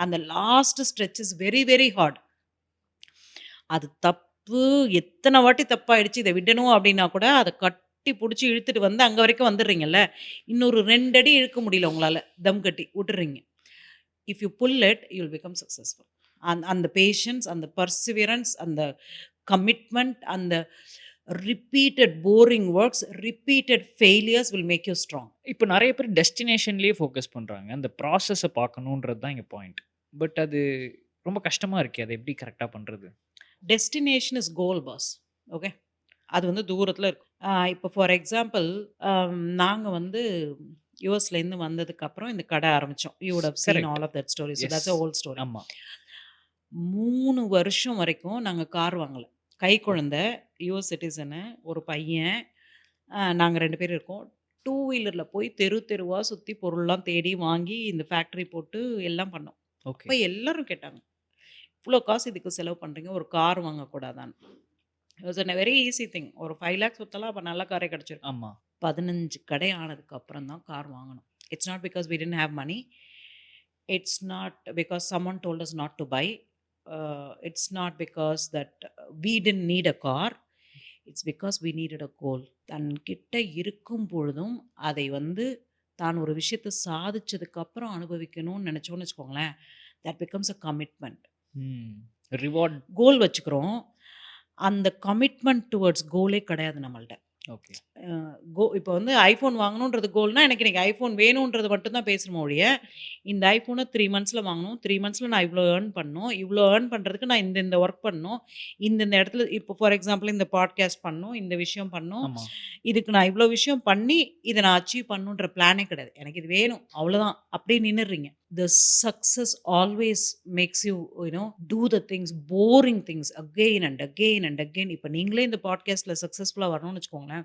அந்த last stretch is very very hard. அது தப்பு, எத்தனை வாட்டி தப்பாயிடுச்சு, இதை விடணும் அப்படின்னா கூட அதை கட்டி பிடிச்சி இழுத்துட்டு வந்து அங்கே வரைக்கும் வந்துடுறீங்கல்ல, இன்னொரு 2 அடி இழுக்க முடியல உங்களால், தம் கட்டி விட்டுறீங்க. If you pull it you will become successful. அந்த பேஷன்ஸ், அந்த பர்சிவியரன்ஸ், அந்த கமிட்மெண்ட், அந்த repeated boring works, repeated failures will make you strong. இப்போ நிறைய பேர் டெஸ்டினேஷன்லேயே ஃபோக்கஸ் பண்ணுறாங்க. அந்த ப்ராசஸை பார்க்கணுன்றது தான் இங்கே பாயிண்ட். பட் அது ரொம்ப கஷ்டமாக இருக்கே, அதை எப்படி கரெக்டாக பண்ணுறது? Destination is goal pass. Okay, அது வந்து தூரத்தில் இருக்கும். இப்போ ஃபார் எக்ஸாம்பிள், நாங்கள் வந்து யூஎஸ்லேருந்து வந்ததுக்கப்புறம் இந்த கடை ஆரம்பித்தோம். You would have seen all of that story. So that's a whole story. ஆமாம். 3 வருஷம் வரைக்கும் நாங்கள் கார் வாங்கலை. கை குழந்தை, யூஎஸ் சிட்டிசனு, ஒரு பையன், நாங்கள் 2 பேர் இருக்கோம். 2 வீலரில் போய் தெரு தெருவாக சுற்றி பொருள்லாம் தேடி வாங்கி இந்த ஃபேக்ட்ரி போட்டு எல்லாம் பண்ணோம். ஓகே. அப்போ எல்லாரும் கேட்டாங்க, இவ்வளோ காசு இதுக்கு செலவு பண்ணுறீங்க, ஒரு கார் வாங்கக்கூடாதான்னு. It was a very easy thing. ஒரு 5 lakhs வித்தாலும் அப்போ நல்ல காரே கிடச்சிருக்கும். ஆமாம். 15 கடை ஆனதுக்கு அப்புறம் தான் கார் வாங்கணும். It's not because we didn't have money. It's not because someone told us not to buy. It's not because that we didn't need a car. It's because we needed a goal. தன்கிட்ட இருக்கும் பொழுதும் அதை வந்து தான் ஒரு விஷயத்தை சாதிச்சதுக்கப்புறம் அனுபவிக்கணும்னு நினச்சோன்னு வச்சுக்கோங்களேன், that becomes a commitment. Reward. Goal வச்சுக்கிறோம், அந்த கமிட்மெண்ட் டுவர்ட்ஸ் கோலே கிடையாது நம்மள்ட்ட. ஓகே. இப்போ வந்து ஐஃபோன் வாங்கணுன்றது கோல்னா, எனக்கு இன்னைக்கு ஐஃபோன் வேணுன்றது மட்டும்தான் பேசுகிறோம் ஒழிய, இந்த ஐஃபோனை 3 monthsல வாங்கணும், 3 monthsல நான் இவ்வளோ ஏர்ன் பண்ணணும், இவ்வளோ ஏர்ன் பண்ணுறதுக்கு நான் இந்த ஒர்க் பண்ணணும், இந்த இடத்துல இப்போ ஃபார் எக்ஸாம்பிள் இந்த பாட்காஸ்ட் பண்ணணும், இந்த விஷயம் பண்ணணும், ஆமாம். இதுக்கு நான் இவ்வளோ விஷயம் பண்ணி இதை நான் அச்சீவ் பண்ணுன்ற பிளானே கிடையாது. எனக்கு இது வேணும் அவ்வளோதான், அப்படியே நின்றுறீங்க. The success always makes you, do the things, boring things again and again and again. இப்போ நீங்களே இந்த பாட்காஸ்ட்டில் சக்ஸஸ்ஃபுல்லாக வரணும்னு வச்சுக்கோங்களேன்,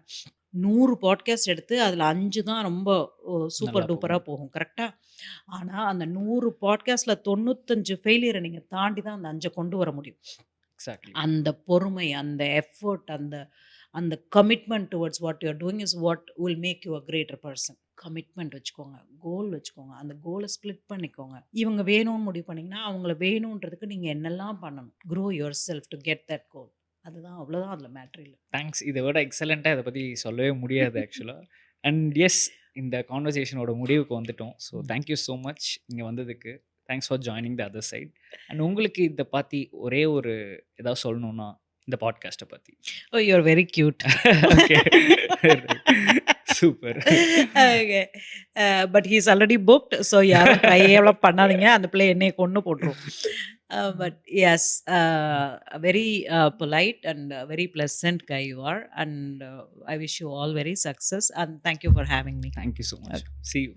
100 பாட்காஸ்ட் எடுத்து அதில் 5 தான் ரொம்ப சூப்பர் நல்லா டூப்பராக போகும், கரெக்டாக. ஆனால் அந்த 100 பாட்காஸ்ட்டில் 95 ஃபெயிலியரை நீங்கள் தாண்டி தான் அந்த 5 கொண்டு வர முடியும். எக்ஸாக்ட்லி. அந்த பொறுமை, அந்த எஃபர்ட், அந்த commitment towards what you are doing is what will make you a greater person. Commitment வச்சுக்கோங்க, கோல் வச்சுக்கோங்க, அந்த கோலை ஸ்ப்ளிட் பண்ணிக்கோங்க. இவங்க வேணும்னு முடிவு பண்ணிங்கன்னா அவங்கள வேணுன்றதுக்கு நீங்கள் என்னெல்லாம் பண்ணணும், grow your self to get that goal. அதுதான், அவ்வளோதான் அதில் மேட்ரு இல்லை. தேங்க்ஸ். இதை விட எக்ஸலண்ட்டாக இதை பற்றி சொல்லவே முடியாது ஆக்சுவலாக. அண்ட் எஸ், இந்த கான்வர்சேஷனோட முடிவுக்கு வந்துட்டோம். ஸோ தேங்க்யூ ஸோ மச் இங்கே வந்ததுக்கு. Thanks for joining the other side. And உங்களுக்கு இதை பற்றி ஒரே ஒரு ஏதாவது சொல்லணுன்னா இந்த பாட்காஸ்ட்டை பற்றி. Oh, you are very cute. Okay. Super. Okay, but he's already booked. So யாரும் ட்ரையெல்லாம் பண்ணாதீங்க, அந்த பிள்ளை என்னையை கொண்டு போட்டுரும். But yes, very polite and very pleasant guy you are, and I wish you all very success, and thank you for having me. Thank you so much. See you.